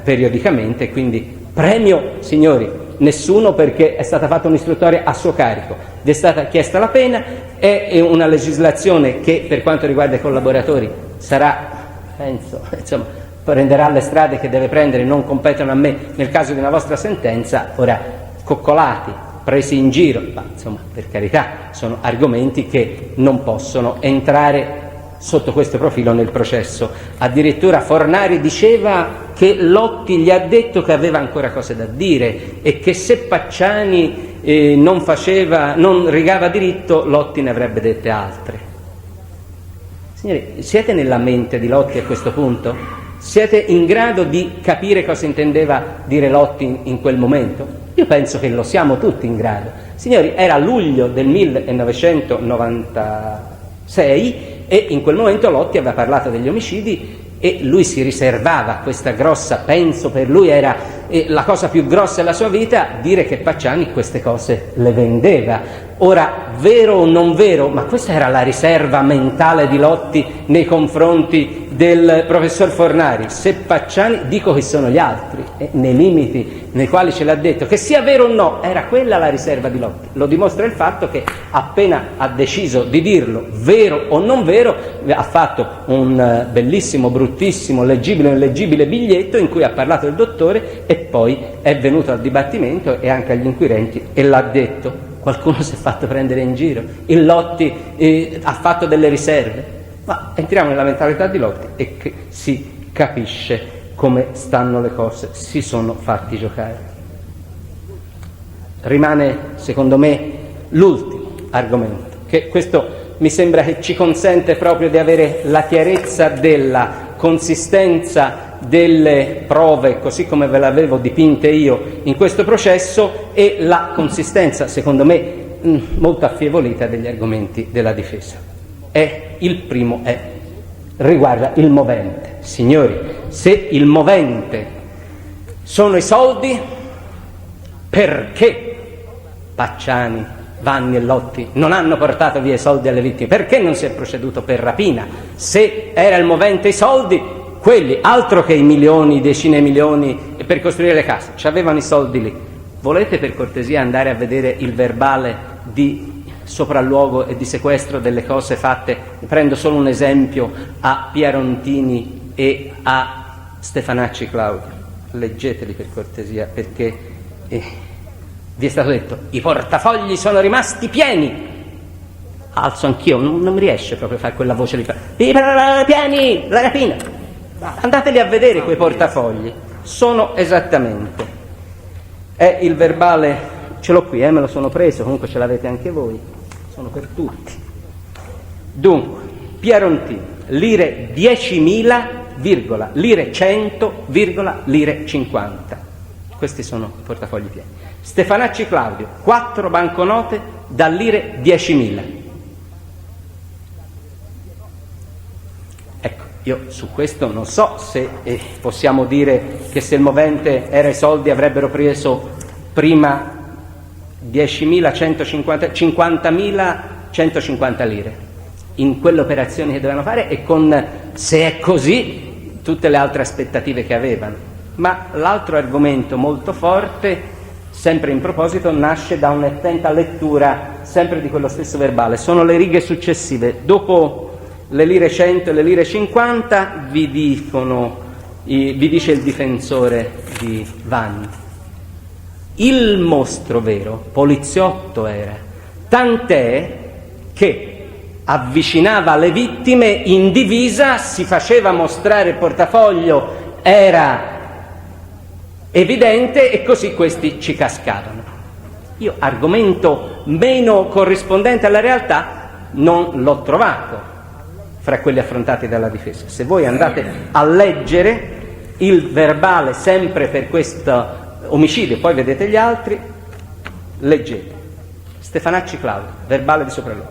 Speaker 1: periodicamente. Quindi premio, signori, nessuno, perché è stata fatta un'istruttoria a suo carico, vi è stata chiesta la pena, è una legislazione che per quanto riguarda i collaboratori sarà, penso, insomma, prenderà le strade che deve prendere, non competono a me nel caso di una vostra sentenza. Ora, coccolati, presi in giro, ma insomma, per carità, sono argomenti che non possono entrare sotto questo profilo nel processo. Addirittura Fornari diceva che Lotti gli ha detto che aveva ancora cose da dire e che se Pacciani non rigava diritto, Lotti ne avrebbe dette altre. Signori, siete nella mente di Lotti a questo punto? Siete in grado di capire cosa intendeva dire Lotti in quel momento? Io penso che lo siamo tutti in grado. Signori, era luglio del 1996 e in quel momento Lotti aveva parlato degli omicidi e lui si riservava questa grossa, penso per lui era la cosa più grossa della sua vita, dire che Pacciani queste cose le vendeva. Ora, vero o non vero, ma questa era la riserva mentale di Lotti nei confronti del professor Fornari. Se Pacciani, dico che sono gli altri, nei limiti nei quali ce l'ha detto, che sia vero o no, era quella la riserva di Lotti. Lo dimostra il fatto che appena ha deciso di dirlo, vero o non vero, ha fatto un bellissimo, bruttissimo, leggibile o illeggibile biglietto in cui ha parlato del dottore e poi è venuto al dibattimento e anche agli inquirenti e l'ha detto. Qualcuno si è fatto prendere in giro, il Lotti ha fatto delle riserve, ma entriamo nella mentalità di Lotti e che si capisce come stanno le cose, si sono fatti giocare. Rimane secondo me l'ultimo argomento, che questo mi sembra che ci consente proprio di avere la chiarezza della consistenza delle prove così come ve l'avevo dipinte io in questo processo e la consistenza, secondo me, molto affievolita degli argomenti della difesa. Il primo riguarda il movente. Signori, se il movente sono i soldi, perché Pacciani, Vanni e Lotti non hanno portato via i soldi alle vittime? Perché non si è proceduto per rapina? Se era il movente i soldi, quelli, altro che i milioni, decine di milioni per costruire le case, ci avevano i soldi lì. Volete per cortesia andare a vedere il verbale di sopralluogo e di sequestro delle cose fatte? Prendo solo un esempio a Piarontini e a Stefanacci Claudio. Leggeteli per cortesia, perché vi è stato detto i portafogli sono rimasti pieni. Alzo anch'io, non mi riesce proprio a fare quella voce lì. Pieni, la rapina. Andateli a vedere quei portafogli, sono esattamente, è il verbale, ce l'ho qui, me lo sono preso, comunque ce l'avete anche voi, sono per tutti. Dunque, Piarontini, lire 10.000, lire 100, lire 50, questi sono i portafogli pieni. Stefanacci Claudio, 4 banconote da lire 10.000. Io su questo non so se possiamo dire che se il movente era i soldi avrebbero preso prima 10.150, 50.150 lire in quelle operazioni che dovevano fare e con, se è così, tutte le altre aspettative che avevano. Ma l'altro argomento molto forte, sempre in proposito, nasce da un'attenta lettura sempre di quello stesso verbale. Sono le righe successive. Dopo le lire 100 e le lire 50 vi dice il difensore di Vanni. Il mostro vero, poliziotto era, tant'è che avvicinava le vittime in divisa, si faceva mostrare il portafoglio, era evidente e così questi ci cascavano. Io argomento meno corrispondente alla realtà non l'ho trovato fra quelli affrontati dalla difesa. Se voi andate a leggere il verbale sempre per questo omicidio, poi vedete gli altri, leggete. Stefanacci Claudio, verbale di sopralluogo.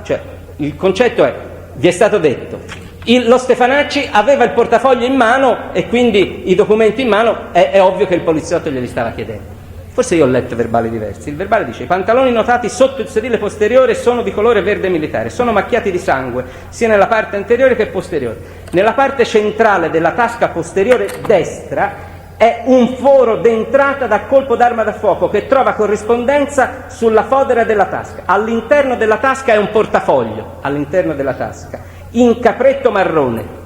Speaker 1: Cioè, il concetto è, vi è stato detto, lo Stefanacci aveva il portafoglio in mano e quindi i documenti in mano, è ovvio che il poliziotto glieli stava chiedendo. Forse io ho letto verbali diversi. Il verbale dice: i pantaloni notati sotto il sedile posteriore sono di colore verde militare, sono macchiati di sangue sia nella parte anteriore che posteriore. Nella parte centrale della tasca posteriore destra è un foro d'entrata da colpo d'arma da fuoco che trova corrispondenza sulla fodera della tasca. All'interno della tasca è un portafoglio, all'interno della tasca, in capretto marrone,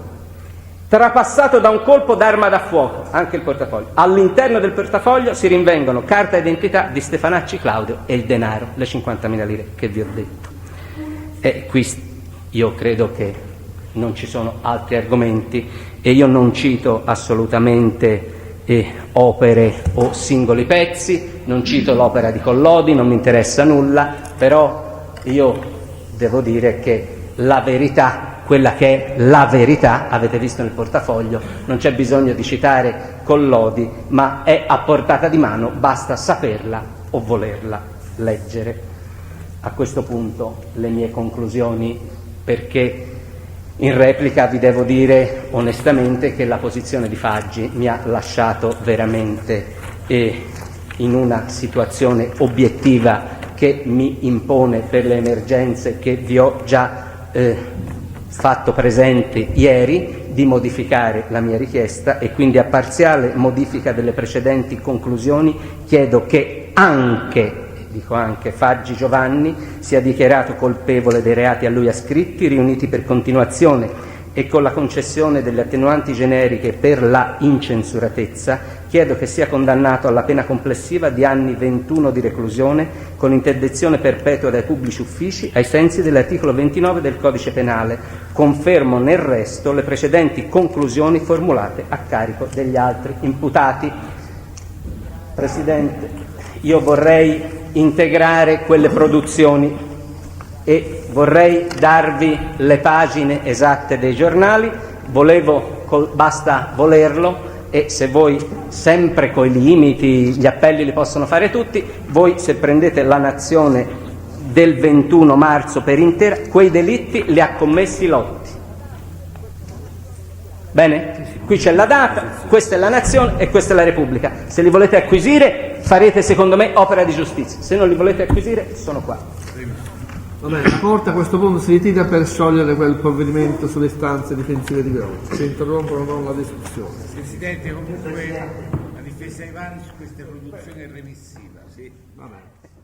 Speaker 1: trapassato da un colpo d'arma da fuoco, anche il portafoglio. All'interno del portafoglio si rinvengono carta d'identità di Stefanacci Claudio e il denaro, le 50.000 lire che vi ho detto. E qui io credo che non ci sono altri argomenti e io non cito assolutamente opere o singoli pezzi, non cito l'opera di Collodi, non mi interessa nulla, però io devo dire che la verità, quella che è la verità, avete visto nel portafoglio, non c'è bisogno di citare Collodi, ma è a portata di mano, basta saperla o volerla leggere. A questo punto le mie conclusioni, perché in replica vi devo dire onestamente che la posizione di Faggi mi ha lasciato veramente in una situazione obiettiva che mi impone, per le emergenze che vi ho già fatto presente ieri, di modificare la mia richiesta, e quindi a parziale modifica delle precedenti conclusioni chiedo che anche Faggi Giovanni sia dichiarato colpevole dei reati a lui ascritti, riuniti per continuazione, e con la concessione delle attenuanti generiche per la incensuratezza, chiedo che sia condannato alla pena complessiva di anni 21 di reclusione con interdizione perpetua dai pubblici uffici ai sensi dell'articolo 29 del Codice Penale. Confermo nel resto le precedenti conclusioni formulate a carico degli altri imputati. Presidente, io vorrei integrare quelle produzioni e vorrei darvi le pagine esatte dei giornali. Basta volerlo, e se voi, sempre coi limiti, gli appelli li possono fare tutti, voi se prendete La Nazione del 21 marzo per intera, quei delitti li ha commessi Lotti. Bene? Qui c'è la data, questa è La Nazione e questa è La Repubblica. Se li volete acquisire farete, secondo me, opera di giustizia. Se non li volete acquisire, sono qua.
Speaker 7: Va bene, la Corte a questo punto si ritira per sciogliere quel provvedimento sulle istanze difensive di Grosso. Si interrompono non la discussione.
Speaker 3: Presidente, comunque la difesa Ivani su queste produzioni è remissiva, sì?
Speaker 7: Va bene.